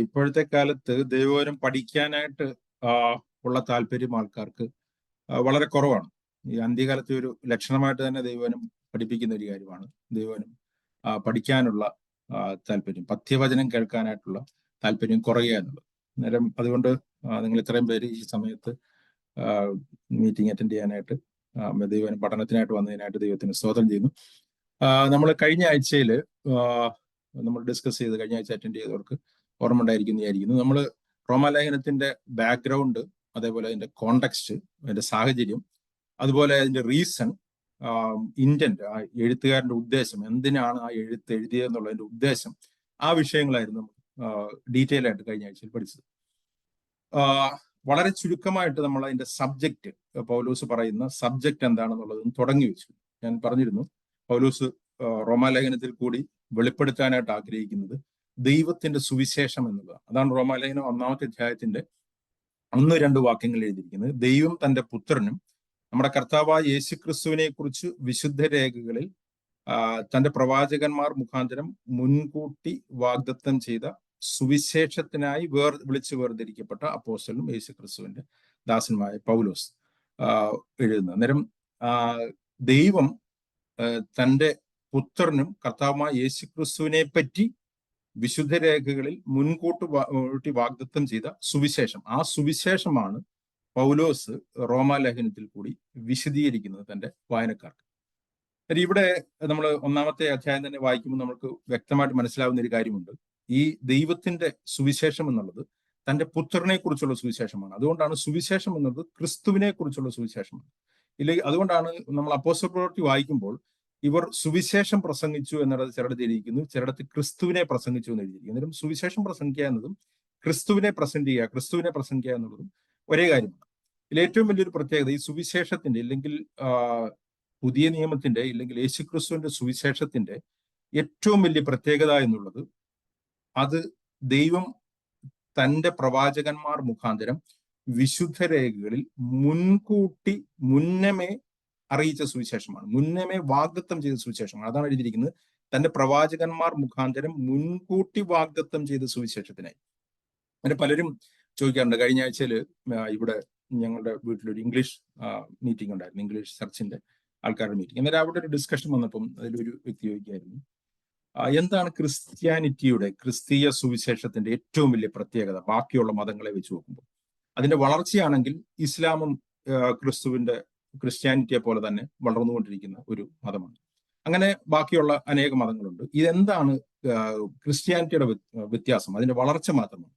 ഇപ്പോഴത്തെ കാലത്ത് ദൈവവചനം പഠിക്കാനായിട്ട് ഉള്ള താല്പര്യം ആൾക്കാർക്ക് വളരെ കുറവാണ്. ഈ അന്ത്യകാലത്തെ ഒരു ലക്ഷണമായിട്ട് തന്നെ ദൈവവചനം പഠിപ്പിക്കുന്ന ഒരു കാര്യമാണ് ദൈവവചനം പഠിക്കാനുള്ള താല്പര്യം, പഥ്യവചനം കേൾക്കാനായിട്ടുള്ള താല്പര്യം കുറയുക എന്നുള്ളത്. നേരം അതുകൊണ്ട് നിങ്ങൾ ഇത്രയും പേര് ഈ സമയത്ത് മീറ്റിംഗ് അറ്റൻഡ് ചെയ്യാനായിട്ട് ദൈവവചനം പഠനത്തിനായിട്ട് വന്നതിനായിട്ട് ദൈവത്തിന് സ്തോത്രം ചെയ്യുന്നു. നമ്മൾ കഴിഞ്ഞ ആഴ്ചയിൽ നമ്മൾ ഡിസ്കസ് ചെയ്ത് കഴിഞ്ഞ ആഴ്ച അറ്റൻഡ് ചെയ്തവർക്ക് ഓർമ്മ ഉണ്ടായിരിക്കും വിചാരിക്കുന്നു. നമ്മൾ റോമാലേഖനത്തിന്റെ ബാക്ക്ഗ്രൗണ്ട്, അതേപോലെ അതിന്റെ കോണ്ടെക്സ്റ്റ്, അതിന്റെ സാഹചര്യം, അതുപോലെ അതിന്റെ റീസൺ, ഇന്റന്റ്, ആ എഴുത്തുകാരന്റെ ഉദ്ദേശം, എന്തിനാണ് ആ എഴുത്ത് എഴുതിയതെന്നുള്ളതിന്റെ ഉദ്ദേശം, ആ വിഷയങ്ങളായിരുന്നു ഡീറ്റെയിൽ ആയിട്ട് കഴിഞ്ഞ ആഴ്ചയിൽ പഠിച്ചത്. വളരെ ചുരുക്കമായിട്ട് നമ്മൾ അതിന്റെ സബ്ജക്റ്റ്, പൗലോസ് പറയുന്ന സബ്ജക്റ്റ് എന്താണെന്നുള്ളതും തുടങ്ങി വെച്ചു. ഞാൻ പറഞ്ഞിരുന്നു, പൗലോസ് റോമാലേഖനത്തിൽ കൂടി വെളിപ്പെടുത്താനായിട്ട് ആഗ്രഹിക്കുന്നത് ദൈവത്തിന്റെ സുവിശേഷം എന്നുള്ളതാണ്. അതാണ് റോമാലേഖനം 1-ാമത്തെ അധ്യായത്തിന്റെ 1-2 വാക്യങ്ങൾ എഴുതിയിരിക്കുന്നത്. ദൈവം തന്റെ പുത്രനും നമ്മുടെ കർത്താവായ യേശുക്രിസ്തുവിനെ കുറിച്ച് വിശുദ്ധ രേഖകളിൽ തന്റെ പ്രവാചകന്മാർ മുഖാന്തരം മുൻകൂട്ടി വാഗ്ദത്തം ചെയ്ത സുവിശേഷത്തിനായി വിളിച്ചു വേർതിരിക്കപ്പെട്ട അപ്പോസ്തലനും യേശുക്രിസ്തുവിന്റെ ദാസനുമായ പൗലോസ് എഴുതുന്നത്. അന്നേരം ദൈവം തന്റെ പുത്രനും കർത്താവുമായ യേശുക്രിസ്തുവിനെ പറ്റി വിശുദ്ധ രേഖകളിൽ മുൻകൂട്ടി വാഗ്ദത്തം ചെയ്ത സുവിശേഷം, ആ സുവിശേഷമാണ് പൗലോസ് റോമാലേഖനത്തിൽ കൂടി വിശദീകരിക്കുന്നത് തന്റെ വായനക്കാർക്ക്. ഇവിടെ നമ്മൾ 1-ാമത്തെ അധ്യായം തന്നെ വായിക്കുമ്പോൾ നമുക്ക് വ്യക്തമായിട്ട് മനസ്സിലാവുന്ന ഒരു കാര്യമുണ്ട്. ഈ ദൈവത്തിന്റെ സുവിശേഷം എന്നുള്ളത് തന്റെ പുത്രനെ കുറിച്ചുള്ള സുവിശേഷമാണ്. അതുകൊണ്ടാണ് സുവിശേഷം എന്നുള്ളത് ക്രിസ്തുവിനെ കുറിച്ചുള്ള സുവിശേഷമാണ്. ഇല്ലെങ്കിൽ അതുകൊണ്ടാണ് നമ്മൾ അപ്പോസ്തല പ്രവൃത്തി വായിക്കുമ്പോൾ ഇവർ സുവിശേഷം പ്രസംഗിച്ചു എന്നുള്ളത് ചിലടത്ത് എഴുതിയിരിക്കുന്നു, ചിലടത്ത് ക്രിസ്തുവിനെ പ്രസംഗിച്ചു എന്ന് എഴുതിയിരിക്കുന്നു. അന്നേരം സുവിശേഷം പ്രസംഗിക്കുക എന്നതും ക്രിസ്തുവിനെ പ്രസംഗിക്കുക എന്നുള്ളതും ഒരേ കാര്യമാണ്. ഇതിൽ ഏറ്റവും വലിയൊരു പ്രത്യേകത ഈ സുവിശേഷത്തിന്റെ, ഇല്ലെങ്കിൽ പുതിയ നിയമത്തിന്റെ, ഇല്ലെങ്കിൽ യേശുക്രിസ്തുവിന്റെ സുവിശേഷത്തിന്റെ ഏറ്റവും വലിയ പ്രത്യേകത എന്നുള്ളത് അത് ദൈവം തന്റെ പ്രവാചകന്മാർ മുഖാന്തരം വിശുദ്ധ രേഖകളിൽ മുന്നമേ അറിയിച്ച സുവിശേഷമാണ്, മുന്നമേ വാഗ്ദത്തം ചെയ്ത സുവിശേഷമാണ്. അതാണ് എഴുതിയിരിക്കുന്നത്, തന്റെ പ്രവാചകന്മാർ മുഖാന്തരം മുൻകൂട്ടി വാഗ്ദത്തം ചെയ്ത സുവിശേഷത്തിനായി. അങ്ങനെ പലരും ചോദിക്കാറുണ്ട്. കഴിഞ്ഞ ആഴ്ചയിൽ ഇവിടെ ഞങ്ങളുടെ വീട്ടിലൊരു ഇംഗ്ലീഷ് മീറ്റിംഗ് ഉണ്ടായിരുന്നു, ഇംഗ്ലീഷ് ചർച്ചിന്റെ ആൾക്കാരുടെ മീറ്റിംഗ്. അന്നേരം അവിടെ ഒരു ഡിസ്കഷൻ വന്നപ്പം അതിലൊരു വ്യക്തി ചോദിക്കായിരുന്നു, എന്താണ് ക്രിസ്ത്യാനിറ്റിയുടെ, ക്രിസ്തീയ സുവിശേഷത്തിന്റെ ഏറ്റവും വലിയ പ്രത്യേകത ബാക്കിയുള്ള മതങ്ങളെ വെച്ച് നോക്കുമ്പോൾ? അതിന്റെ വളർച്ചയാണെങ്കിൽ ഇസ്ലാമും ക്രിസ്ത്യാനിറ്റിയെ പോലെ തന്നെ വളർന്നുകൊണ്ടിരിക്കുന്ന ഒരു മതമാണ്. അങ്ങനെ ബാക്കിയുള്ള അനേക മതങ്ങളുണ്ട്. ഇതെന്താണ് ക്രിസ്ത്യാനിറ്റിയുടെ വ്യത്യാസം? അതിന്റെ വളർച്ച മാത്രമാണ്.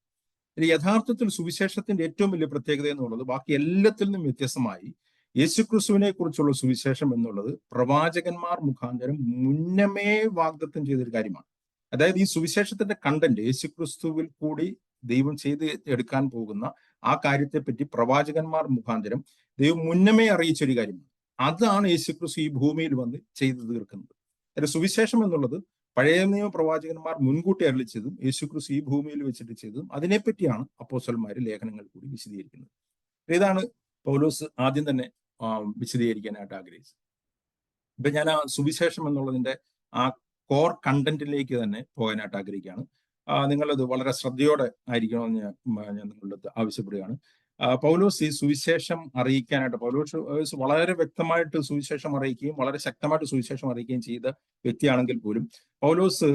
യഥാർത്ഥത്തിൽ സുവിശേഷത്തിന്റെ ഏറ്റവും വലിയ പ്രത്യേകത എന്നുള്ളത് ബാക്കി എല്ലാത്തിൽ നിന്നും വ്യത്യസ്തമായി യേശുക്രിസ്തുവിനെ കുറിച്ചുള്ള സുവിശേഷം എന്നുള്ളത് പ്രവാചകന്മാർ മുഖാന്തരം മുന്നമേ വാഗ്ദത്തം ചെയ്തൊരു കാര്യമാണ്. അതായത് ഈ സുവിശേഷത്തിന്റെ കണ്ടന്റ്, യേശുക്രിസ്തുവിൽ കൂടി ദൈവം ചെയ്ത് എടുക്കാൻ പോകുന്ന ആ കാര്യത്തെപ്പറ്റി പ്രവാചകന്മാർ മുഖാന്തരം ദൈവം മുന്നമേ അറിയിച്ചൊരു കാര്യമാണ്. അതാണ് യേശുക്രിസ്തു ഈ ഭൂമിയിൽ വന്ന് ചെയ്തു തീർക്കുന്നത്. അതായത് സുവിശേഷം എന്നുള്ളത് പഴയ നിയമ പ്രവാചകന്മാർ മുൻകൂട്ടി അരുളിച്ചതും യേശുക്രിസ്തു ഈ ഭൂമിയിൽ വെച്ചിട്ട് ചെയ്തതും അതിനെപ്പറ്റിയാണ് അപ്പോസ്തലന്മാർ ലേഖനങ്ങൾ കൂടി വിശദീകരിക്കുന്നത്. ഇതാണ് പൗലോസ് ആദ്യം തന്നെ വിശദീകരിക്കാനായിട്ട് ആഗ്രഹിച്ചത്. ഇപ്പൊ ഞാൻ ആ സുവിശേഷം എന്നുള്ളതിന്റെ ആ കോർ കണ്ടന്റിലേക്ക് തന്നെ പോകാനായിട്ട് ആഗ്രഹിക്കുകയാണ്. നിങ്ങളത് വളരെ ശ്രദ്ധയോടെ ആയിരിക്കണമെന്ന് ഞാൻ നിങ്ങളുടെ ആവശ്യപ്പെടുകയാണ്. പൗലോസ് ഈ സുവിശേഷം അറിയിക്കാനായിട്ട്, പൗലോസ് വളരെ വ്യക്തമായിട്ട് സുവിശേഷം അറിയിക്കുകയും വളരെ ശക്തമായിട്ട് സുവിശേഷം അറിയിക്കുകയും ചെയ്ത വ്യക്തിയാണെങ്കിൽ പോലും പൗലോസ്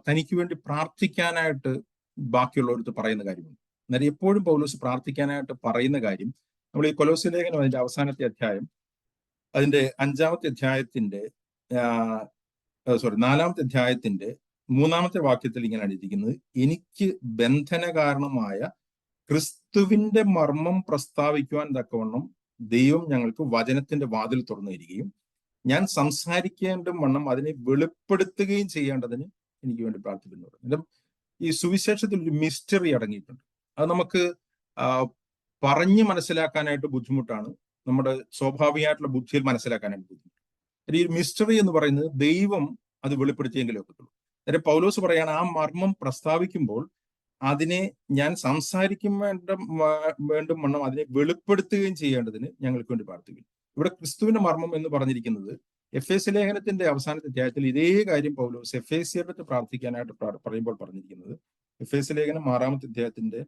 തനിക്ക് വേണ്ടി പ്രാർത്ഥിക്കാനായിട്ട് ബാക്കിയുള്ളവർക്ക് പറയുന്ന കാര്യമുണ്ട്. എന്നാൽ എപ്പോഴും പൗലോസ് പ്രാർത്ഥിക്കാനായിട്ട് പറയുന്ന കാര്യം, നമ്മൾ ഈ കൊലോസ്യ ലേഖനം അതിന്റെ അവസാനത്തെ അധ്യായം, അതിന്റെ 5-ാമത്തെ അധ്യായത്തിന്റെ 4-ാമത്തെ അധ്യായത്തിന്റെ 3-ാമത്തെ വാക്യത്തിൽ ഇങ്ങനെ എഴുതിയിരിക്കുന്നത്, എനിക്ക് ബന്ധന കാരണമായ ക്രിസ്തുവിന്റെ മർമ്മം പ്രസ്താവിക്കുവാൻ തക്കവണ്ണം ദൈവം ഞങ്ങൾക്ക് വചനത്തിന്റെ വാതിൽ തുറന്നു തരികയും ഞാൻ സംസാരിക്കേണ്ട വണ്ണം അതിനെ വെളിപ്പെടുത്തുകയും ചെയ്യേണ്ടതിന് എനിക്ക് വേണ്ടി പ്രാർത്ഥിക്കുന്നുണ്ട്. ഈ സുവിശേഷത്തിൽ ഒരു മിസ്റ്ററി അടങ്ങിയിട്ടുണ്ട്. അത് നമുക്ക് പറഞ്ഞ് മനസ്സിലാക്കാനായിട്ട് ബുദ്ധിമുട്ടാണ്, നമ്മുടെ സ്വാഭാവികമായിട്ടുള്ള ബുദ്ധിയിൽ മനസ്സിലാക്കാനായിട്ട് ബുദ്ധിമുട്ട്. ഈ മിസ്റ്ററി എന്ന് പറയുന്നത് ദൈവം അത് വെളിപ്പെടുത്തിയെങ്കിലേ ഒക്കത്തുള്ളൂ. അതായത് പൗലോസ് പറയാണ്, ആ മർമ്മം പ്രസ്താവിക്കുമ്പോൾ അതിനെ ഞാൻ സംസാരിക്കും വേണ്ടും വണ്ണം അതിനെ വെളിപ്പെടുത്തുകയും ചെയ്യേണ്ടതിന് ഞങ്ങൾക്ക് വേണ്ടി പ്രാർത്ഥിക്കും. ഇവിടെ ക്രിസ്തുവിന്റെ മർമ്മം എന്ന് പറഞ്ഞിരിക്കുന്നത് എഫേസ്യ ലേഖനത്തിന്റെ അവസാനത്തെ അധ്യായത്തിൽ ഇതേ കാര്യം പൗലോസ് എഫേസ്യരുടെ പ്രാർത്ഥിക്കാനായിട്ട് പറയുമ്പോൾ പറഞ്ഞിരിക്കുന്നത്, എഫേസ്യ ലേഖനം 6-ാമത്തെ അധ്യായത്തിന്റെ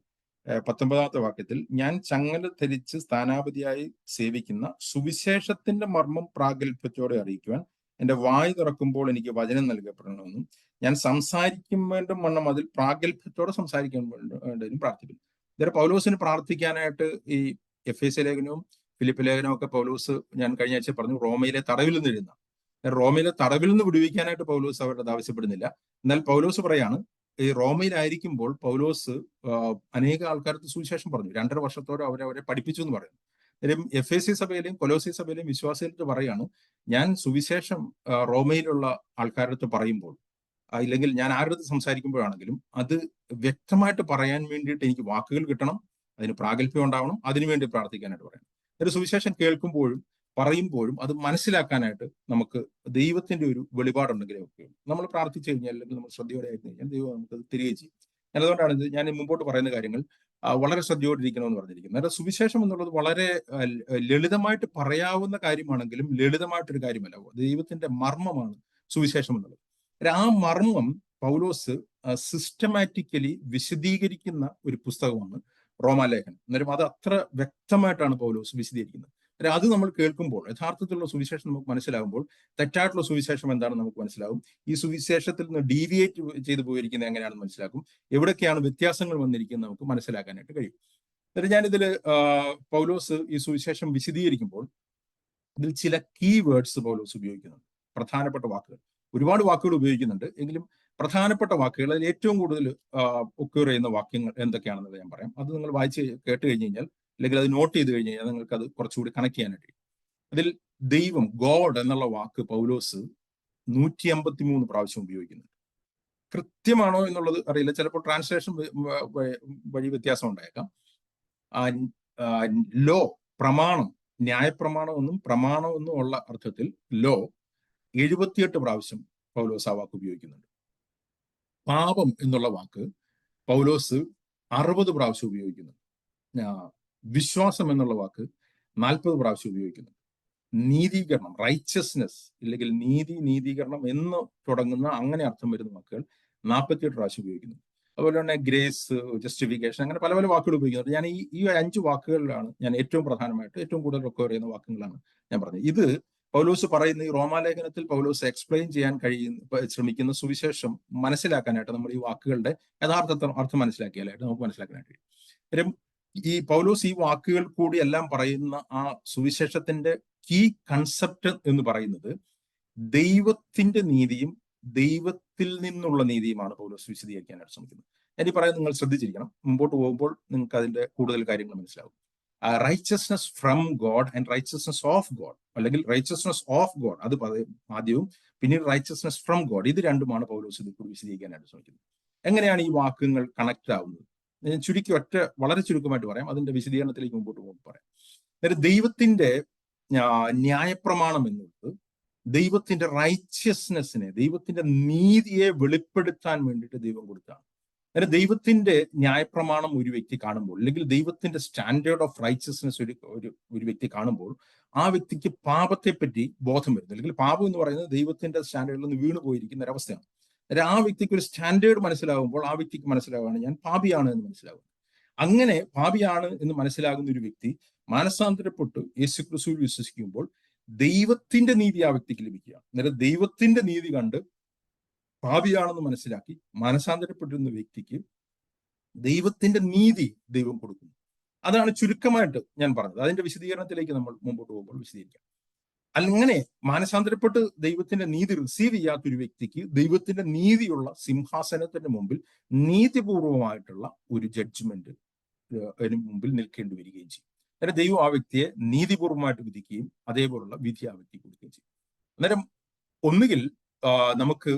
19-ാമത്തെ വാക്യത്തിൽ, ഞാൻ ചങ്ങല ധരിച്ച് സ്ഥാനാപതിയായി സേവിക്കുന്ന സുവിശേഷത്തിന്റെ മർമ്മം പ്രാഗൽഭ്യത്തോടെ അറിയിക്കുവാൻ എന്റെ വായ് തുറക്കുമ്പോൾ എനിക്ക് വചനം നൽകപ്പെടണമെന്നും ഞാൻ സംസാരിക്കും വേണ്ടും വണ്ണം അതിൽ പ്രാഗൽഭ്യത്തോടെ സംസാരിക്കാൻ വേണ്ടതിനും പ്രാർത്ഥിക്കുന്നു. ഇതൊരു പൗലോസിന് പ്രാർത്ഥിക്കാനായിട്ട് ഈ എഫേസ്യ ലേഖനവും ഫിലിപ്പ് ലേഖനവും ഒക്കെ പൗലോസ്, ഞാൻ കഴിഞ്ഞ ആഴ്ച പറഞ്ഞു, റോമയിലെ തടവിൽ നിന്ന് എഴുതുന്ന, റോമയിലെ തടവിൽ നിന്ന് വിടുവിക്കാനായിട്ട് പൗലോസ് അവരുടെ ആവശ്യപ്പെടുന്നില്ല. എന്നാൽ പൗലോസ് പറയാണ്, ഈ റോമയിലായിരിക്കുമ്പോൾ പൗലോസ് അനേക ആൾക്കാർക്ക് സുവിശേഷം പറഞ്ഞു, 2.5 വർഷത്തോടെ അവരെ പഠിപ്പിച്ചു എന്ന് പറയുന്നു. എഫേസ്യ സഭയിലെയും കൊലോസ്യ സഭയിലെയും വിശ്വാസികൾക്ക് പറയാണ്, ഞാൻ സുവിശേഷം റോമയിലുള്ള ആൾക്കാരുടെ അടുത്ത് പറയുമ്പോൾ, ഇല്ലെങ്കിൽ ഞാൻ ആരുടെ അടുത്ത് സംസാരിക്കുമ്പോഴാണെങ്കിലും അത് വ്യക്തമായിട്ട് പറയാൻ വേണ്ടിയിട്ട് എനിക്ക് വാക്കുകൾ കിട്ടണം, അതിന് പ്രാഗൽഭ്യം ഉണ്ടാവണം, അതിനുവേണ്ടി പ്രാർത്ഥിക്കാനായിട്ട് പറയണം. ഒരു സുവിശേഷം കേൾക്കുമ്പോഴും പറയുമ്പോഴും അത് മനസ്സിലാക്കാനായിട്ട് നമുക്ക് ദൈവത്തിന്റെ ഒരു വെളിപാടുണ്ടെങ്കിലേ ഒക്കെ നമ്മൾ പ്രാർത്ഥിച്ചു കഴിഞ്ഞാൽ, അല്ലെങ്കിൽ നമ്മൾ ശ്രദ്ധയോടെ ആയിരുന്നു കഴിഞ്ഞാൽ ദൈവം നമുക്ക് തിരികെ ചെയ്യും. അതുകൊണ്ടാണ് ഞാൻ മുമ്പോട്ട് പറയുന്ന കാര്യങ്ങൾ വളരെ ശ്രദ്ധയോടിരിക്കണമെന്ന് പറഞ്ഞിരിക്കുന്നത്. അതായത് സുവിശേഷം എന്നുള്ളത് വളരെ ലളിതമായിട്ട് പറയാവുന്ന കാര്യമാണെങ്കിലും ലളിതമായിട്ടൊരു കാര്യമല്ല. ദൈവത്തിന്റെ മർമ്മമാണ് സുവിശേഷം എന്നുള്ളത്. ആ മർമ്മം പൗലോസ് സിസ്റ്റമാറ്റിക്കലി വിശദീകരിക്കുന്ന ഒരു പുസ്തകമാണ് റോമാലേഖനം. അന്നേരം അത് അത്ര വ്യക്തമായിട്ടാണ് പൗലോസ് വിശദീകരിക്കുന്നത്. അത് നമ്മൾ കേൾക്കുമ്പോൾ, യഥാർത്ഥത്തിലുള്ള സുവിശേഷം നമുക്ക് മനസ്സിലാകുമ്പോൾ, തെറ്റായിട്ടുള്ള സുവിശേഷം എന്താണെന്ന് നമുക്ക് മനസ്സിലാകും. ഈ സുവിശേഷത്തിൽ നിന്ന് ഡീവിയേറ്റ് ചെയ്തു പോയിരിക്കുന്നത് എങ്ങനെയാണെന്ന് മനസ്സിലാക്കും. എവിടൊക്കെയാണ് വ്യത്യാസങ്ങൾ വന്നിരിക്കുന്നത് നമുക്ക് മനസ്സിലാക്കാനായിട്ട് കഴിയും. എന്നിട്ട് ഞാനിതിൽ പൗലോസ് ഈ സുവിശേഷം വിശദീകരിക്കുമ്പോൾ ഇതിൽ ചില കീ വേർഡ്സ് പൗലോസ് ഉപയോഗിക്കുന്നുണ്ട്, പ്രധാനപ്പെട്ട വാക്കുകൾ. ഒരുപാട് വാക്കുകൾ ഉപയോഗിക്കുന്നുണ്ട്, എങ്കിലും പ്രധാനപ്പെട്ട വാക്കുകൾ, അതിൽ ഏറ്റവും കൂടുതൽ ഒക്യൂർ ചെയ്യുന്ന വാക്യങ്ങൾ എന്തൊക്കെയാണെന്നുള്ളത് ഞാൻ പറയാം. അത് നിങ്ങൾ വായിച്ച് കേട്ട് കഴിഞ്ഞ് കഴിഞ്ഞാൽ, അല്ലെങ്കിൽ അത് നോട്ട് ചെയ്ത് കഴിഞ്ഞ് കഴിഞ്ഞാൽ നിങ്ങൾക്ക് അത് കുറച്ചുകൂടി കണക്ട് ചെയ്യാനായിട്ട്. അതിൽ ദൈവം, ഗോഡ് എന്നുള്ള വാക്ക് പൗലോസ് 153 പ്രാവശ്യം ഉപയോഗിക്കുന്നുണ്ട്. കൃത്യമാണോ എന്നുള്ളത് അറിയില്ല, ചിലപ്പോൾ ട്രാൻസ്ലേഷൻ വഴി വ്യത്യാസം ഉണ്ടായേക്കാം. ലോ, പ്രമാണം, ന്യായപ്രമാണം എന്നും പ്രമാണം എന്നും ഉള്ള അർത്ഥത്തിൽ ലോ 78 പ്രാവശ്യം പൗലോസ് ആ വാക്ക് ഉപയോഗിക്കുന്നുണ്ട്. പാപം എന്നുള്ള വാക്ക് പൗലോസ് 60 പ്രാവശ്യം ഉപയോഗിക്കുന്നുണ്ട്. വിശ്വാസം എന്നുള്ള വാക്ക് 40 പ്രാവശ്യം ഉപയോഗിക്കുന്നുണ്ട്. നീതീകരണം, റൈച്ചസ്നെസ്, ഇല്ലെങ്കിൽ നീതീകരണം എന്ന് തുടങ്ങുന്ന അങ്ങനെ അർത്ഥം വരുന്ന വാക്കുകൾ 48 പ്രാവശ്യം ഉപയോഗിക്കുന്നുണ്ട്. അതുപോലെ തന്നെ ഗ്രേസ്, ജസ്റ്റിഫിക്കേഷൻ, അങ്ങനെ പല പല വാക്കുകൾ ഉപയോഗിക്കുന്നുണ്ട്. ഞാൻ ഈ 5 വാക്കുകളിലാണ് ഞാൻ ഏറ്റവും പ്രധാനമായിട്ട് ഏറ്റവും കൂടുതൽ റിക്കവർ ചെയ്യുന്ന വാക്കുകളാണ് ഞാൻ പറഞ്ഞത്. ഇത് പൗലോസ് പറയുന്ന ഈ റോമാലേഖനത്തിൽ പൗലോസ് എക്സ്പ്ലെയിൻ ചെയ്യാൻ ശ്രമിക്കുന്ന സുവിശേഷം മനസ്സിലാക്കാനായിട്ട് നമ്മൾ ഈ വാക്കുകളുടെ യഥാർത്ഥ അർത്ഥം മനസ്സിലാക്കിയാലായിട്ട് നമുക്ക് മനസ്സിലാക്കാനായിട്ട് കഴിയും. ഈ പൗലോസ് ഈ വാക്കുകൾ കൂടി എല്ലാം പറയുന്ന ആ സുവിശേഷത്തിന്റെ കീ കൺസെപ്റ്റ് എന്ന് പറയുന്നത് ദൈവത്തിന്റെ നീതിയും ദൈവത്തിൽ നിന്നുള്ള നീതിയുമാണ് പൗലോസ് വിശദീകരിക്കാനായിട്ട് ശ്രമിക്കുന്നത്. ഞാൻ ഈ പറയുന്നത് നിങ്ങൾ ശ്രദ്ധിച്ചിരിക്കണം. മുമ്പോട്ട് പോകുമ്പോൾ നിങ്ങൾക്ക് അതിന്റെ കൂടുതൽ കാര്യങ്ങൾ മനസ്സിലാവും. Righteousness from God and righteousness of God, അല്ലെങ്കിൽ റൈച്ചസ്നെസ് ഓഫ് ഗോഡ്, അത് ആദ്യവും പിന്നീട് റൈച്ചസ്നെസ് ഫ്രം ഗോഡ്, ഇത് രണ്ടുമാണ് പൗലോസ് ഇതിൽ കൂടി വിശദീകരിക്കാനായിട്ട് ശ്രമിക്കുന്നത്. എങ്ങനെയാണ് ഈ വാക്കുകൾ കണക്ട് ആവുന്നത്? ഞാൻ ചുരുക്കി വളരെ ചുരുക്കമായിട്ട് പറയാം, അതിന്റെ വിശദീകരണത്തിലേക്ക് മുമ്പോട്ട് പോകുമ്പോൾ പറയാം. അതായത് ദൈവത്തിന്റെ ന്യായപ്രമാണം എന്നുള്ളത് ദൈവത്തിന്റെ റൈച്ചസ്നെസ്സിനെ, ദൈവത്തിന്റെ നീതിയെ വെളിപ്പെടുത്താൻ വേണ്ടിയിട്ട് ദൈവം കൊടുത്താണ്. അതായത് ദൈവത്തിന്റെ ന്യായപ്രമാണം ഒരു വ്യക്തി കാണുമ്പോൾ, അല്ലെങ്കിൽ ദൈവത്തിന്റെ സ്റ്റാൻഡേർഡ് ഓഫ് റൈച്ചസ്നെസ് ഒരു വ്യക്തി കാണുമ്പോൾ, ആ വ്യക്തിക്ക് പാപത്തെ പറ്റി ബോധം വരുന്നു. അല്ലെങ്കിൽ പാപം എന്ന് പറയുന്നത് ദൈവത്തിന്റെ സ്റ്റാൻഡേർഡിൽ നിന്ന് വീണു പോയിരിക്കുന്ന ഒരവസ്ഥയാണ്. അതായത് ആ വ്യക്തിക്ക് ഒരു സ്റ്റാൻഡേർഡ് മനസ്സിലാകുമ്പോൾ ആ വ്യക്തിക്ക് മനസ്സിലാവുകയാണ് ഞാൻ പാപിയാണ് എന്ന് മനസ്സിലാകും. അങ്ങനെ പാപിയാണ് എന്ന് മനസ്സിലാകുന്ന ഒരു വ്യക്തി മാനസാന്തരപ്പെട്ട് യേശുക്രിസ്തുവിൽ വിശ്വസിക്കുമ്പോൾ ദൈവത്തിന്റെ നീതി ആ വ്യക്തിക്ക് ലഭിക്കുക. അന്നേരം ദൈവത്തിന്റെ നീതി കണ്ട് പാപിയാണെന്ന് മനസ്സിലാക്കി മാനസാന്തരപ്പെട്ടിരുന്ന വ്യക്തിക്ക് ദൈവത്തിന്റെ നീതി ദൈവം കൊടുക്കുന്നു. അതാണ് ചുരുക്കമായിട്ട് ഞാൻ പറഞ്ഞത്. അതിന്റെ വിശദീകരണത്തിലേക്ക് നമ്മൾ മുമ്പോട്ട് പോകുമ്പോൾ വിശദീകരിക്കാം. അങ്ങനെ മാനസാന്തരപ്പെട്ട് ദൈവത്തിന്റെ നീതി റിസീവ് ചെയ്യാത്തൊരു വ്യക്തിക്ക് ദൈവത്തിന്റെ നീതിയുള്ള സിംഹാസനത്തിന്റെ മുമ്പിൽ നീതിപൂർവമായിട്ടുള്ള ഒരു ജഡ്ജ്മെന്റ് മുമ്പിൽ നിൽക്കേണ്ടി വരികയും ചെയ്യും. അന്നേരം ദൈവം ആ വ്യക്തിയെ നീതിപൂർവമായിട്ട് വിധിക്കുകയും അതേപോലുള്ള വിധി ആ വ്യക്തി കൊടുക്കുകയും ചെയ്യും. അന്നേരം ഒന്നുകിൽ നമുക്ക്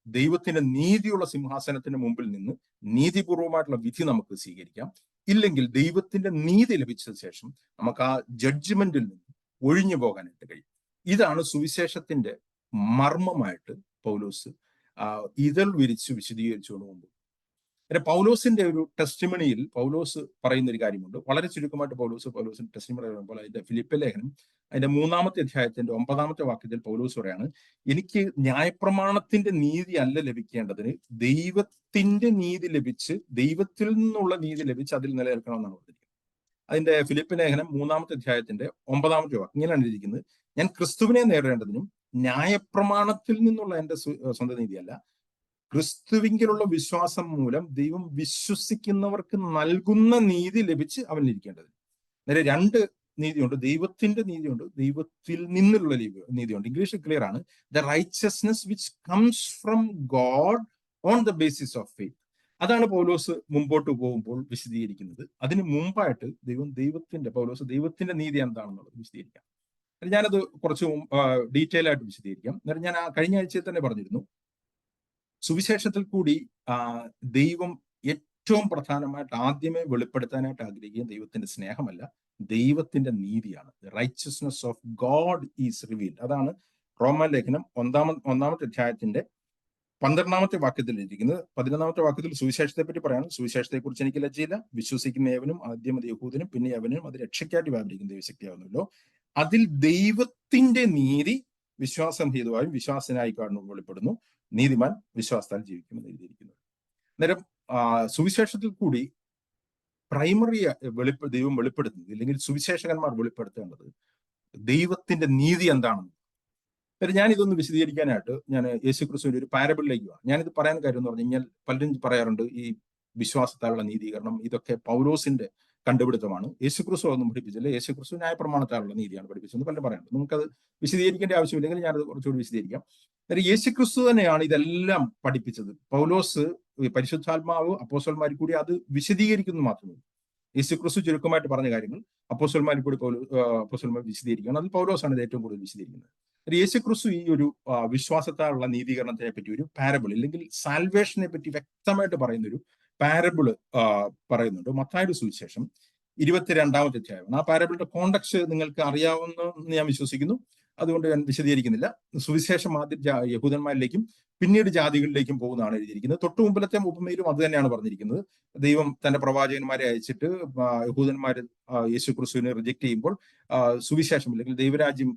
ദൈവത്തിന്റെ നീതിയുള്ള സിംഹാസനത്തിന് മുമ്പിൽ നിന്ന് നീതിപൂർവമായിട്ടുള്ള വിധി നമുക്ക് സ്വീകരിക്കാം, ഇല്ലെങ്കിൽ ദൈവത്തിന്റെ നീതി ലഭിച്ച ശേഷം നമുക്ക് ആ ജഡ്ജ്മെന്റിൽ നിന്ന് ഒഴിഞ്ഞു പോകാനായിട്ട് കഴിയും. ഇതാണ് സുവിശേഷത്തിന്റെ മർമ്മമായിട്ട് പൗലോസ് ഇതൾ വിരിച്ച് വിശദീകരിച്ചുകൊണ്ട് പോകുമ്പോൾ. പിന്നെ പൗലോസിന്റെ ഒരു ടെസ്റ്റിമണിയിൽ പൗലോസ് പറയുന്ന ഒരു കാര്യമുണ്ട്. വളരെ ചുരുക്കമായിട്ട് പൗലോസിന്റെ ടെസ്റ്റിമണി പറയുമ്പോൾ അതിന്റെ ഫിലിപ്പി ലേഖനം അതിന്റെ 3-ാമത്തെ അധ്യായത്തിന്റെ 9-ാമത്തെ വാക്യത്തിൽ പൗലോസ് പറയാണ്, എനിക്ക് ന്യായപ്രമാണത്തിന്റെ നീതി അല്ല ലഭിക്കേണ്ടതിന് ദൈവത്തിന്റെ നീതി ലഭിച്ച്, ദൈവത്തിൽ നിന്നുള്ള നീതി ലഭിച്ച് അതിൽ നിലനിൽക്കണമെന്നാണ് പറഞ്ഞിരിക്കുന്നത്. അതിന്റെ ഫിലിപ്പി ലേഖനം 3-ാമത്തെ അധ്യായത്തിന്റെ 9-ാമത്തെ വാക്യം ഇങ്ങനെയാണ് ഇരിക്കുന്നത്, ഞാൻ ക്രിസ്തുവിനെ നേടേണ്ടതിനും ന്യായപ്രമാണത്തിൽ നിന്നുള്ള എന്റെ സ്വന്തം നീതിയല്ല, ക്രിസ്തുവിങ്കിലുള്ള വിശ്വാസം മൂലം ദൈവം വിശ്വസിക്കുന്നവർക്ക് നൽകുന്ന നീതി ലഭിച്ച് അവനിരിക്കേണ്ടത്. നേരെ രണ്ട് നീതിയുണ്ട്, ദൈവത്തിന്റെ നീതിയുണ്ട്, ദൈവത്തിൽ നിന്നുള്ള നീതിയുണ്ട്. ഇംഗ്ലീഷിൽ ക്ലിയർ ആണ്, the righteousness which comes from God on the basis of faith. അതാണ് പൗലോസ് മുമ്പോട്ട് പോകുമ്പോൾ വിശദീകരിക്കുന്നത്. അതിന് മുമ്പായിട്ട് പൗലോസ് ദൈവത്തിന്റെ നീതി എന്താണെന്നുള്ളത് വിശദീകരിക്കാം. ഞാനത് കുറച്ച് ഡീറ്റെയിൽ ആയിട്ട് വിശദീകരിക്കാം. അന്നേരം ഞാൻ കഴിഞ്ഞ ആഴ്ചയിൽ തന്നെ പറഞ്ഞിരുന്നു, സുവിശേഷത്തിൽ കൂടി ദൈവം ഏറ്റവും പ്രധാനമായിട്ട് ആദ്യമേ വെളിപ്പെടുത്താനായിട്ട് ആഗ്രഹിക്കുക ദൈവത്തിന്റെ സ്നേഹമല്ല, ദൈവത്തിന്റെ നീതിയാണ്. Righteousness of God is revealed. അതാണ് റോമാലേഖനം 1-ാമത്തെ അധ്യായത്തിന്റെ 12-ാമത്തെ വാക്യത്തിൽ ഇരിക്കുന്നത്. 11-ാമത്തെ വാക്യത്തിൽ സുവിശേഷത്തെ പറ്റി പറയാണ്, സുവിശേഷത്തെ കുറിച്ച് എനിക്ക് ലജ്ജയില്ല, വിശ്വസിക്കുന്ന ഏവനും ആദ്യം അത് യഹൂദനും പിന്നെ അവനും അത് രക്ഷയ്ക്കായിട്ട് വ്യാപരിക്കുന്ന ദൈവശക്തിയാവുന്നല്ലോ, അതിൽ ദൈവത്തിന്റെ നീതി വിശ്വാസം ഹേതുവായും വിശ്വാസനായി കാണുന്നു വെളിപ്പെടുന്നു, നീതിമാൻ വിശ്വാസത്താൽ ജീവിക്കുമെന്ന് എഴുതിയിരിക്കുന്നു. അന്നേരം സുവിശേഷത്തിൽ കൂടി പ്രൈമറി ദൈവം വെളിപ്പെടുത്തുന്നത്, അല്ലെങ്കിൽ സുവിശേഷകന്മാർ വെളിപ്പെടുത്തേണ്ടത് ദൈവത്തിന്റെ നീതി എന്താണെന്ന്. ഞാൻ ഇതൊന്ന് വിശദീകരിക്കാനായിട്ട് ഞാൻ യേശുക്രിസ്തുവിന്റെ ഒരു പാരബിളിലേക്ക് പോകാം. ഞാനിത് പറയാൻ കാര്യം എന്ന് പറഞ്ഞു കഴിഞ്ഞാൽ, പലരും പറയാറുണ്ട് ഈ വിശ്വാസത്താലുള്ള നീതീകരണം ഇതൊക്കെ പൗലോസിന്റെ കണ്ടുപിടുത്തമാണ്, യേശുക്രിസ്തു ഒന്നും പഠിപ്പിച്ചില്ല, യേശുക്രിസ്തു ന്യായപ്രമാണത്താലുള്ള നീതിയാണ് പഠിപ്പിച്ചതെന്ന് പലരും പറയാറുണ്ട്. നമുക്കത് വിശദീകരിക്കേണ്ട ആവശ്യമില്ലെങ്കിൽ ഞാനത് കുറച്ചുകൂടി വിശദീകരിക്കാം. യേശുക്രിസ്തു തന്നെയാണ് ഇതെല്ലാം പഠിപ്പിച്ചത്. പൗലോസ് പരിശുദ്ധാത്മാവ് അപ്പോസ്തലന്മാരിൽ കൂടി അത് വിശദീകരിക്കുന്നു മാത്രമേ. യേശുക്രിസ്തു ചുരുക്കമായിട്ട് പറഞ്ഞ കാര്യങ്ങൾ അപ്പോസ്തലന്മാരിൽ കൂടി അപ്പോസ്തലന്മാർ വിശദീകരിക്കുകയാണ്. അതിൽ പൗലോസാണ് ഇത് ഏറ്റവും കൂടുതൽ വിശദീകരിക്കുന്നത്. യേശുക്രിസ്തു ഈ ഒരു വിശ്വാസത്താലുള്ള നീതീകരണത്തിനെ പറ്റി ഒരു പാരബിൾ, അല്ലെങ്കിൽ സാൽവേഷനെ പറ്റി വ്യക്തമായിട്ട് പറയുന്ന ഒരു പാരബിള് പറയുന്നുണ്ട്. മത്തായിയുടെ സുവിശേഷം 22-ാമത്തെ അധ്യായമാണ്. ആ പാരബിളിന്റെ കോണ്ടക്സ്റ്റ് നിങ്ങൾക്ക് അറിയാവുന്നെന്ന് ഞാൻ വിശ്വസിക്കുന്നു, അതുകൊണ്ട് ഞാൻ വിശദീകരിക്കുന്നില്ല. സുവിശേഷം ആദ്യം യഹൂദന്മാരിലേക്കും പിന്നീട് ജാതികളിലേക്കും പോകുന്നതാണ് എഴുതിയിരിക്കുന്നത്. തൊട്ടു മുമ്പിലത്തെ ഉപമയിലും അത് തന്നെയാണ് പറഞ്ഞിരിക്കുന്നത്. ദൈവം തന്റെ പ്രവാചകന്മാരെ അയച്ചിട്ട് യഹൂദന്മാര് യേശുക്രിസ്തുവിനെ റിജക്ട് ചെയ്യുമ്പോൾ സുവിശേഷം അല്ലെങ്കിൽ ദൈവരാജ്യം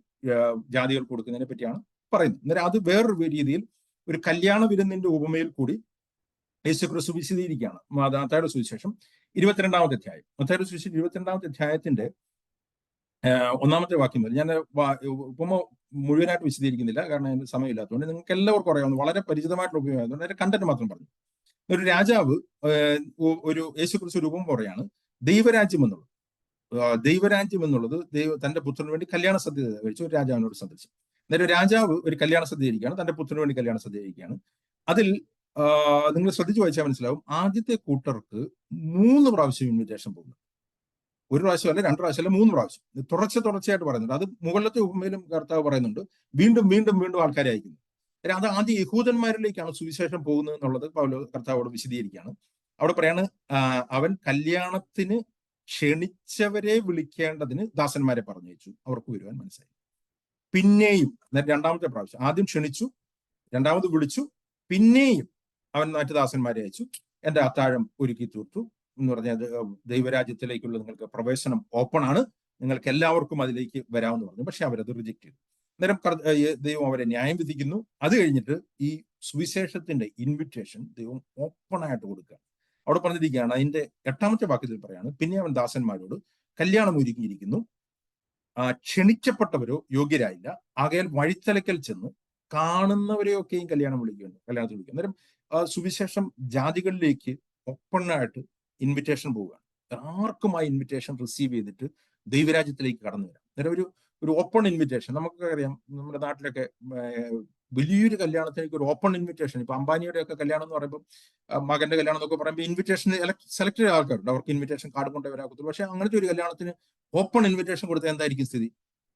ജാതികൾ കൊടുക്കുന്നതിനെ പറ്റിയാണ് പറയുന്നത്. അന്നേരം അത് വേറൊരു രീതിയിൽ ഒരു കല്യാണ വിരുന്നിന്റെ ഉപമയിൽ കൂടി യേശുക്രിസ്തു വിശദീകരിക്കുകയാണ്. മത്തായിയുടെ സുവിശേഷം 22-ാമത്തെ അധ്യായം. മത്തായിയുടെ സുവിശേഷം 22-ാമത്തെ അധ്യായത്തിന്റെ 1-ാമത്തെ വാക്യം മുതൽ ഞാൻ ഉപമ മുഴുവനായിട്ട് വിശദീകരിക്കുന്നില്ല, കാരണം അതിന് സമയമില്ലാത്തതുകൊണ്ട്. നിങ്ങൾക്ക് എല്ലാവർക്കും അറിയാവുന്ന വളരെ പരിചിതമായിട്ടുള്ള ഉപയോഗമായതുകൊണ്ട് അതിന്റെ കണ്ടന്റ് മാത്രം പറഞ്ഞു. ഒരു രാജാവ് ഒരു യേശുക്രിസ്തു ഒരു ഉപമ പറയാണ്, ദൈവരാജ്യം എന്നുള്ളത് തന്റെ പുത്രന് വേണ്ടി കല്യാണ സദ്യ കഴിച്ചു ഒരു രാജാവിനോട് സന്ദർശിച്ചു. അന്നേരം രാജാവ് ഒരു കല്യാണ സദ്യ ഇരിക്കുകയാണ്, തന്റെ പുത്രന് വേണ്ടി കല്യാണ സദ്യ ഇരിക്കുകയാണ്. അതിൽ നിങ്ങൾ ശ്രദ്ധിച്ചു വായിച്ചാൽ മനസ്സിലാവും, ആദ്യത്തെ കൂട്ടർക്ക് 3 പ്രാവശ്യം ഇൻവിറ്റേഷൻ പോകുന്നു. 1 പ്രാവശ്യമല്ല, 2 പ്രാവശ്യമല്ല, 3 പ്രാവശ്യം തുടർച്ചയായിട്ട് പറയുന്നുണ്ട്. അത് മുകളിലത്തെ ഉപമയിലും കർത്താവ് പറയുന്നുണ്ട്, വീണ്ടും വീണ്ടും വീണ്ടും ആൾക്കാരെ അയക്കുന്നു. അത് ആദ്യം യഹൂദന്മാരിലേക്കാണ് സുവിശേഷം പോകുന്നത് എന്നുള്ളത് കർത്താവോട് വിശദീകരിക്കുകയാണ്. അവിടെ പറയാണ്, അവൻ കല്യാണത്തിന് ക്ഷണിച്ചവരെ വിളിക്കേണ്ടതിന് ദാസന്മാരെ പറഞ്ഞയച്ചു, അവർക്ക് വരുവാൻ മനസ്സായി. പിന്നെയും 2-ാമത്തെ പ്രാവശ്യം, ആദ്യം ക്ഷണിച്ചു, 2-ാമത് വിളിച്ചു, പിന്നെയും അവൻ മറ്റു ദാസന്മാരെ അയച്ചു, എന്റെ അത്താഴം ഒരുക്കി തീർത്തു എന്ന് പറഞ്ഞാൽ ദൈവരാജ്യത്തിലേക്കുള്ള നിങ്ങൾക്ക് പ്രവേശനം ഓപ്പൺ ആണ്, നിങ്ങൾക്ക് എല്ലാവർക്കും അതിലേക്ക് വരാമെന്ന് പറഞ്ഞു. പക്ഷെ അവരത് റിജക്ട് ചെയ്തു. അന്നേരം ദൈവം അവരെ ന്യായം വിധിക്കുന്നു. അത് കഴിഞ്ഞിട്ട് ഈ സുവിശേഷത്തിന്റെ ഇൻവിറ്റേഷൻ ദൈവം ഓപ്പൺ ആയിട്ട് കൊടുക്കുക. അവിടെ പറഞ്ഞിരിക്കുകയാണ്, അതിന്റെ 8-ാമത്തെ വാക്യത്തിൽ പറയാണ്, പിന്നെ അവൻ ദാസന്മാരോട് കല്യാണം ഒരുക്കിയിരിക്കുന്നു, ക്ഷണിക്കപ്പെട്ടവരോ യോഗ്യരായില്ല, ആകയാൽ വഴിത്തലക്കൽ ചെന്ന് കാണുന്നവരെയൊക്കെയും കല്യാണത്തിൽ വിളിക്കും. അന്നേരം സുവിശേഷം ജാതികളിലേക്ക് ഓപ്പൺ ആയിട്ട് ഇൻവിറ്റേഷൻ പോവുകയാണ്. ആർക്കും ആ ഇൻവിറ്റേഷൻ റിസീവ് ചെയ്തിട്ട് ദൈവരാജ്യത്തിലേക്ക് കടന്നു വരാം. അന്നേരം ഒരു ഓപ്പൺ ഇൻവിറ്റേഷൻ. നമുക്കൊക്കെ അറിയാം, നമ്മുടെ നാട്ടിലൊക്കെ വലിയൊരു കല്യാണത്തിലേക്ക് ഒരു ഓപ്പൺ ഇൻവിറ്റേഷൻ. ഇപ്പൊ അംബാനിയുടെ ഒക്കെ കല്യാണം എന്ന് പറയുമ്പോൾ, മകന്റെ കല്യാണം എന്നൊക്കെ പറയുമ്പോൾ ഇൻവിറ്റേഷൻ സെലക്ട് ചെയ്ത ആൾക്കാരുണ്ട്, അവർക്ക് ഇൻവിറ്റേഷൻ കാർഡ് കൊണ്ടേ വരാക്കത്തുള്ളൂ. പക്ഷെ അങ്ങനത്തെ ഒരു കല്യാണത്തിന് ഓപ്പൺ ഇൻവിറ്റേഷൻ കൊടുത്താൽ എന്തായിരിക്കും സ്ഥിതി?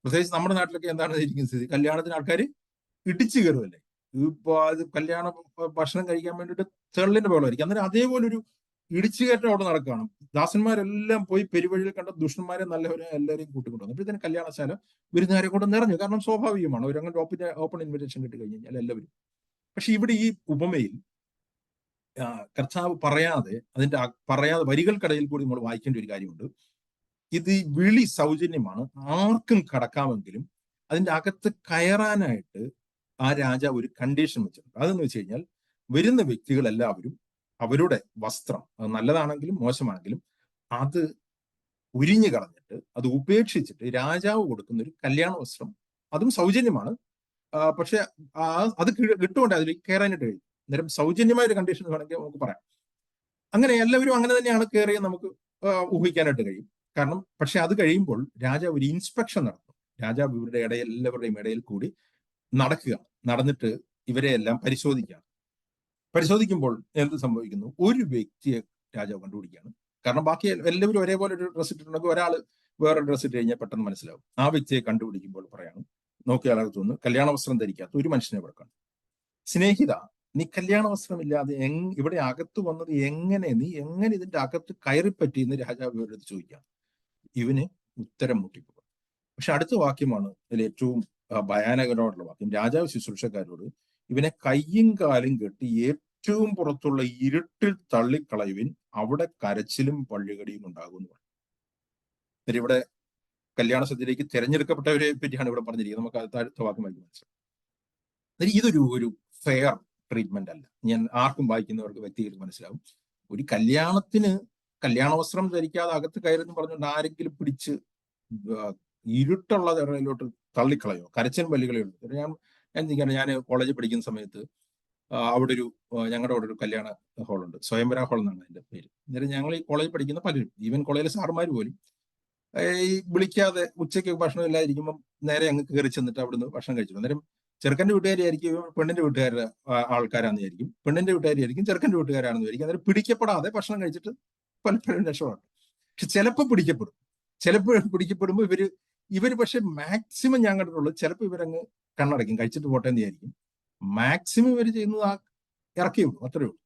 പ്രത്യേകിച്ച് നമ്മുടെ നാട്ടിലൊക്കെ എന്താണ് ഇരിക്കുന്ന സ്ഥിതി? കല്യാണത്തിന് ആൾക്കാർ ഇടിച്ചു കയറുമല്ലേ. ഇപ്പൊ അത് കല്യാണ ഭക്ഷണം കഴിക്കാൻ വേണ്ടിയിട്ട് തെള്ളിന്റെ ബഹളമായിരിക്കും. അന്നേരം അതേപോലെ ഒരു ഇടിച്ചു കയറ്റം അവിടെ നടക്കുകയാണ്. ദാസന്മാരെല്ലാം പോയി പെരുവഴിയിൽ കണ്ട ദുഷ്ടന്മാരെ നല്ലവരെ എല്ലാവരെയും കൂട്ടിക്കൊണ്ടുവന്നു. അപ്പോഴത്തേന് കല്യാണശാല വിരുന്നുകാരെ കൊണ്ട് നിറഞ്ഞു. കാരണം സ്വാഭാവികമാണ്, അവരങ്ങനെ ഓപ്പൺ ഇൻവിറ്റേഷൻ കിട്ടി കഴിഞ്ഞ് കഴിഞ്ഞാൽ എല്ലാവരും. പക്ഷെ ഇവിടെ ഈ ഉപമയിൽ കർത്താവ് പറയാതെ പറയാതെ വരികൾക്കിടയിൽ കൂടി നമ്മൾ വായിക്കേണ്ട ഒരു കാര്യമുണ്ട്. ഇത് ഈ വിളി സൗജന്യമാണ്, ആർക്കും കടക്കാമെങ്കിലും അതിന്റെ അകത്ത് കയറാനായിട്ട് ആ രാജാവ് ഒരു കണ്ടീഷൻ വെച്ചിട്ടുണ്ട്. അതെന്ന് വെച്ച് കഴിഞ്ഞാൽ വരുന്ന വ്യക്തികൾ എല്ലാവരും അവരുടെ വസ്ത്രം, അത് നല്ലതാണെങ്കിലും മോശമാണെങ്കിലും, അത് ഉരിഞ്ഞു കളഞ്ഞിട്ട് അത് ഉപേക്ഷിച്ചിട്ട് രാജാവ് കൊടുക്കുന്ന ഒരു കല്യാണ വസ്ത്രം, അതും സൗജന്യമാണ്. പക്ഷെ അത് കിട്ടുകൊണ്ട് അതിലേക്ക് കയറാനായിട്ട് കഴിയും. അന്നേരം സൗജന്യമായ ഒരു കണ്ടീഷൻ വേണമെങ്കിൽ നമുക്ക് പറയാം. അങ്ങനെ എല്ലാവരും അങ്ങനെ തന്നെയാണ് കയറിയത് നമുക്ക് ഊഹിക്കാനായിട്ട് കഴിയും. കാരണം പക്ഷെ അത് കഴിയുമ്പോൾ രാജാവ് ഒരു ഇൻസ്പെക്ഷൻ നടത്തും. രാജാവ് ഇവരുടെ ഇടയിൽ എല്ലാവരുടെയും ഇടയിൽ കൂടി നടന്നിട്ട് ഇവരെ എല്ലാം പരിശോധിക്കുമ്പോൾ എന്ത് സംഭവിക്കുന്നു? ഒരു വ്യക്തിയെ രാജാവ് കണ്ടുപിടിക്കുകയാണ്. കാരണം ബാക്കി എല്ലാവരും ഒരേപോലെ ഒരു ഡ്രസ്സ് ഇട്ടിട്ടുണ്ടെങ്കിൽ ഒരാൾ വേറെ ഡ്രസ്സ് ഇട്ട് കഴിഞ്ഞാൽ പെട്ടെന്ന് മനസ്സിലാവും. ആ വ്യക്തിയെ കണ്ടുപിടിക്കുമ്പോൾ പറയാണ്, നോക്കിയാളെ തോന്നുന്നു കല്യാണ വസ്ത്രം ധരിക്കാത്ത ഒരു മനുഷ്യനെ ഇവിടെ കാണും. സ്നേഹിത, നീ കല്യാണ വസ്ത്രമില്ലാതെ ഇവിടെ അകത്ത് വന്നത് എങ്ങനെ? നീ എങ്ങനെ ഇതിന്റെ അകത്ത് കയറിപ്പറ്റി എന്ന് രാജാവ് ഇവരോട് ചോദിക്കാം. ഇവന് ഉത്തരം മുട്ടിപ്പോകും. പക്ഷെ അടുത്ത വാക്യമാണ് ഇതിൽ ഏറ്റവും ഭയാനകരമായിട്ടുള്ള വാക്യം. രാജാവ് ശുശ്രൂഷക്കാരോട് ഇവനെ കയ്യും കാലും കെട്ടി ഏറ്റവും പുറത്തുള്ള ഇരുട്ടിൽ തള്ളിക്കളയുവിൻ, അവിടെ കരച്ചിലും പള്ളികടിയും ഉണ്ടാകും എന്ന് പറഞ്ഞു. ഇവിടെ കല്യാണ സദ്യയിലേക്ക് തിരഞ്ഞെടുക്കപ്പെട്ടവരെ പറ്റിയാണ് ഇവിടെ പറഞ്ഞിരിക്കുന്നത്. നമുക്ക് അടുത്ത വാക്യം വായിക്കും മനസ്സിലാവും. ഇതൊരു ഫെയർ ട്രീറ്റ്മെന്റ് അല്ല. ഞാൻ ആർക്കും വായിക്കുന്നവർക്ക് വ്യക്തികൾക്ക് മനസ്സിലാവും. ഒരു കല്യാണത്തിന് കല്യാണ വസ്ത്രം ധരിക്കാതെ അകത്ത് കയറുന്നു പറഞ്ഞുകൊണ്ട് ആരെങ്കിലും പിടിച്ച് ഇരുട്ടുള്ള ഇടയിലോട്ട് തള്ളിക്കളയോ? കരച്ചിലും പല്ലികളയോ ഉണ്ട്. ഞാൻ കോളേജിൽ പഠിക്കുന്ന സമയത്ത് അവിടെ ഞങ്ങളുടെ അവിടെ ഒരു കല്യാണ ഹാളുണ്ട്, സ്വയംവര ഹാൾ എന്നാണ് അതിന്റെ പേര്. അന്നേരം ഞങ്ങൾ ഈ കോളേജിൽ പഠിക്കുന്ന പലരും, ഈവൻ കോളേജിലെ സാറുമാർ പോലും ഈ വിളിക്കാതെ ഉച്ചയ്ക്ക് ഭക്ഷണം ഇല്ലാതിരിക്കുമ്പോൾ നേരെ അങ്ങ് കയറി ചെന്നിട്ട് അവിടുന്ന് ഭക്ഷണം കഴിച്ചു. അന്നേരം ചെറുക്കന്റെ വീട്ടുകാരായിരിക്കും പെണ്ണിന്റെ വീട്ടുകാരുടെ ആൾക്കാരാണെന്ന് വിചാരിക്കും, പെണ്ണിന്റെ വീട്ടുകാരായിരിക്കും ചെറുക്കന്റെ വീട്ടുകാരാണെന്ന് വിചാരിക്കും. അന്നേരം പിടിക്കപ്പെടാതെ ഭക്ഷണം കഴിച്ചിട്ട് പലപ്പോഴും രക്ഷമാണ്. പക്ഷെ ചിലപ്പോൾ പിടിക്കപ്പെടുമ്പോൾ ഇവര് പക്ഷെ മാക്സിമം ഞാൻ കണ്ടിട്ടുള്ളൂ, ചിലപ്പോൾ ഇവരങ്ങ് കണ്ണടയ്ക്കും, കഴിച്ചിട്ട് പോട്ടെ എന്ന് വിചാരിക്കും. മാക്സിമം ഇവർ ചെയ്യുന്നത് ഇറക്കി വിടും, അത്രയേ ഉള്ളൂ.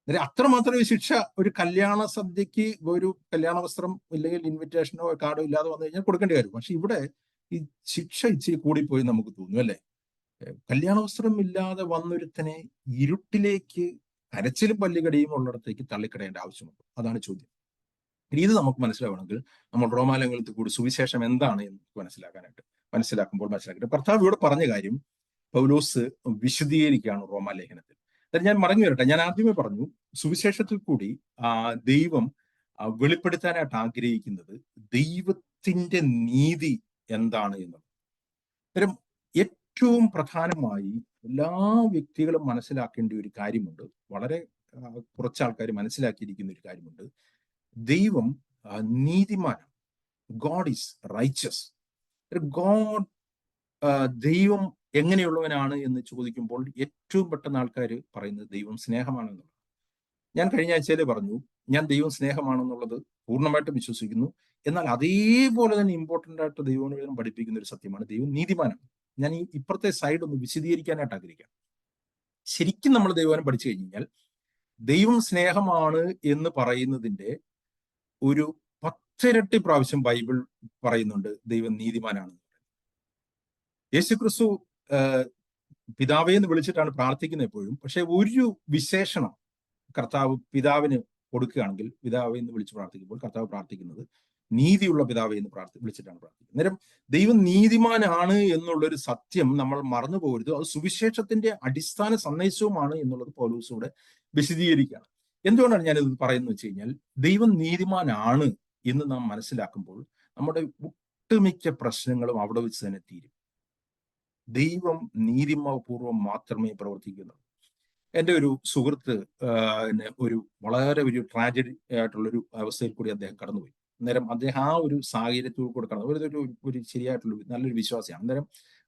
അന്നേരം അത്രമാത്രം ശിക്ഷ ഒരു കല്യാണ സദ്യക്ക് ഒരു കല്യാണ വസ്ത്രം ഇല്ലെങ്കിൽ ഇൻവിറ്റേഷനോ കാർഡോ ഇല്ലാതെ വന്നു കഴിഞ്ഞാൽ കൊടുക്കേണ്ടി വരും. പക്ഷെ ഇവിടെ ഈ ശിക്ഷ ഇച്ചിരി കൂടിപ്പോയി നമുക്ക് തോന്നും, അല്ലേ? കല്യാണ വസ്ത്രം ഇല്ലാതെ വന്നൊരുത്തനെ ഇരുട്ടിലേക്ക് കരച്ചിലും പല്ലുകടിയും ഉള്ളിടത്തേക്ക് തള്ളിക്കിടേണ്ട ആവശ്യമുണ്ട്. അതാണ് ചോദ്യം. ഇത് നമുക്ക് മനസ്സിലാവണമെങ്കിൽ നമ്മൾ റോമാലേഖനത്തിൽ കൂടി സുവിശേഷം എന്താണ് എന്ന് മനസ്സിലാക്കിയിട്ട് കർത്താവ് ഇവിടെ പറഞ്ഞ കാര്യം പൗലോസ് വിശദീകരിക്കുകയാണ് റോമാലേഖനത്തിൽ. ഞാൻ മടങ്ങി വരട്ടെ. ഞാൻ ആദ്യമേ പറഞ്ഞു, സുവിശേഷത്തിൽ കൂടി ദൈവം വെളിപ്പെടുത്താനായിട്ട് ആഗ്രഹിക്കുന്നത് ദൈവത്തിന്റെ നീതി എന്താണ് എന്നുള്ളത്. ഏറ്റവും പ്രധാനമായി എല്ലാ വ്യക്തികളും മനസ്സിലാക്കേണ്ട ഒരു കാര്യമുണ്ട്, വളരെ കുറച്ച് ആൾക്കാർ മനസ്സിലാക്കിയിരിക്കുന്ന ഒരു കാര്യമുണ്ട്. ദൈവം നീതിമാനാണ്. God is righteous. ദൈവം എങ്ങനെയുള്ളവനാണ് എന്ന് ചോദിക്കുമ്പോൾ ഏറ്റവും പെട്ടെന്ന് ആൾക്കാർ പറയുന്നത് ദൈവം സ്നേഹമാണെന്നുള്ളത്. ഞാൻ കഴിഞ്ഞ ആഴ്ചയിലെ പറഞ്ഞു, ഞാൻ ദൈവം സ്നേഹമാണെന്നുള്ളത് പൂർണ്ണമായിട്ടും വിശ്വസിക്കുന്നു. എന്നാൽ അതേപോലെ തന്നെ ഇമ്പോർട്ടൻ്റ് ആയിട്ട് ദൈവം പഠിപ്പിക്കുന്ന ഒരു സത്യമാണ് ദൈവം നീതിമാനാണ്. ഞാൻ ഈ ഇപ്പുറത്തെ സൈഡ് ഒന്ന് വിശദീകരിക്കാനായിട്ട് ആഗ്രഹിക്കാം. ശരിക്കും നമ്മൾ ദൈവം പഠിച്ചു കഴിഞ്ഞാൽ ദൈവം സ്നേഹമാണ് എന്ന് പറയുന്നതിന്റെ ഒരു 10 ഇരട്ടി പ്രാവശ്യം ബൈബിൾ പറയുന്നുണ്ട് ദൈവം നീതിമാനാണ്. യേശുക്രിസ്തു പിതാവേ എന്ന് വിളിച്ചിട്ടാണ് പ്രാർത്ഥിക്കുന്നത് എപ്പോഴും. പക്ഷെ ഒരു വിശേഷണം കർത്താവ് പിതാവിന് കൊടുക്കുകയാണെങ്കിൽ, പിതാവേ എന്ന് വിളിച്ച് പ്രാർത്ഥിക്കുമ്പോൾ കർത്താവ് പ്രാർത്ഥിക്കുന്നത് നീതിയുള്ള പിതാവേ എന്ന് വിളിച്ചിട്ടാണ് പ്രാർത്ഥിക്കുന്നത്. അന്നേരം ദൈവം നീതിമാനാണ് എന്നുള്ളൊരു സത്യം നമ്മൾ മറന്നു പോകരുത്. അത് സുവിശേഷത്തിന്റെ അടിസ്ഥാന സന്ദേശവുമാണ് എന്നുള്ളത് പൗലോസൂടെ വിശദീകരിക്കുകയാണ്. എന്തുകൊണ്ടാണ് ഞാനിത് പറയുന്നത് വെച്ച് കഴിഞ്ഞാൽ, ദൈവം നീതിമാനാണ് എന്ന് നാം മനസ്സിലാക്കുമ്പോൾ നമ്മുടെ ഒട്ടുമിക്ക പ്രശ്നങ്ങളും അവിടെ വെച്ച് തന്നെ തീരും. ദൈവം നീതിമാപൂർവം മാത്രമേ പ്രവർത്തിക്കുന്നുള്ളൂ. എൻ്റെ ഒരു സുഹൃത്ത് ഒരു വളരെ ഒരു ട്രാജഡി ആയിട്ടുള്ളൊരു അവസ്ഥയിൽ കൂടി അദ്ദേഹം കടന്നുപോയി. അന്നേരം അദ്ദേഹം ആ ഒരു സാഹചര്യത്തിൽ കൂടെ കടന്നു, ഒരു ശരിയായിട്ടുള്ള നല്ലൊരു വിശ്വാസിയാണ്. അന്നേരം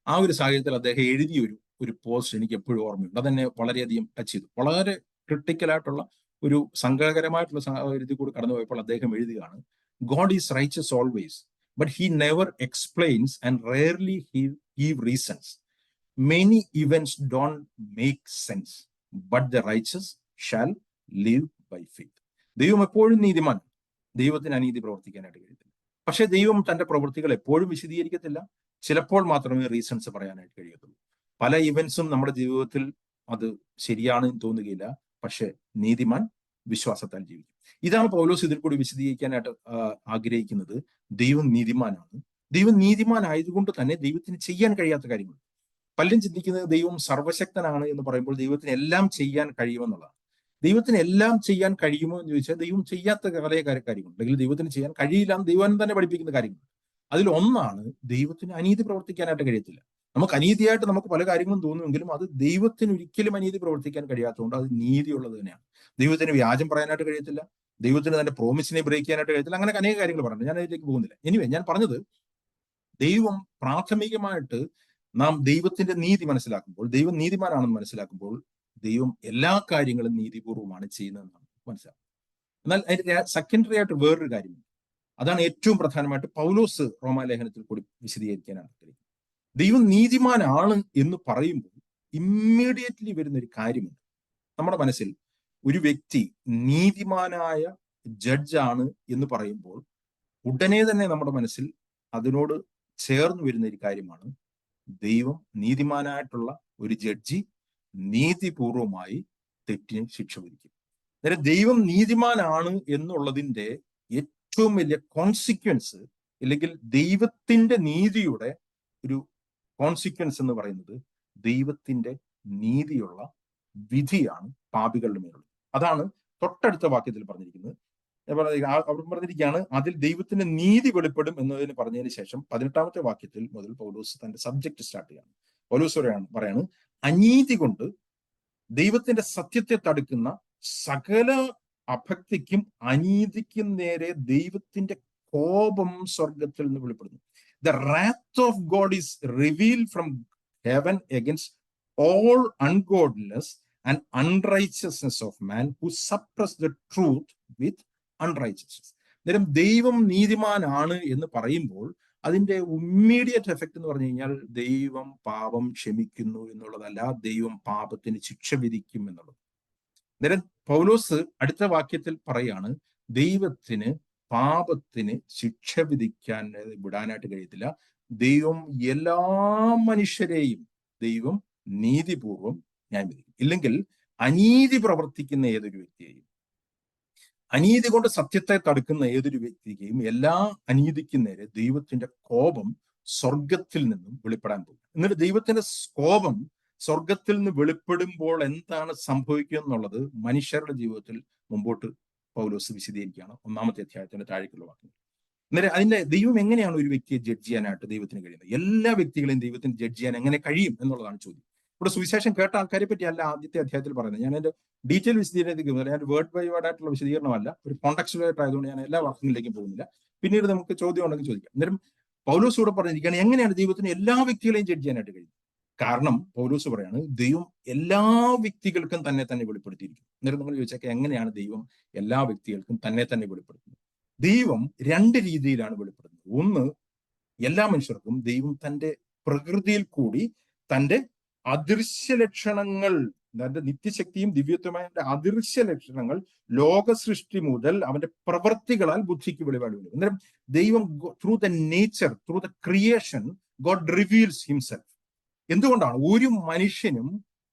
ആ ഒരു സാഹചര്യത്തിൽ അദ്ദേഹം എഴുതിയ ഒരു പോസ്റ്റ് എനിക്ക് എപ്പോഴും ഓർമ്മയുണ്ട്. അതെന്നെ വളരെയധികം ടച്ച് ചെയ്തു. വളരെ ക്രിട്ടിക്കലായിട്ടുള്ള ഒരു സങ്കടകരമായിട്ടുള്ള സാഹചര്യത്തിൽ കൂടി കടന്നുപോയപ്പോൾ അദ്ദേഹം എഴുതുകയാണ്, God is righteous always, but he never explains and rarely he give reasons. Many events don't make sense, but the righteous shall live by faith. ദൈവം എപ്പോഴും നീതിമാൻ. ദൈവത്തിന് അനീതി പ്രവർത്തിക്കാനായിട്ട് കഴിയത്തില്ല. പക്ഷെ ദൈവം തന്റെ പ്രവൃത്തികൾ എപ്പോഴും വിശദീകരിക്കത്തില്ല. ചിലപ്പോൾ മാത്രമേ റീസൺസ് പറയാനായിട്ട് കഴിയത്തുള്ളൂ. പല ഇവന്റ്സും നമ്മുടെ ജീവിതത്തിൽ അത് ശരിയാണെന്ന് തോന്നുകയില്ല. പക്ഷെ നീതിമാൻ വിശ്വാസത്താൽ ജീവിക്കും. ഇതാണ് പൗലോസ് ഇതിൽ കൂടി വിശദീകരിക്കാനായിട്ട് ആഗ്രഹിക്കുന്നത്. ദൈവം നീതിമാനാണ്. ദൈവം നീതിമാനായതുകൊണ്ട് തന്നെ ദൈവത്തിന് ചെയ്യാൻ കഴിയാത്ത കാര്യങ്ങൾ. പലരും ചിന്തിക്കുന്നത് ദൈവം സർവശക്തനാണ് എന്ന് പറയുമ്പോൾ ദൈവത്തിന് എല്ലാം ചെയ്യാൻ കഴിയുമെന്നുള്ളതാണ്. ദൈവത്തിന് എല്ലാം ചെയ്യാൻ കഴിയുമോ എന്ന് ചോദിച്ചാൽ ദൈവം ചെയ്യാത്ത കുറേ കാര്യങ്ങളുണ്ട്, അല്ലെങ്കിൽ ദൈവത്തിന് ചെയ്യാൻ കഴിയില്ല എന്ന് ദൈവം തന്നെ പഠിപ്പിക്കുന്ന കാര്യങ്ങൾ. അതിൽ ഒന്നാണ് ദൈവത്തിന് അനീതി പ്രവർത്തിക്കാനായിട്ട് കഴിയത്തില്ല. നമുക്ക് അനീതിയായിട്ട് നമുക്ക് പല കാര്യങ്ങളും തോന്നുമെങ്കിലും അത് ദൈവത്തിന് ഒരിക്കലും അനീതി പ്രവർത്തിക്കാൻ കഴിയാത്തതുകൊണ്ട് അത് നീതിയുള്ളത് തന്നെയാണ്. ദൈവത്തിന് വ്യാജം പറയാനായിട്ട് കഴിയത്തില്ല, ദൈവത്തിന് തന്റെ പ്രോമിസിനെ ബ്രേക്ക് ചെയ്യാനായിട്ട് കഴിയത്തില്ല. അങ്ങനെ അനേക കാര്യങ്ങൾ പറഞ്ഞു, ഞാൻ അതിലേക്ക് പോകുന്നില്ല. എനിവേ, ഞാൻ പറഞ്ഞത് ദൈവം പ്രാഥമികമായിട്ട് നാം ദൈവത്തിന്റെ നീതി മനസ്സിലാക്കുമ്പോൾ, ദൈവം നീതിമാനാണെന്ന് മനസ്സിലാക്കുമ്പോൾ ദൈവം എല്ലാ കാര്യങ്ങളും നീതിപൂർവമാണ് ചെയ്യുന്നതെന്നാണ് മനസ്സിലാക്കുന്നത്. എന്നാൽ അതിന്റെ സെക്കൻഡറി ആയിട്ട് വേറൊരു കാര്യമുണ്ട്. അതാണ് ഏറ്റവും പ്രധാനമായിട്ട് പൗലോസ് റോമാലേഖനത്തിൽ കൂടി വിശദീകരിക്കാനാണ് ആഗ്രഹിക്കുന്നത്. ദൈവം നീതിമാനാണ് എന്ന് പറയുമ്പോൾ ഇമ്മീഡിയറ്റ്ലി വരുന്ന ഒരു കാര്യമുണ്ട്. നമ്മുടെ മനസ്സിൽ ഒരു വ്യക്തി നീതിമാനായ ജഡ്ജാണ് എന്ന് പറയുമ്പോൾ ഉടനെ തന്നെ നമ്മുടെ മനസ്സിൽ അതിനോട് ചേർന്ന് വരുന്ന ഒരു കാര്യമാണ് ദൈവം നീതിമാനായിട്ടുള്ള ഒരു ജഡ്ജി നീതിപൂർവമായി തെറ്റിന് ശിക്ഷ വിധിക്കും. അന്നേരം ദൈവം നീതിമാനാണ് എന്നുള്ളതിന്റെ ഏറ്റവും വലിയ കോൺസിക്വൻസ്, അല്ലെങ്കിൽ ദൈവത്തിന്റെ നീതിയുടെ ഒരു കോൺസിക്വൻസ് എന്ന് പറയുന്നത് ദൈവത്തിന്റെ നീതിയുള്ള വിധിയാണ് പാപികളുടെ മേലുള്ളത്. അതാണ് തൊട്ടടുത്ത വാക്യത്തിൽ പറഞ്ഞിരിക്കുന്നത്. അവർ പറഞ്ഞിരിക്കുകയാണ്, അതിൽ ദൈവത്തിന്റെ നീതി വെളിപ്പെടും എന്നതിന് പറഞ്ഞതിന് ശേഷം 18ാമത്തെ വാക്യത്തിൽ മുതൽ പൗലോസ് തന്റെ സബ്ജക്ട് സ്റ്റാർട്ട് ചെയ്യാണ്. പൗലോസ് പറയാണ്, അനീതി കൊണ്ട് ദൈവത്തിന്റെ സത്യത്തെ തടുക്കുന്ന സകല അഭക്തിക്കും അനീതിക്കും നേരെ ദൈവത്തിന്റെ കോപം സ്വർഗത്തിൽ നിന്ന് വെളിപ്പെടുന്നു. The wrath of God is revealed from heaven against all ungodliness and unrighteousness of man who suppress the truth with unrighteousness. അന്നേരം ദൈവം നീതിമാനാണ് എന്ന് പറയുമ്പോൾ അതിന്റെ ഇമ്മീഡിയറ്റ് എഫക്ട് എന്ന് പറഞ്ഞു കഴിഞ്ഞാൽ ദൈവം പാപം ക്ഷമിക്കുന്നു എന്നുള്ളതല്ല, ദൈവം പാപത്തിന് ശിക്ഷ വിധിക്കും എന്നുള്ളത്. അന്നേരം പൗലോസ് അടുത്ത വാക്യത്തിൽ പറയാണ്, ദൈവത്തിന് പാപത്തിന് ശിക്ഷ വിധിക്കാൻ വിടാനായിട്ട് കഴിയത്തില്ല. ദൈവം എല്ലാ മനുഷ്യരെയും ദൈവം നീതിപൂർവം ന്യായം വിധിക്കും. ഇല്ലെങ്കിൽ അനീതി പ്രവർത്തിക്കുന്ന ഏതൊരു വ്യക്തിയെയും, അനീതി കൊണ്ട് സത്യത്തെ തടുക്കുന്ന ഏതൊരു വ്യക്തിയെയും എല്ലാ അനീതിക്കും നേരെ ദൈവത്തിന്റെ കോപം സ്വർഗത്തിൽ നിന്നും വെളിപ്പെടാൻ പോകും. എന്നിട്ട് ദൈവത്തിന്റെ കോപം സ്വർഗത്തിൽ നിന്ന് വെളിപ്പെടുമ്പോൾ എന്താണ് സംഭവിക്കുക എന്നുള്ളത് മനുഷ്യരുടെ ജീവിതത്തിൽ മുമ്പോട്ട് പൗലോസ് വിശദീകരിക്കുകയാണ് 1ാമത്തെ അധ്യായത്തിന്റെ താഴേക്കുള്ള വാക്യങ്ങൾ. അന്നേരം അതിന്റെ ദൈവം എങ്ങനെയാണ് ഒരു വ്യക്തിയെ ജഡ്ജ് ചെയ്യാനായിട്ട് ദൈവത്തിന് കഴിയുന്നത്? എല്ലാ വ്യക്തികളെയും ദൈവത്തിന് ജഡ്ജ് ചെയ്യാൻ എങ്ങനെ കഴിയും എന്നുള്ളതാണ് ചോദ്യം. ഇവിടെ സുവിശേഷം കേട്ട ആൾക്കാരെ പറ്റി അല്ല ആദ്യത്തെ അധ്യായത്തിൽ പറയുന്നത്. ഞാൻ എൻ്റെ ഡീറ്റെയിൽ വിശദീകരണത്തിലേക്ക് ഞാൻ വേർഡ് ബൈ വേർഡ് ആയിട്ടുള്ള വിശദീകരണമല്ല, ഒരു കോൺടെക്സ്റ്റുവലായിട്ട് ആയതുകൊണ്ട് ഞാൻ എല്ലാ വാക്യങ്ങളിലേക്കും പോകുന്നില്ല. പിന്നീട് നമുക്ക് ചോദ്യം ഉണ്ടെങ്കിൽ ചോദിക്കാം. അന്നേരം പൗലോസ് കൂടെ പറഞ്ഞിരിക്കുകയാണ് എങ്ങനെയാണ് ദൈവത്തിന് എല്ലാ വ്യക്തികളെയും ജഡ്ജ് ചെയ്യാനായിട്ട് കഴിയും. കാരണം പൗലോസ് പറയാണ്, ദൈവം എല്ലാ വ്യക്തികൾക്കും തന്നെ തന്നെ വെളിപ്പെടുത്തിയിരിക്കും. അന്നേരം നിങ്ങൾ ചോദിച്ചാൽ എങ്ങനെയാണ് ദൈവം എല്ലാ വ്യക്തികൾക്കും തന്നെ തന്നെ വെളിപ്പെടുത്തുന്നത്? ദൈവം 2 രീതിയിലാണ് വെളിപ്പെടുത്തുന്നത്. ഒന്ന്, എല്ലാ മനുഷ്യർക്കും ദൈവം തന്റെ പ്രകൃതിയിൽ കൂടി തന്റെ അദൃശ്യ ലക്ഷണങ്ങൾ, തന്റെ നിത്യശക്തിയും ദിവ്യത്വമായ അദൃശ്യ ലക്ഷണങ്ങൾ ലോക സൃഷ്ടി മുതൽ അവന്റെ പ്രവൃത്തികളാൽ ബുദ്ധിക്ക് വെളിപാട് വരും. അന്നേരം ദൈവം through the nature, through the creation God reveals himself. എന്തുകൊണ്ടാണ് ഒരു മനുഷ്യനും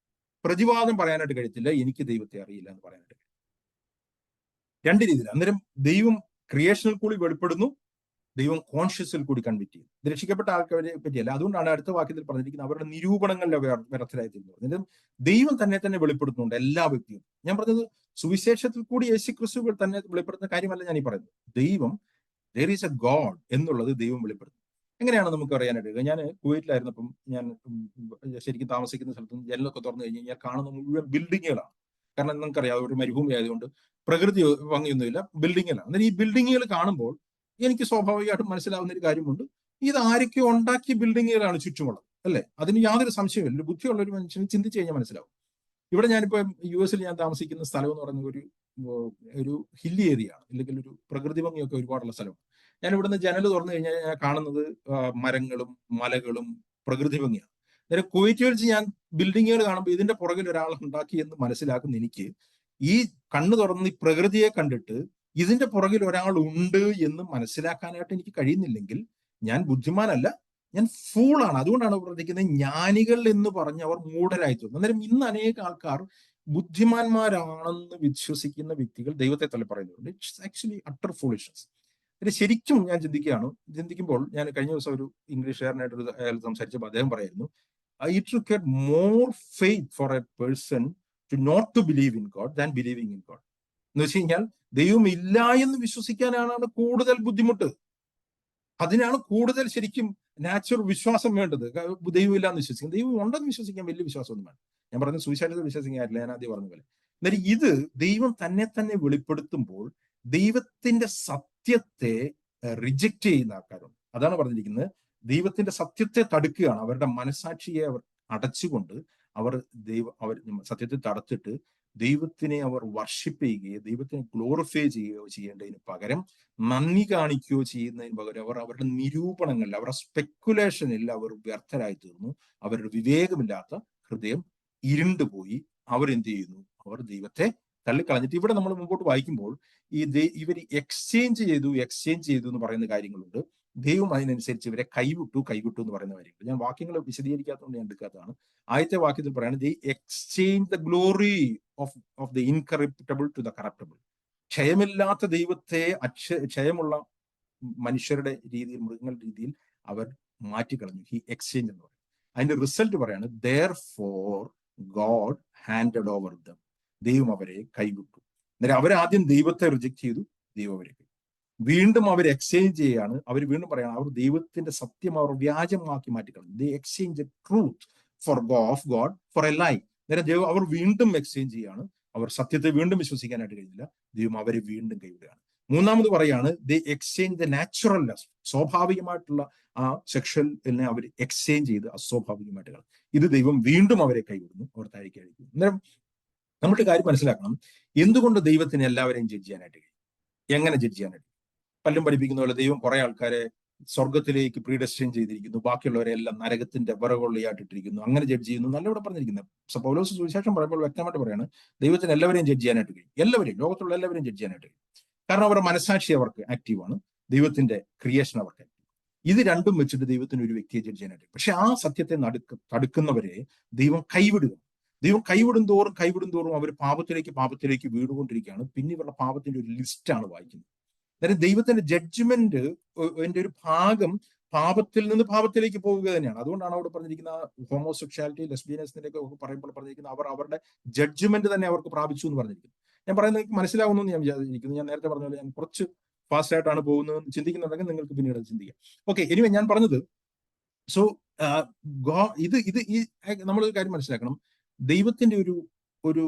പ്രതിവാദം പറയാനായിട്ട് കഴിയത്തില്ല എനിക്ക് ദൈവത്തെ അറിയില്ല എന്ന് പറയാനായിട്ട്? 2 രീതിയിൽ. അന്നേരം ദൈവം ക്രിയേഷനിൽ കൂടി വെളിപ്പെടുന്നു, ദൈവം കോൺഷ്യസിൽ കൂടി കൺവിറ്റ് ചെയ്യും. ഇത് രക്ഷിക്കപ്പെട്ട ആൾക്കാരെ പറ്റിയല്ല. അതുകൊണ്ടാണ് അടുത്ത വാക്യത്തിൽ പറഞ്ഞിരിക്കുന്നത് അവരുടെ നിരൂപണങ്ങളിലെ വ്യർത്ഥരായി തീരുന്നത്. അന്നേരം ദൈവം തന്നെ വെളിപ്പെടുത്തുന്നുണ്ട് എല്ലാ വ്യക്തിയും. ഞാൻ പറഞ്ഞത് സുവിശേഷത്തിൽ കൂടി യേശുക്രിസ്തു തന്നെ വെളിപ്പെടുത്തുന്ന കാര്യമല്ല ഞാൻ ഈ പറയുന്നത്. ദൈവം there is a God എന്നുള്ളത് ദൈവം വെളിപ്പെടുത്തും. എങ്ങനെയാണ് നമുക്ക് അറിയാനായിട്ട്? ഞാൻ കുവൈറ്റിലായിരുന്നപ്പം ഞാൻ ശരിക്കും താമസിക്കുന്ന സ്ഥലത്ത് ജനലൊക്കെ തുറന്നു കഴിഞ്ഞ് കഴിഞ്ഞാൽ കാണുന്ന മുഴുവൻ ബിൽഡിങ്ങുകളാണ്. കാരണം നിങ്ങൾക്കറിയാം ഒരു മരുഭൂമി ആയതുകൊണ്ട് പ്രകൃതി ഭംഗിയൊന്നുമില്ല, ബിൽഡിങ്ങുകളാണ്. അന്നേരം ഈ ബിൽഡിങ്ങുകൾ കാണുമ്പോൾ എനിക്ക് സ്വാഭാവികമായിട്ടും മനസ്സിലാവുന്ന ഒരു കാര്യമുണ്ട്, ഇത് ആരൊക്കെ ഉണ്ടാക്കിയ ബിൽഡിങ്ങുകളാണ് ചുറ്റുമുള്ളത്, അല്ലെ? അതിന് യാതൊരു സംശയമില്ല. ഒരു ബുദ്ധിയുള്ള ഒരു മനുഷ്യന് ചിന്തിച്ചു കഴിഞ്ഞാൽ മനസ്സിലാവും. ഇവിടെ ഞാനിപ്പോ US ഞാൻ താമസിക്കുന്ന സ്ഥലം എന്ന് പറയുന്നത് ഒരു ഹില്ലി ഏരിയ ആണ്, അല്ലെങ്കിൽ ഒരു പ്രകൃതി ഭംഗിയൊക്കെ ഒരുപാടുള്ള സ്ഥലമാണ്. ഞാൻ ഇവിടുന്ന് ജനൽ തുറന്നു കഴിഞ്ഞാൽ ഞാൻ കാണുന്നത് മരങ്ങളും മലകളും പ്രകൃതി ഭംഗിയാണ്. നേരെ കുവൈറ്റ് വെച്ച് ഞാൻ ബിൽഡിങ്ങുകൾ കാണുമ്പോൾ ഇതിന്റെ പുറകിൽ ഒരാൾ ഉണ്ടാക്കി എന്ന് മനസ്സിലാക്കുന്ന എനിക്ക് ഈ കണ്ണു തുറന്ന് ഈ പ്രകൃതിയെ കണ്ടിട്ട് ഇതിന്റെ പുറകിൽ ഒരാൾ ഉണ്ട് എന്ന് മനസ്സിലാക്കാനായിട്ട് എനിക്ക് കഴിയുന്നില്ലെങ്കിൽ ഞാൻ ബുദ്ധിമാനല്ല, ഞാൻ ഫൂളാണ്. അതുകൊണ്ടാണ് പറഞ്ഞിരിക്കുന്നത് ജ്ഞാനികൾ എന്ന് പറഞ്ഞ് അവർ മൂഢരായി തീർന്നു. അന്നേരം ഇന്ന് അനേക ആൾക്കാർ ബുദ്ധിമാന്മാരാണെന്ന് വിശ്വസിക്കുന്ന വ്യക്തികൾ ദൈവത്തെ തന്നെ പറയുന്നുണ്ട്. It's actually utter foolishness. ഇത് ശരിക്കും ഞാൻ ചിന്തിക്കുമ്പോൾ ഞാൻ കഴിഞ്ഞ ദിവസം ഒരു ഇംഗ്ലീഷുകാരനായിട്ട് അയാൾ സംസാരിച്ചപ്പോൾ അദ്ദേഹം പറയായിരുന്നു, it required more faith for a person to not to believe in God than believing in God. എന്ന് വെച്ച് കഴിഞ്ഞാൽ ദൈവം ഇല്ല എന്ന് വിശ്വസിക്കാനാണ് കൂടുതൽ ബുദ്ധിമുട്ട്. അതിനാണ് കൂടുതൽ ശരിക്കും നാച്ചുറൽ വിശ്വാസം വേണ്ടത്. ദൈവം ഇല്ലാന്ന് വിശ്വസിക്കും, ദൈവം ഉണ്ടെന്ന് വിശ്വസിക്കാൻ വലിയ വിശ്വാസമൊന്നും വേണം. ഞാൻ പറഞ്ഞ സുവിശേഷത്തിൽ വിശ്വസിക്കാറില്ല, ഞാൻ ആദ്യം പറഞ്ഞ പോലെ. എന്നാലും ഇത് ദൈവം തന്നെ വെളിപ്പെടുത്തുമ്പോൾ ദൈവത്തിന്റെ സത്യത്തെ റിജക്റ്റ് ചെയ്യുന്ന ആൾക്കാരുണ്ട്. അതാണ് പറഞ്ഞിരിക്കുന്നത്, ദൈവത്തിന്റെ സത്യത്തെ തടുക്കുകയാണ്. അവരുടെ മനസാക്ഷിയെ അവർ അടച്ചുകൊണ്ട് അവർ സത്യത്തെ തടച്ചിട്ട് ദൈവത്തിനെ അവർ വർഷിപ്പ് ചെയ്യുകയോ ദൈവത്തിനെ ഗ്ലോറിഫൈ ചെയ്യുകയോ ചെയ്യേണ്ടതിന് പകരം നന്ദി കാണിക്കുകയോ ചെയ്യുന്നതിന് പകരം അവർ അവരുടെ നിരൂപണങ്ങളിൽ, അവരുടെ സ്പെക്കുലേഷനിൽ അവർ വ്യർത്ഥരായി തീർന്നു. അവരുടെ വിവേകമില്ലാത്ത ഹൃദയം ഇരുണ്ടുപോയി. അവരെന്ത് ചെയ്യുന്നു? അവർ ദൈവത്തെ തള്ളിക്കളഞ്ഞിട്ട്, ഇവിടെ നമ്മൾ മുമ്പോട്ട് വായിക്കുമ്പോൾ ഇവർ എക്സ്ചേഞ്ച് ചെയ്തു എന്ന് പറയുന്ന കാര്യങ്ങളുണ്ട്. ദൈവം അതിനനുസരിച്ച് ഇവരെ കൈവിട്ടു എന്ന് പറയുന്ന കാര്യങ്ങൾ ഞാൻ വാക്യങ്ങൾ വിശദീകരിക്കാത്തതുകൊണ്ട് ഞാൻ എടുക്കാത്തതാണ്. ആദ്യത്തെ വാക്യത്തിൽ പറയുന്നത് they exchange the glory of the incorruptible to the corruptible. ക്ഷയമില്ലാത്ത ദൈവത്തെ ക്ഷയമുള്ള മനുഷ്യരുടെ രീതിയിൽ, മൃഗങ്ങളുടെ രീതിയിൽ അവർ മാറ്റിക്കളഞ്ഞു. ഹി എക്സ്ചേഞ്ച് എന്ന് പറയും. അതിന്റെ റിസൾട്ട് പറയാണ് therefore God handed over them. ദൈവം അവരെ കൈവിട്ടു. അന്നേരം അവരാദ്യം ദൈവത്തെ റിജക്ട് ചെയ്തു, ദൈവം അവരെ വീണ്ടും അവർ എക്സ്ചേഞ്ച് ചെയ്യാണ്. അവർ വീണ്ടും പറയാണ് അവർ ദൈവത്തിന്റെ സത്യം അവർ വ്യാജമാക്കി മാറ്റിക്കളഞ്ഞു. They exchange truth of God for a lie. നേരെ ദൈവം അവർ വീണ്ടും എക്സ്ചേഞ്ച് ചെയ്യാണ്. അവർ സത്യത്തെ വീണ്ടും വിശ്വസിക്കാനായിട്ട് കഴിഞ്ഞില്ല, ദൈവം അവരെ വീണ്ടും കൈവിടുകയാണ്. മൂന്നാമത് പറയാണ് ദേ എക്സ്ചേഞ്ച് ദ നാച്ചുറൽ ലസ്റ്റ്. സ്വാഭാവികമായിട്ടുള്ള ആ സെക്ഷലിനെ അവർ എക്സ്ചേഞ്ച് ചെയ്ത് അസ്വാഭാവികമായിട്ട് കളഞ്ഞു. ഇത് ദൈവം വീണ്ടും അവരെ കൈവിടുന്നു, അവർ താഴേക്ക് അഴിക്കുന്നു. അന്നേരം നമ്മുടെ കാര്യം മനസ്സിലാക്കണം, എന്തുകൊണ്ട് ദൈവത്തിന് എല്ലാവരെയും ജഡ്ജ് ചെയ്യാനായിട്ട് കഴിയും? എങ്ങനെ ജഡ്ജ് ചെയ്യാനായിട്ട്? പലരും പഠിപ്പിക്കുന്ന പോലെ ദൈവം കുറെ ആൾക്കാരെ സ്വർഗത്തിലേക്ക് പ്രീഡെസ്റ്റിൻ ചെയ്തിരിക്കുന്നു, ബാക്കിയുള്ളവരെ എല്ലാം നരകത്തിന്റെ വിറകൊള്ളിയായിട്ടിരിക്കുന്നു, അങ്ങനെ ജഡ്ജ് ചെയ്യുന്നു നല്ല ഇവിടെ പറഞ്ഞിരിക്കുന്നത്. പൗലോസ് സുവിശേഷം പറയുമ്പോൾ വ്യക്തമായിട്ട് പറയാണ് ദൈവത്തിന് എല്ലാവരെയും ജഡ്ജ് ചെയ്യാനായിട്ട് കഴിയും. എല്ലാവരെയും, ലോകത്തുള്ള എല്ലാവരെയും ജഡ്ജ് ചെയ്യാനായിട്ട് കഴിയും. കാരണം അവരുടെ മനസാക്ഷി അവർക്ക് ആക്റ്റീവാണ്, ദൈവത്തിന്റെ ക്രിയേഷൻ അവർക്ക് ആക്റ്റീവ്. ഇത് രണ്ടും വെച്ചിട്ട് ദൈവത്തിന് ഒരു വ്യക്തിയെ ജഡ്ജ് ചെയ്യാനായിട്ട്. പക്ഷെ ആ സത്യത്തെ തടുക്കുന്നവരെ ദൈവം കൈവിടുക. ദൈവം കൈവിടും തോറും അവർ പാപത്തിലേക്ക് വീടുകൊണ്ടിരിക്കുകയാണ്. പിന്നെ ഇവരുടെ പാപത്തിന്റെ ഒരു ലിസ്റ്റാണ് വായിക്കുന്നത്. അതായത് ദൈവത്തിന്റെ ജഡ്ജ്മെന്റ് ഒരു ഭാഗം പാപത്തിൽ നിന്ന് പാപത്തിലേക്ക് പോവുക തന്നെയാണ്. അതുകൊണ്ടാണ് അവിടെ പറഞ്ഞിരിക്കുന്ന ഹോമോസെക്ഷാലിറ്റി, ലെസ്ബിയനിസത്തിന്റെ ഒക്കെ പറയുമ്പോൾ പറഞ്ഞിരിക്കുന്നത് അവർ അവരുടെ ജഡ്ജ്മെന്റ് തന്നെ അവർക്ക് പ്രാപിച്ചു എന്ന് പറഞ്ഞിരിക്കുന്നു. ഞാൻ പറയുന്നത് നിങ്ങൾക്ക് മനസ്സിലാവുന്നു എന്ന് ഞാൻ വിചാരിക്കുന്നു. ഞാൻ നേരത്തെ പറഞ്ഞ പോലെ ഞാൻ കുറച്ച് ഫാസ്റ്റ് ആയിട്ടാണ് പോകുന്നത് ചിന്തിക്കുന്നുണ്ടെങ്കിൽ നിങ്ങൾക്ക് പിന്നീട് ചിന്തിക്കാം. ഓക്കെ, എനിവേ ഞാൻ പറഞ്ഞത്, സോ ഈ നമ്മളൊരു കാര്യം മനസ്സിലാക്കണം. ദൈവത്തിന്റെ ഒരു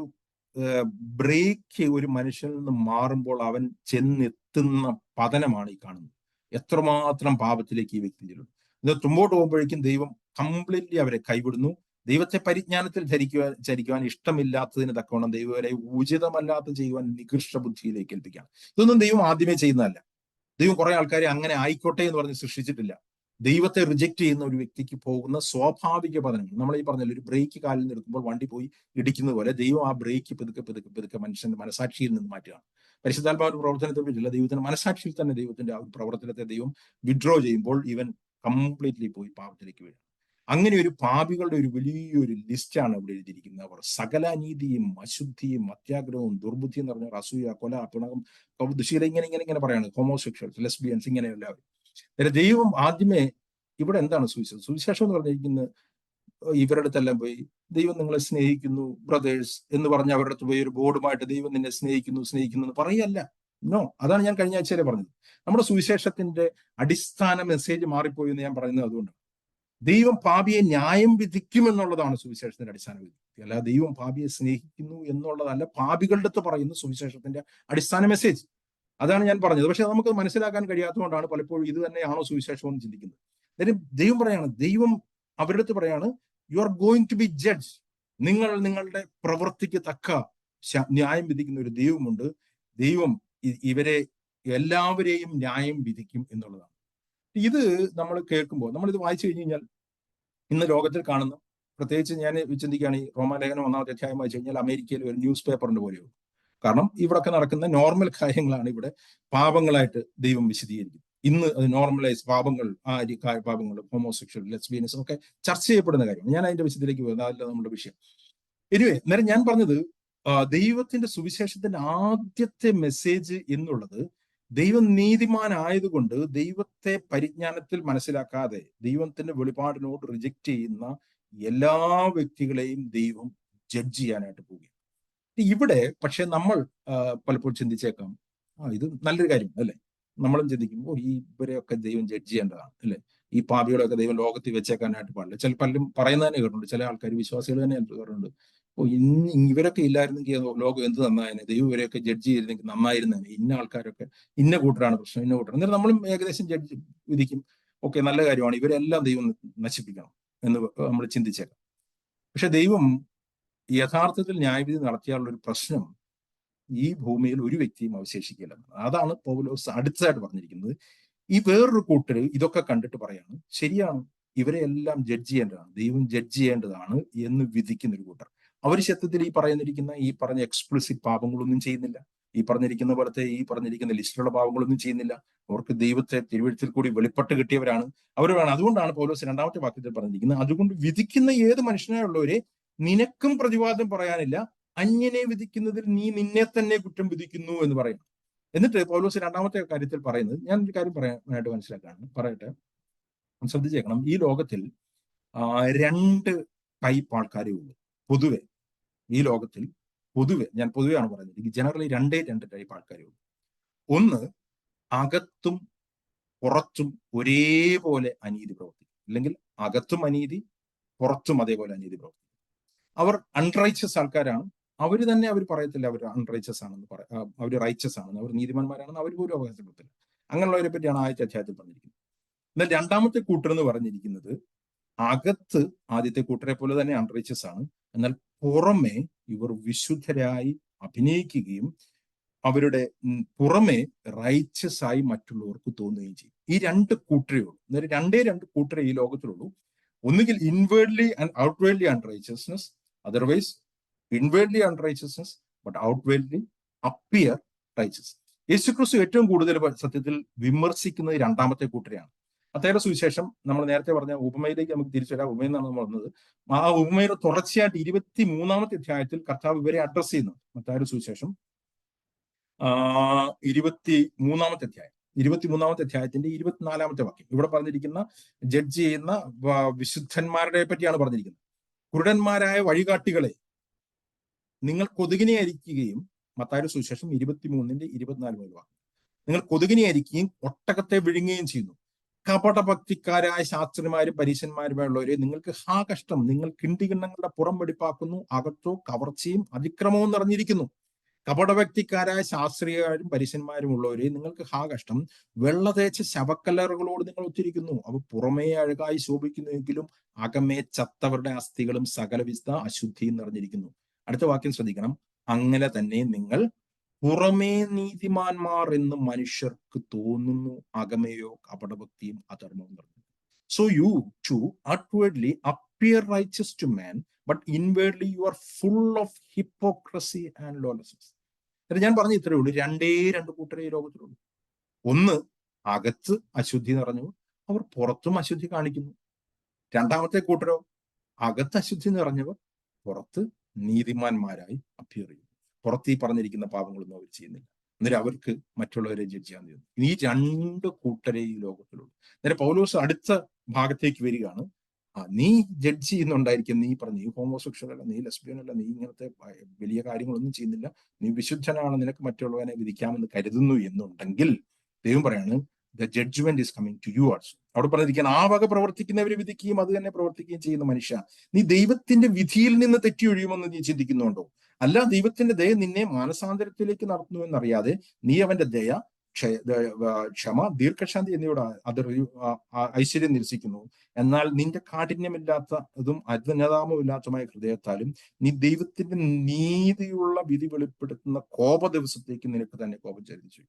ബ്രേക്ക് ഒരു മനുഷ്യനിൽ നിന്ന് മാറുമ്പോൾ അവൻ ചെന്നെത്തുന്ന പതനമാണ് ഈ കാണുന്നത്. എത്രമാത്രം പാപത്തിലേക്ക് ഈ വ്യക്തി ചെല്ലുന്നു. ഇത് മുമ്പോട്ട് പോകുമ്പോഴേക്കും ദൈവം കംപ്ലീറ്റ്ലി അവരെ കൈവിടുന്നു. ദൈവത്തെ പരിജ്ഞാനത്തിൽ ചരിക്കുവാൻ ഇഷ്ടമില്ലാത്തതിന് തക്കവണ്ണം ദൈവവരെ ഉചിതമല്ലാത്ത ചെയ്യുവാൻ നികൃഷ്ട ബുദ്ധിയിലേക്ക് ഏൽപ്പിക്കുകയാണ്. ഇതൊന്നും ദൈവം ആദ്യമേ ചെയ്യുന്നതല്ല. ദൈവം കുറെ ആൾക്കാരെ അങ്ങനെ ആയിക്കോട്ടെ എന്ന് പറഞ്ഞ് സൃഷ്ടിച്ചിട്ടില്ല. ദൈവത്തെ റിജക്ട് ചെയ്യുന്ന ഒരു വ്യക്തിക്ക് പോകുന്ന സ്വാഭാവിക പതനങ്ങൾ, നമ്മൾ ഈ പറഞ്ഞല്ലോ, ഒരു ബ്രേക്ക് കാലിൽ നിന്ന് എടുക്കുമ്പോൾ വണ്ടി പോയി ഇടിക്കുന്നത് പോലെ ദൈവം ആ ബ്രേക്ക് പതുക്കെ മനുഷ്യന്റെ മനസാക്ഷിയിൽ നിന്ന് മാറ്റുകയാണ്. പരിശുദ്ധാത്മാവിന്റെ പ്രവർത്തനത്തെ പറ്റില്ല, ദൈവത്തിന്റെ മനസാക്ഷിയിൽ തന്നെ ദൈവത്തിന്റെ ആ ഒരു പ്രവർത്തനത്തെ ദൈവം വിഡ്രോ ചെയ്യുമ്പോൾ ഇവൻ കംപ്ലീറ്റ്ലി പോയി പാപത്തിലേക്ക് വീഴും. അങ്ങനെ ഒരു പാപികളുടെ ഒരു വലിയൊരു ലിസ്റ്റാണ് ഇവിടെ എഴുതിയിരിക്കുന്നത്. അവർ സകല അനീതിയും അശുദ്ധിയും അത്യാഗ്രഹവും ദുർബുദ്ധിയും എന്ന് പറഞ്ഞാൽ അസൂയ, കൊല, പിണകം, ദുശീല, ഇങ്ങനെ പറയാണ്, ഹോമോസെക്ഷൽസ്, ലെസ്ബിയൻസ്, ഇങ്ങനെ എല്ലാവരും. ദൈവം ആദ്യമേ ഇവിടെ എന്താണ് സുവിശേഷം എന്ന് പറഞ്ഞിരിക്കുന്നത്? ഇവരുടെ അടുത്തെല്ലാം പോയി ദൈവം നിങ്ങളെ സ്നേഹിക്കുന്നു ബ്രദേഴ്സ് എന്ന് പറഞ്ഞ് അവരുടെ അടുത്ത് പോയി ഒരു ബോർഡുമായിട്ട് ദൈവം നിന്നെ സ്നേഹിക്കുന്നു എന്ന് പറയല്ല. നോ, അതാണ് ഞാൻ കഴിഞ്ഞ ആഴ്ചയിലെ പറഞ്ഞത്. നമ്മുടെ സുവിശേഷത്തിന്റെ അടിസ്ഥാന മെസ്സേജ് മാറിപ്പോയി എന്ന് ഞാൻ പറയുന്നത് അതുകൊണ്ട്. ദൈവം പാപിയെ ന്യായം വിധിക്കുമെന്നുള്ളതാണ് സുവിശേഷത്തിന്റെ അടിസ്ഥാന വിധി. അല്ല ദൈവം പാപിയെ സ്നേഹിക്കുന്നു എന്നുള്ളതല്ല പാപികളുടെ അടുത്ത് പറയുന്ന സുവിശേഷത്തിന്റെ അടിസ്ഥാന മെസ്സേജ്. അതാണ് ഞാൻ പറഞ്ഞത്. പക്ഷെ നമുക്ക് മനസ്സിലാക്കാൻ കഴിയാത്തതുകൊണ്ടാണ് പലപ്പോഴും ഇത് തന്നെയാണോ സുവിശേഷം എന്ന് ചിന്തിക്കുന്നത്. ദൈവം പറയാണ്, ദൈവം അവരുടെ അടുത്ത് പറയാണ്, you are going to be judge. നിങ്ങളുടെ പ്രവൃത്തിക്ക് തക്ക ന്യായം വിധിക്കുന്ന ഒരു ദൈവമുണ്ട്. ദൈവം ഇവരെ എല്ലാവരെയും ന്യായം വിധിക്കും എന്നുള്ളതാണ്. ഇത് നമ്മൾ കേൾക്കുമ്പോൾ, നമ്മളിത് വായിച്ചു കഴിഞ്ഞു കഴിഞ്ഞാൽ ഇന്ന് ലോകത്തിൽ കാണുന്ന, പ്രത്യേകിച്ച് ഞാൻ ചിന്തിക്കുകയാണ്, ഈ റോമാലേഖനം 1-ാമത്തെ അധ്യായം വായിച്ചു കഴിഞ്ഞാൽ അമേരിക്കയിൽ ഒരു ന്യൂസ് പേപ്പറിന്റെ പോലെയോ. കാരണം ഇവിടൊക്കെ നടക്കുന്ന നോർമൽ കാര്യങ്ങളാണ് ഇവിടെ പാപങ്ങളായിട്ട് ദൈവം വിശദീകരിക്കുന്നത്. ഇന്ന് അത് നോർമലൈസ് പാപങ്ങൾ, പാപങ്ങൾ, ഹോമോസെക്ഷൽ, ലെസ്ബിയനിസം ഒക്കെ ചർച്ച ചെയ്യപ്പെടുന്ന കാര്യമാണ്. ഞാൻ അതിന്റെ വിശദത്തിലേക്ക് പോകുന്നത്, അതല്ല നമ്മുടെ വിഷയം. എനിവേ, നേരം ഞാൻ പറഞ്ഞത്, ദൈവത്തിന്റെ സുവിശേഷത്തിന്റെ ആദ്യത്തെ മെസ്സേജ് എന്നുള്ളത് ദൈവം നീതിമാനായതുകൊണ്ട് ദൈവത്തെ പരിജ്ഞാനത്തിൽ മനസ്സിലാക്കാതെ ദൈവത്തിന്റെ വെളിപാടിനോട് റിജക്റ്റ് ചെയ്യുന്ന എല്ലാ വ്യക്തികളെയും ദൈവം ജഡ്ജ് ചെയ്യാനായിട്ട് പോവുകയാണ്. ഇവിടെ പക്ഷെ നമ്മൾ പലപ്പോഴും ചിന്തിച്ചേക്കാം, ഇത് നല്ലൊരു കാര്യം അല്ലേ, നമ്മളും ചിന്തിക്കും, ഇവരെയൊക്കെ ദൈവം ജഡ്ജ് ചെയ്യേണ്ടതാണ് അല്ലെ, ഈ പാപികളെയൊക്കെ ദൈവം ലോകത്തിൽ വെച്ചേക്കാനായിട്ട് പാടില്ല. പലരും പറയുന്നത് തന്നെ കേട്ടിട്ടുണ്ട്, ചില ആൾക്കാർ വിശ്വാസികൾ തന്നെ കേട്ടിട്ടുണ്ട്, ഇവരൊക്കെ ഇല്ലായിരുന്നെങ്കിൽ ലോകം എന്ത് നന്നായനെ, ദൈവം ഇവരെയൊക്കെ ജഡ്ജ് ചെയ്തിരുന്നെങ്കിൽ നന്നായിരുന്നേനെ, ഇന്ന ആൾക്കാരൊക്കെ ഇന്ന കൂട്ടരാണ് പ്രശ്നം, ഇന്ന കൂട്ടർ. എന്നിട്ട് നമ്മളും ഏകദേശം ജഡ്ജ് വിധിക്കും, ഓക്കെ നല്ല കാര്യമാണ്, ഇവരെല്ലാം ദൈവം നശിപ്പിക്കണം എന്ന് നമ്മൾ ചിന്തിച്ചേക്കാം. പക്ഷെ ദൈവം യഥാർത്ഥത്തിൽ ന്യായവിധി നടത്തിയാലുള്ള ഒരു പ്രശ്നം ഈ ഭൂമിയിൽ ഒരു വ്യക്തിയും അവശേഷിക്കില്ല. അതാണ് പൗലോസ് അടുത്തതായിട്ട് പറഞ്ഞിരിക്കുന്നത്. ഈ വേറൊരു കൂട്ടര് ഇതൊക്കെ കണ്ടിട്ട് പറയാണ്, ശരിയാണ്, ഇവരെ എല്ലാം ജഡ്ജ് ചെയ്യേണ്ടതാണ്, ദൈവം ജഡ്ജ് ചെയ്യേണ്ടതാണ് എന്ന് വിധിക്കുന്ന ഒരു കൂട്ടർ. അവർ സത്യത്തിൽ ഈ പറഞ്ഞ എക്സ്പ്ലിസിറ്റ് പാപങ്ങളൊന്നും ചെയ്യുന്നില്ല, ഈ പറഞ്ഞിരിക്കുന്ന ലിസ്റ്റിലുള്ള പാപങ്ങളൊന്നും ചെയ്യുന്നില്ല. അവർക്ക് ദൈവത്തെ തിരുവെഴുത്തിൽ കൂടി വെളിപ്പെട്ട് കിട്ടിയവരാണ് അവർ. അതുകൊണ്ടാണ് പൗലോസ് 2-ാമത്തെ വാക്യത്തിൽ പറഞ്ഞിരിക്കുന്നത്, അതുകൊണ്ട് വിധിക്കുന്ന ഏത് മനുഷ്യനായുള്ളവരെ നിനക്കും പ്രതിവാദം പറയാനില്ല, അന്യനെ വിധിക്കുന്നതിൽ നീ നിന്നെ തന്നെ കുറ്റം വിധിക്കുന്നു എന്ന് പറയും. എന്നിട്ട് പൗലോസ് 2-ാമത്തെ കാര്യത്തിൽ പറയുന്നത്, ഞാൻ ഒരു കാര്യം പറയാനായിട്ട് പറയട്ടെ, ശ്രദ്ധിച്ചേക്കണം. ഈ ലോകത്തിൽ 2 ടൈപ്പ് ആൾക്കാരേ ഉള്ളൂ പൊതുവെ. ഈ ലോകത്തിൽ ഞാൻ പൊതുവെയാണ് പറയുന്നത്, ജനറലി 2 ടൈപ്പ് ആൾക്കാരേ ഉള്ളൂ. ഒന്ന്, അകത്തും പുറത്തും ഒരേപോലെ അനീതി പ്രവർത്തിക്കും, അല്ലെങ്കിൽ അകത്തും അനീതി, പുറത്തും അതേപോലെ അനീതി പ്രവർത്തിക്കും. അവർ അൺറൈച്ചസ് ആൾക്കാരാണ്. അവർ പറയത്തില്ല അവർ അൺറൈച്ചസ് ആണെന്ന്, അവർ റൈച്ചസ് ആണെന്ന്, അവർ നീതിമാന്മാരാണെന്ന് അവർ പോലും അവകാശപ്പെടത്തില്ല. അങ്ങനെയുള്ളവരെ പറ്റിയാണ് ആദ്യത്തെ അധ്യായത്തിൽ പറഞ്ഞിരിക്കുന്നത്. എന്നാൽ 2-ാമത്തെ കൂട്ടർ എന്ന് പറഞ്ഞിരിക്കുന്നത്, അകത്ത് ആദ്യത്തെ കൂട്ടരെ പോലെ തന്നെ അൺറൈച്ചസ് ആണ്, എന്നാൽ പുറമെ ഇവർ വിശുദ്ധരായി അഭിനയിക്കുകയും അവരുടെ പുറമെ റൈച്ചസ് ആയി മറ്റുള്ളവർക്ക് തോന്നുകയും ചെയ്യും. ഈ 2 കൂട്ടരേ ഉള്ളൂ. അന്നേരം 2 കൂട്ടരേ ഈ ലോകത്തിലുള്ളൂ. ഒന്നുകിൽ inwardly and outwardly അൺറൈച്ചസ്നെസ്, otherwise inwardly അൺറൈച്ചസ്നെസ് but outwardly appear righteous. യേശുക്രിസ്തു ഏറ്റവും കൂടുതൽ സത്യത്തിൽ വിമർശിക്കുന്നത് 2-ാമത്തെ കൂട്ടരെയാണ്. മത്തായിയുടെ സുവിശേഷം നമ്മൾ നേരത്തെ പറഞ്ഞ ഉപമയിലേക്ക് നമുക്ക് തിരിച്ചു വരാം. ഉപമയിൽ നിന്നാണ് നമ്മൾ വന്നത്. ആ ഉപമയുടെ തുടർച്ചയായിട്ട് 23-ാമത്തെ അധ്യായത്തിൽ കർത്താവ് ഇവരെ അഡ്രസ് ചെയ്യുന്നു. മത്തായിയുടെ സുവിശേഷം 23-ാമത്തെ അധ്യായത്തിന്റെ 24-ാമത്തെ വാക്യം. ഇവിടെ പറഞ്ഞിരിക്കുന്ന ജഡ്ജ് ചെയ്യുന്ന വിശുദ്ധന്മാരുടെ പറ്റിയാണ് പറഞ്ഞിരിക്കുന്നത്. കുരുടന്മാരായ വഴികാട്ടികളെ, നിങ്ങൾ കൊതുകിനെ അരിക്കുകയും, മത്തായിയുടെ സുവിശേഷം 23-24 വാക്യം, നിങ്ങൾ കൊതുകിനെ അരിക്കുകയും ഒട്ടകത്തെ വിഴുങ്ങുകയും ചെയ്യുന്നു. കപടഭക്തിക്കാരായ ശാസ്ത്രിമാരും പരീശന്മാരുമായുള്ളവരെ, നിങ്ങൾക്ക് കഷ്ടം, നിങ്ങൾ കിണ്ടികിണ്ണങ്ങളുടെ പുറം വെടിപ്പാക്കുന്നു, അകത്തോ കവർച്ചയും അതിക്രമവും നിറഞ്ഞിരിക്കുന്നു. കപടഭക്തിക്കാരായ ശാസ്ത്രീയരും പരീശന്മാരും ഉള്ളവരെ, നിങ്ങൾക്ക് കഷ്ടം, വെള്ള തേച്ച ശവക്കല്ലറുകളോട് നിങ്ങൾ ഒത്തിരിക്കുന്നു. അവ പുറമേ അഴകായി ശോഭിക്കുന്നുവെങ്കിലും അകമേ ചത്തവരുടെ അസ്ഥികളും സകലവിധ അശുദ്ധിയും നിറഞ്ഞിരിക്കുന്നു. അടുത്ത വാക്യം ശ്രദ്ധിക്കണം, അങ്ങനെ തന്നെ നിങ്ങൾ പുറമേ നീതിമാന്മാർ എന്ന് മനുഷ്യർക്ക് തോന്നുന്നു, അകമേയോ കപടഭക്തിയും അധർമ്മവും നിറഞ്ഞു. So you too outwardly appear righteous to man, but inwardly you are full of hypocrisy and lawlessness. ഞാൻ പറഞ്ഞ ഇത്രയേ ഉള്ളൂ, 2 കൂട്ടരേ ഈ ലോകത്തിലുള്ളൂ. ഒന്ന്, അകത്ത് അശുദ്ധി നിറഞ്ഞു, അവർ പുറത്തും അശുദ്ധി കാണിക്കുന്നു. 2-ാമത്തെ കൂട്ടരോ, അകത്ത് അശുദ്ധി നിറഞ്ഞവർ പുറത്ത് നീതിമാന്മാരായി അപ്പിയർ ചെയ്യുന്നു. പുറത്ത് ഈ പറഞ്ഞിരിക്കുന്ന പാപങ്ങളൊന്നും അവർ ചെയ്യുന്നില്ല. അന്നേരം അവർക്ക് മറ്റുള്ളവരെ ജഡ്ജ് ചെയ്യാൻ തീരുന്നു. ഈ 2 കൂട്ടരേ ഈ ലോകത്തിലുള്ളൂ. അന്നേരം പൗലോസ് അടുത്ത ഭാഗത്തേക്ക് വരികയാണ്. നീ ജഡ്ജ് ചെയ്യുന്നുണ്ടായിരിക്കും, നീ പറഞ്ഞു നീ ഹോമോസെക്ഷൽ അല്ല, നീ ലെസ്ബിയൻ അല്ല, നീ ഇങ്ങനത്തെ വലിയ കാര്യങ്ങളൊന്നും ചെയ്യുന്നില്ല, നീ വിശുദ്ധനാണ്, നിനക്ക് മറ്റുള്ളവനെ വിധിക്കാമെന്ന് കരുതുന്നു എന്നുണ്ടെങ്കിൽ ദൈവം പറയാണ്, the judgment is coming to you also. അവിടെ പറഞ്ഞിരിക്കുന്ന ആ വക പ്രവർത്തിക്കുന്നവരെ വിധിക്കുകയും അത് തന്നെ പ്രവർത്തിക്കുകയും ചെയ്യുന്ന മനുഷ്യ, നീ ദൈവത്തിന്റെ വിധിയിൽ നിന്ന് തെറ്റി ഒഴിയുമെന്ന് നീ ചിന്തിക്കുന്നുണ്ടോ? അല്ല, ദൈവത്തിന്റെ ദയ നിന്നെ മാനസാന്തരത്തിലേക്ക് നടത്തുന്നുവെന്നറിയാതെ നീ അവന്റെ ദയ, ക്ഷമ, ദീർഘശാന്തി എന്നിവയുടെ ഐശ്വര്യം നിരസിക്കുന്നു. എന്നാൽ നിന്റെ കാഠിന്യമില്ലാത്തതും അജ്ഞതാമമില്ലാത്തതുമായ ഹൃദയത്താലും നീ ദൈവത്തിന്റെ നീതിയുള്ള വിധി വെളിപ്പെടുത്തുന്ന കോപ ദിവസത്തേക്ക് നിനക്ക് തന്നെ കോപം ചരിച്ചു.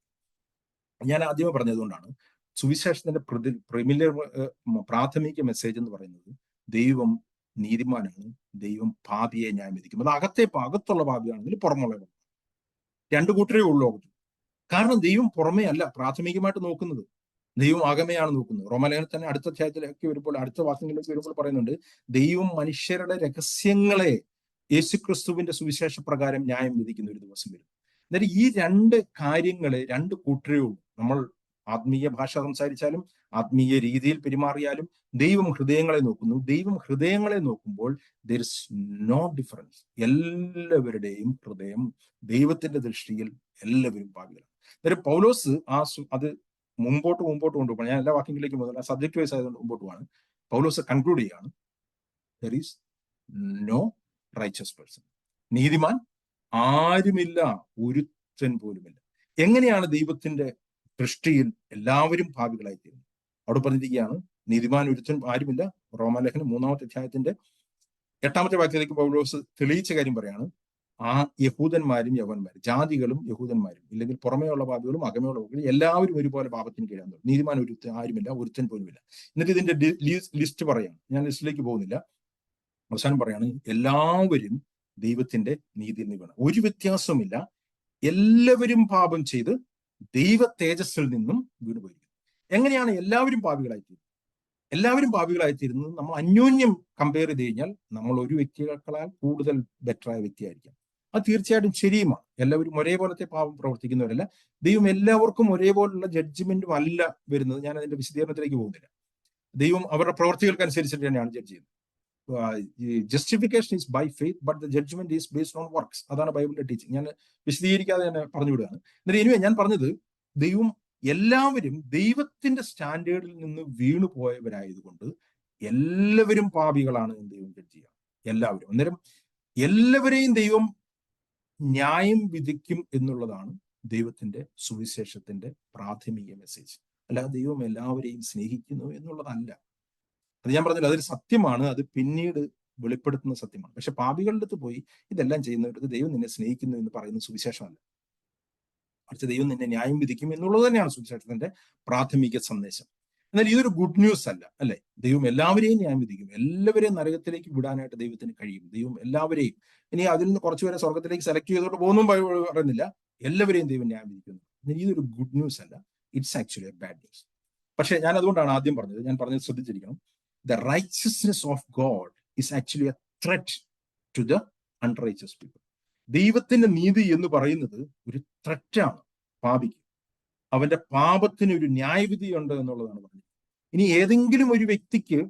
ഞാൻ ആദ്യമേ പറഞ്ഞതുകൊണ്ടാണ് സുവിശേഷത്തിന്റെ പ്രാഥമിക മെസ്സേജ് എന്ന് പറയുന്നത്, ദൈവം നീതിമാനാണ്, ദൈവം പാപിയെ ന്യായം വിധിക്കും. അത് അകത്തുള്ള പാപിയാണെങ്കിൽ പുറമുള്ള 2 കൂട്ടരേ ഉള്ളൂ ലോകത്തിൽ. കാരണം ദൈവം പുറമേ അല്ല പ്രാഥമികമായിട്ട് നോക്കുന്നത്, ദൈവം അകമയാണ് നോക്കുന്നത്. റോമാലേഖനത്തിൽ തന്നെ അടുത്ത അധ്യായത്തിലേക്ക് വരുമ്പോൾ, അടുത്ത വാക്യങ്ങളിലേക്ക് വരുമ്പോൾ പറയുന്നുണ്ട്, ദൈവം മനുഷ്യരുടെ രഹസ്യങ്ങളെ യേശുക്രിസ്തുവിന്റെ സുവിശേഷ പ്രകാരം ന്യായം വിധിക്കുന്ന ഒരു ദിവസം വരും. എന്നാൽ ഈ രണ്ട് കാര്യങ്ങളെ രണ്ട് കൂട്ടരെയും നമ്മൾ ആത്മീയ ഭാഷ സംസാരിച്ചാലും ആത്മീയ രീതിയിൽ പെരുമാറിയാലും ദൈവം ഹൃദയങ്ങളെ നോക്കുന്നു. ദൈവം ഹൃദയങ്ങളെ നോക്കുമ്പോൾ ദർ ഇസ് നോ ഡിഫറൻസ്. എല്ലാവരുടെയും ഹൃദയം ദൈവത്തിന്റെ ദൃഷ്ടിയിൽ എല്ലാവരും പാപികളാണ്. അന്നേരം പൗലോസ് അത് മുമ്പോട്ട് കൊണ്ടുപോകണം. ഞാൻ എല്ലാ വാക്യങ്ങളിലേക്കും പോകുന്നില്ല, സബ്ജക്ട് വൈസ് ആയതുകൊണ്ട് മുമ്പോട്ട് പോവാണ്. പൗലോസ് കൺക്ലൂഡ് ചെയ്യാണ്, there is no righteous person. നീതിമാൻ ആരുമില്ല, ഒരുത്തൻ പോലുമില്ല. എങ്ങനെയാണ് ദൈവത്തിന്റെ ദൃഷ്ടിയിൽ എല്ലാവരും പാപികളായി തീരുന്നത്? അവിടെ പറഞ്ഞിരിക്കുകയാണ്, നീതിമാൻ ഒരുത്തൻ ആരുമില്ല. റോമാലേഖനം 3-ാമത്തെ അധ്യായത്തിന്റെ 8-ാമത്തെ വാക്യത്തിലേക്ക് പൗലോസ് തെളിയിച്ച കാര്യം പറയാണ്, ആ യഹൂദന്മാരും യവന്മാരും, ജാതികളും യഹൂദന്മാരും, ഇല്ലെങ്കിൽ പുറമേയുള്ള പാപികളും അകമേയുള്ള പാപികളും എല്ലാവരും ഒരുപോലെ പാപത്തിന് കീഴാണ്. നീതിമാൻ ഒരുത്തൻ ആരുമില്ല, ഒരുത്തൻ പോലുമില്ല. എന്നിട്ട് ഇതിന്റെ ലിസ്റ്റ് പറയാം. ഞാൻ ലിസ്റ്റിലേക്ക് പോകുന്നില്ല. അവസാനം പറയാണ്, എല്ലാവരും ദൈവത്തിന്റെ നീതിയിൽ നിന്ന് വീണു, ഒരു വ്യത്യാസവുമില്ല, എല്ലാവരും പാപം ചെയ്ത് ദൈവ തേജസ്സിൽ നിന്നും വീണുപോയിരിക്കുന്നു. എങ്ങനെയാണ് എല്ലാവരും പാപികളായിത്തീരുന്നത്? എല്ലാവരും പാപികളായിത്തീരുന്നത് നമ്മൾ അന്യോന്യം കമ്പയർ ചെയ്ത് കഴിഞ്ഞാൽ നമ്മൾ ഒരു വ്യക്തികളാൽ കൂടുതൽ ബെറ്ററായ വ്യക്തിയായിരിക്കാം. അത് തീർച്ചയായിട്ടും ശരിയുമാണ്. എല്ലാവരും ഒരേപോലത്തെ പാപം പ്രവർത്തിക്കുന്നവരല്ല. ദൈവം എല്ലാവർക്കും ഒരേപോലുള്ള ജഡ്ജ്മെന്റും അല്ല വരുന്നത്. ഞാൻ അതിന്റെ വിശദീകരണത്തിലേക്ക് പോകുന്നില്ല. ദൈവം അവരുടെ പ്രവർത്തികൾക്കനുസരിച്ചിട്ട് തന്നെയാണ് ജഡ്ജ് ചെയ്യുന്നത്. Justification is by faith, but the judgment is based on works. അതാണ് ബൈബിളിന്റെ ടീച്ചിങ്. ഞാൻ വിശദീകരിക്കാതെ തന്നെ പറഞ്ഞുവിടുകയാണ്. എന്നിട്ട് ഞാൻ പറഞ്ഞത്, ദൈവം എല്ലാവരും ദൈവത്തിന്റെ സ്റ്റാൻഡേർഡിൽ നിന്ന് വീണു പോയവരായതുകൊണ്ട് എല്ലാവരും പാപികളാണ് എന്ന് ദൈവം ജഡ്ജ് ചെയ്യുക. എല്ലാവരും. അന്നേരം എല്ലാവരെയും ദൈവം ന്യായം വിധിക്കും എന്നുള്ളതാണ് ദൈവത്തിന്റെ സുവിശേഷത്തിന്റെ പ്രാഥമിക മെസ്സേജ്. അല്ലാതെ ദൈവം എല്ലാവരെയും സ്നേഹിക്കുന്നു എന്നുള്ളതല്ല. അത് ഞാൻ പറഞ്ഞില്ല, അതൊരു സത്യമാണ്. അത് പിന്നീട് വെളിപ്പെടുത്തുന്ന സത്യമാണ്. പക്ഷെ പാപികളുടെ അടുത്ത് പോയി ഇതെല്ലാം ചെയ്യുന്നവർക്ക് ദൈവം നിന്നെ സ്നേഹിക്കുന്നു എന്ന് പറയുന്ന സുവിശേഷമല്ല. മറിച്ച് ദൈവം നിന്നെ ന്യായം വിധിക്കും എന്നുള്ളത് തന്നെയാണ് സുവിശേഷത്തിന്റെ പ്രാഥമിക സന്ദേശം. എന്നാൽ ഇതൊരു ഗുഡ് ന്യൂസ് അല്ല, അല്ലെ? ദൈവം എല്ലാവരെയും ന്യായം വിധിക്കും, എല്ലാവരെയും നരകത്തിലേക്ക് വിടാനായിട്ട് ദൈവത്തിന് കഴിയും. ദൈവം എല്ലാവരെയും, ഇനി അതിൽ നിന്ന് കുറച്ചുപേരെ സ്വർഗത്തിലേക്ക് സെലക്ട് ചെയ്തോട്ട് പോകുന്നു പറയുന്നില്ല, എല്ലാവരെയും ദൈവം ന്യായം വിധിക്കുന്നു. ഇതൊരു ഗുഡ് ന്യൂസ് അല്ല, it's actually A bad news. പക്ഷെ ഞാൻ അതുകൊണ്ടാണ് ആദ്യം പറഞ്ഞത്, ഞാൻ പറഞ്ഞത് ശ്രദ്ധിച്ചിരിക്കണം, the righteousness of God is actually a threat to the unrighteous people. ദൈവത്തിന്റെ നീതി എന്ന് പറയുന്നത് ഒരു ത്രെറ്റാണ് പാപിക്ക്. അവന്റെ പാപത്തിന് ഒരു ന്യായവിധിയുണ്ട് എന്നുള്ളതാണ് പറഞ്ഞത്. ഇനി ഏതെങ്കിലും ഒരു വ്യക്തിക്ക്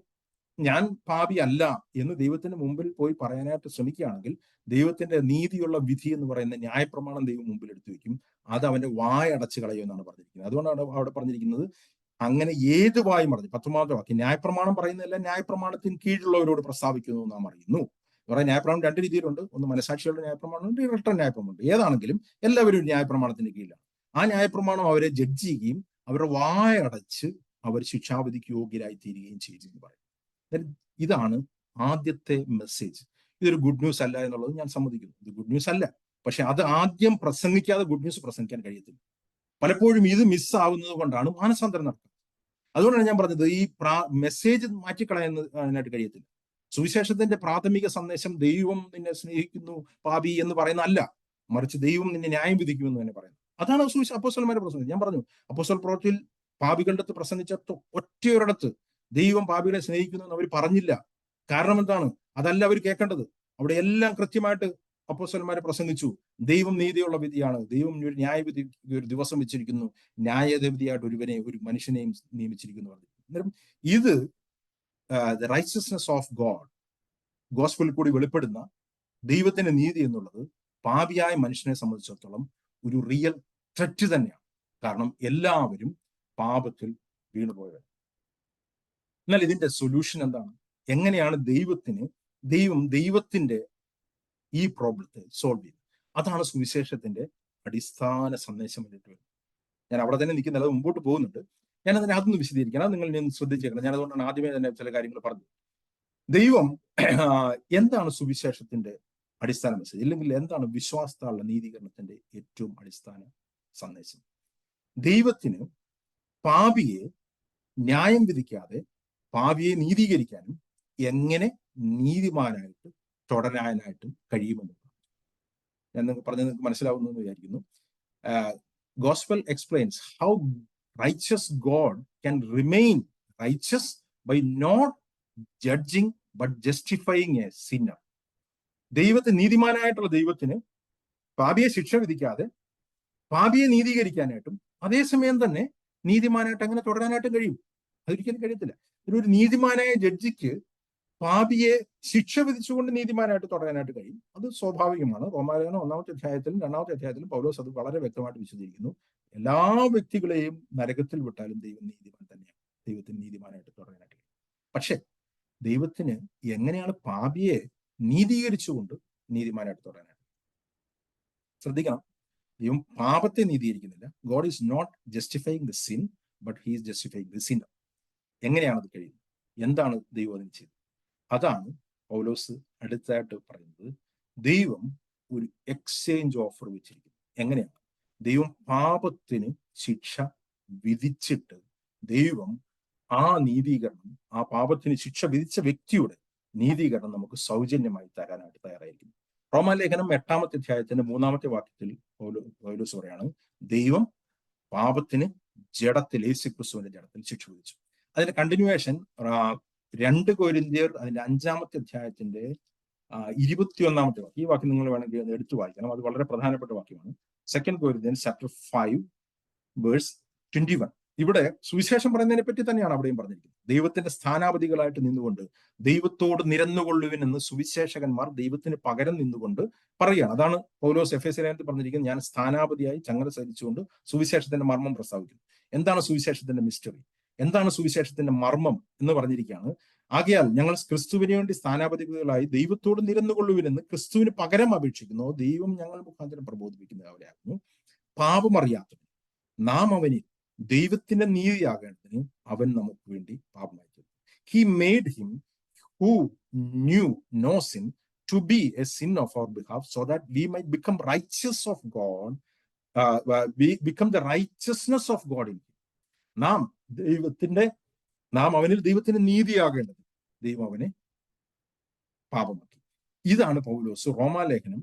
ഞാൻ പാപി അല്ല എന്ന് ദൈവത്തിന്റെ മുമ്പിൽ പോയി പറയാനായിട്ട് ശ്രമിക്കുകയാണെങ്കിൽ ദൈവത്തിന്റെ നീതിയുള്ള വിധി എന്ന് പറയുന്ന ന്യായപ്രമാണം ദൈവം മുമ്പിൽ എടുത്തു വെക്കും. അത് അവന്റെ വായടച്ച് കളയുമെന്നാണ് പറഞ്ഞിരിക്കുന്നത്. അതുകൊണ്ടാണ് അവിടെ പറഞ്ഞിരിക്കുന്നത്, അങ്ങനെ ഏത് വായും പറഞ്ഞു. 19-ാമത്തെ വാക്യം, ന്യായപ്രമാണം പറയുന്നതല്ല, ന്യായപ്രമാണത്തിന് കീഴിലുള്ളവരോട് പ്രസ്താവിക്കുന്നു നാം അറിയുന്നു. പറയാൻ ന്യായപ്രമാണം രണ്ട് രീതിയിലുണ്ട്. ഒന്ന് മനസാക്ഷികളുടെ ന്യായപ്രമാണമുണ്ട്, റിട്ടേൺ ന്യായപ്രമാണമുണ്ട്. ഏതാണെങ്കിലും എല്ലാവരും ന്യായപ്രമാണത്തിന്റെ കീഴിലാണ്. ആ ന്യായപ്രമാണം അവരെ ജഡ്ജ് ചെയ്യുകയും അവരുടെ വായടച്ച് അവർ ശിക്ഷാവിധിക്ക് യോഗ്യരായി തീരുകയും ചെയ്തെന്ന് പറയും. ഇതാണ് ആദ്യത്തെ മെസ്സേജ്. ഇതൊരു ഗുഡ് ന്യൂസ് അല്ല എന്നുള്ളത് ഞാൻ സമ്മതിക്കുന്നു. ഇത് ഗുഡ് ന്യൂസ് അല്ല. പക്ഷെ അത് ആദ്യം പ്രസംഗിക്കാതെ ഗുഡ് ന്യൂസ് പ്രസംഗിക്കാൻ കഴിയത്തില്ല. പലപ്പോഴും ഇത് മിസ്സാവുന്നത് കൊണ്ടാണ് മാനസാന്തരം നടക്കുന്നത്. അതുകൊണ്ടാണ് ഞാൻ പറഞ്ഞത്, ഈ മെസ്സേജ് മാറ്റിക്കളയാനായിട്ട് കഴിയത്തില്ല. സുവിശേഷത്തിന്റെ പ്രാഥമിക സന്ദേശം ദൈവം നിന്നെ സ്നേഹിക്കുന്നു പാപി എന്ന് പറയുന്ന അല്ല, മറിച്ച് ദൈവം നിന്നെ ന്യായം വിധിക്കുമെന്ന് തന്നെ പറയുന്നത്. അതാണ് അപ്പോസ്തലന്മാരെ പ്രസംഗിച്ചത്. ഞാൻ പറഞ്ഞു, അപ്പോസ്തല പ്രവൃത്തിയിൽ പാപികളുടെ അടുത്ത് പ്രസംഗിച്ച ഒറ്റയൊരിടത്ത് ദൈവം പാപികളെ സ്നേഹിക്കുന്നു എന്ന് അവർ പറഞ്ഞില്ല. കാരണം എന്താണ്? അതല്ല അവർ കേൾക്കേണ്ടത്. അവിടെ എല്ലാം കൃത്യമായിട്ട് അപ്പോസ്തലന്മാരെ പ്രസംഗിച്ചു. ദൈവം നീതിയുള്ള വിധിയാണ്, ദൈവം ഒരു ന്യായവിധി ഒരു ദിവസം വെച്ചിരിക്കുന്നു, ന്യായവിധിയായിട്ട് ഒരു മനുഷ്യനെയും നിയമിച്ചിരിക്കുന്നു പറഞ്ഞു. അന്നേരം ഇത് ദ റൈച്ചസ്നെസ് ഓഫ് ഗോഡ്, ഗോസ്പലിൽ കൂടി വെളിപ്പെടുന്ന ദൈവത്തിന്റെ നീതി എന്നുള്ളത് പാപിയായ മനുഷ്യനെ സംബന്ധിച്ചിടത്തോളം ഒരു റിയൽ ത്രെറ്റ് തന്നെയാണ്. കാരണം എല്ലാവരും പാപത്തിൽ വീണുപോയവർ. എന്നാൽ ഇതിന്റെ സൊല്യൂഷൻ എന്താണ്? എങ്ങനെയാണ് ദൈവത്തിന്റെ ഈ പ്രോബ്ലത്തെ സോൾവ് ചെയ്യുന്നത്? അതാണ് സുവിശേഷത്തിന്റെ അടിസ്ഥാന സന്ദേശം എന്നിട്ട് വരുന്നത്. ഞാൻ അവിടെ തന്നെ നിൽക്കുന്നില്ല, അത് മുമ്പോട്ട് പോകുന്നുണ്ട്. ഞാൻ അതിനെ അതൊന്ന് വിശദീകരിക്കണം, അത് നിങ്ങൾ ശ്രദ്ധിച്ചേക്കണം. ഞാൻ അതുകൊണ്ടാണ് ആദ്യമേ തന്നെ ചില കാര്യങ്ങൾ പറഞ്ഞത്. ദൈവം എന്താണ് സുവിശേഷത്തിന്റെ അടിസ്ഥാന മെസ്സേജ്, ഇല്ലെങ്കിൽ എന്താണ് വിശ്വാസത്താലുള്ള നീതീകരണത്തിന്റെ ഏറ്റവും അടിസ്ഥാന സന്ദേശം? ദൈവത്തിന് പാപിയെ ന്യായം വിധിക്കാതെ പാപിയെ നീതീകരിക്കാനും എങ്ങനെ നീതിമാനായിട്ട് തുടരാനായിട്ടും കഴിയുമെന്ന് ഞാൻ പറഞ്ഞത് നിങ്ങൾക്ക് മനസ്സിലാവുന്നു എന്ന് വിചാരിക്കുന്നു. Gospel explains how righteous God can remain righteous by not judging but justifying a sinner. നീതിമാനായിട്ടുള്ള ദൈവത്തിന് പാപിയെ ശിക്ഷ വിധിക്കാതെ പാപിയെ നീതീകരിക്കാനായിട്ടും അതേസമയം തന്നെ നീതിമാനായിട്ട് അങ്ങനെ തുടരാനായിട്ടും കഴിയും. അതൊരിക്കലും കഴിയത്തില്ല. ഒരു നീതിമാനായ ജഡ്ജിക്ക് പാപിയെ ശിക്ഷ വിധിച്ചുകൊണ്ട് നീതിമാനായിട്ട് തുടരാനായിട്ട് കഴിയും. അത് സ്വാഭാവികമാണ്. റോമാലേഖനം 1-ാമത്തെ അധ്യായത്തിലും 2-ാമത്തെ അധ്യായത്തിലും പൗലോസ് അത് വളരെ വ്യക്തമായിട്ട് വിശദീകരിക്കുന്നു. എല്ലാ വ്യക്തികളെയും നരകത്തിൽ വിട്ടാലും ദൈവം നീതിമാൻ തന്നെയാണ്. ദൈവത്തിന് നീതിമാനായിട്ട് തുടരാനായിട്ട് കഴിയും. പക്ഷെ ദൈവത്തിന് എങ്ങനെയാണ് പാപിയെ നീതീകരിച്ചുകൊണ്ട് നീതിമാനായിട്ട് തുടരാനായിട്ട്? ശ്രദ്ധിക്കണം, ദൈവം പാപത്തെ നീതീകരിക്കുന്നില്ല. God is not justifying the sin, but he is justifying the sinner. എങ്ങനെയാണ് അത് കഴിയുന്നത്? എന്താണ് ദൈവം അതിന് ചെയ്തത്? അതാണ് പൗലോസ് അടുത്തായിട്ട് പറയുന്നത്. ദൈവം ഒരു എക്സ്ചേഞ്ച് ഓഫർ വെച്ചിരിക്കുന്നു. എങ്ങനെയാണ്? ദൈവം പാപത്തിന് ശിക്ഷ വിധിച്ചിട്ട് ദൈവം ആ നീതീകരണം, ആ പാപത്തിന് ശിക്ഷ വിധിച്ച വ്യക്തിയുടെ നീതീകരണം നമുക്ക് സൗജന്യമായി തരാനായിട്ട് തയ്യാറായിരിക്കുന്നു. റോമാലേഖനം 8-ാമത്തെ അധ്യായത്തിന്റെ 3-ാമത്തെ വാക്യത്തിൽ പൗലോസ് പറയാണ്, ദൈവം പാപത്തിന് ജഡത്തിൽ, യേശുക്രിസ്തുവിന്റെ ജഡത്തിൽ ശിക്ഷ വിധിച്ചു. അതിന്റെ കണ്ടിന്യൂവേഷൻ 2 കൊരിന്ത്യർ അതിന്റെ 5-ാമത്തെ അധ്യായത്തിന്റെ 21-ാമത്തെ വാക്യം. ഈ വാക്യം നിങ്ങൾ വേണമെങ്കിൽ എടുത്തു വായിക്കണം. അത് വളരെ പ്രധാനപ്പെട്ട വാക്യമാണ്. 2 കൊരിന്ത്യൻസ് ചാപ്റ്റർ 5 വേഴ്സ് 21. ഇവിടെ സുവിശേഷം പറയുന്നതിനെ പറ്റി തന്നെയാണ് അവിടെയും പറഞ്ഞിരിക്കുന്നത്. ദൈവത്തിന്റെ സ്ഥാനാപതികളായിട്ട് നിന്നുകൊണ്ട് ദൈവത്തോട് നിരന്നുകൊള്ളുവിൻ എന്ന് സുവിശേഷകന്മാർ ദൈവത്തിന് പകരം നിന്നുകൊണ്ട് പറയുകയാണ്. അതാണ് പൗലോസ് എഫേസ്യർക്ക് പറഞ്ഞിരിക്കുന്നത്. ഞാൻ സ്ഥാനാപതിയായി ചങ്ങല സഹിച്ചുകൊണ്ട് സുവിശേഷത്തിന്റെ മർമ്മം പ്രസ്താവിക്കുന്നു. എന്താണ് സുവിശേഷത്തിന്റെ മിസ്റ്ററി? എന്താണ് സുവിശേഷത്തിന്റെ മർമ്മം എന്ന് പറഞ്ഞിരിക്കുകയാണ്. ആകയാൽ ഞങ്ങൾ ക്രിസ്തുവിന് വേണ്ടി സ്ഥാനാപതികളായി ദൈവത്തോട് നിരന്നുകൊള്ളുവിനെന്ന് ക്രിസ്തുവിന് പകരം അപേക്ഷിക്കുന്നു. ദൈവം ഞങ്ങൾ മുഖാന്തരം പ്രബോധിപ്പിക്കുന്നവരാകുന്നു. പാപമറിയാത്തവൻ നാം അവനിൽ ദൈവത്തിന്റെ നീതിയാകേണ്ടതിന് അവൻ നമുക്ക് വേണ്ടി പാപമായി തീർന്നു. He made him who knew no sin to be a sin of our behalf so that we might become righteous of God, we become the righteousness of God in him. നാം അവനിൽ ദൈവത്തിന്റെ നീതിയാകേണ്ടത് ദൈവം അവനെ പാപമാക്കി. ഇതാണ് പൗലോസ് റോമാലേഖനം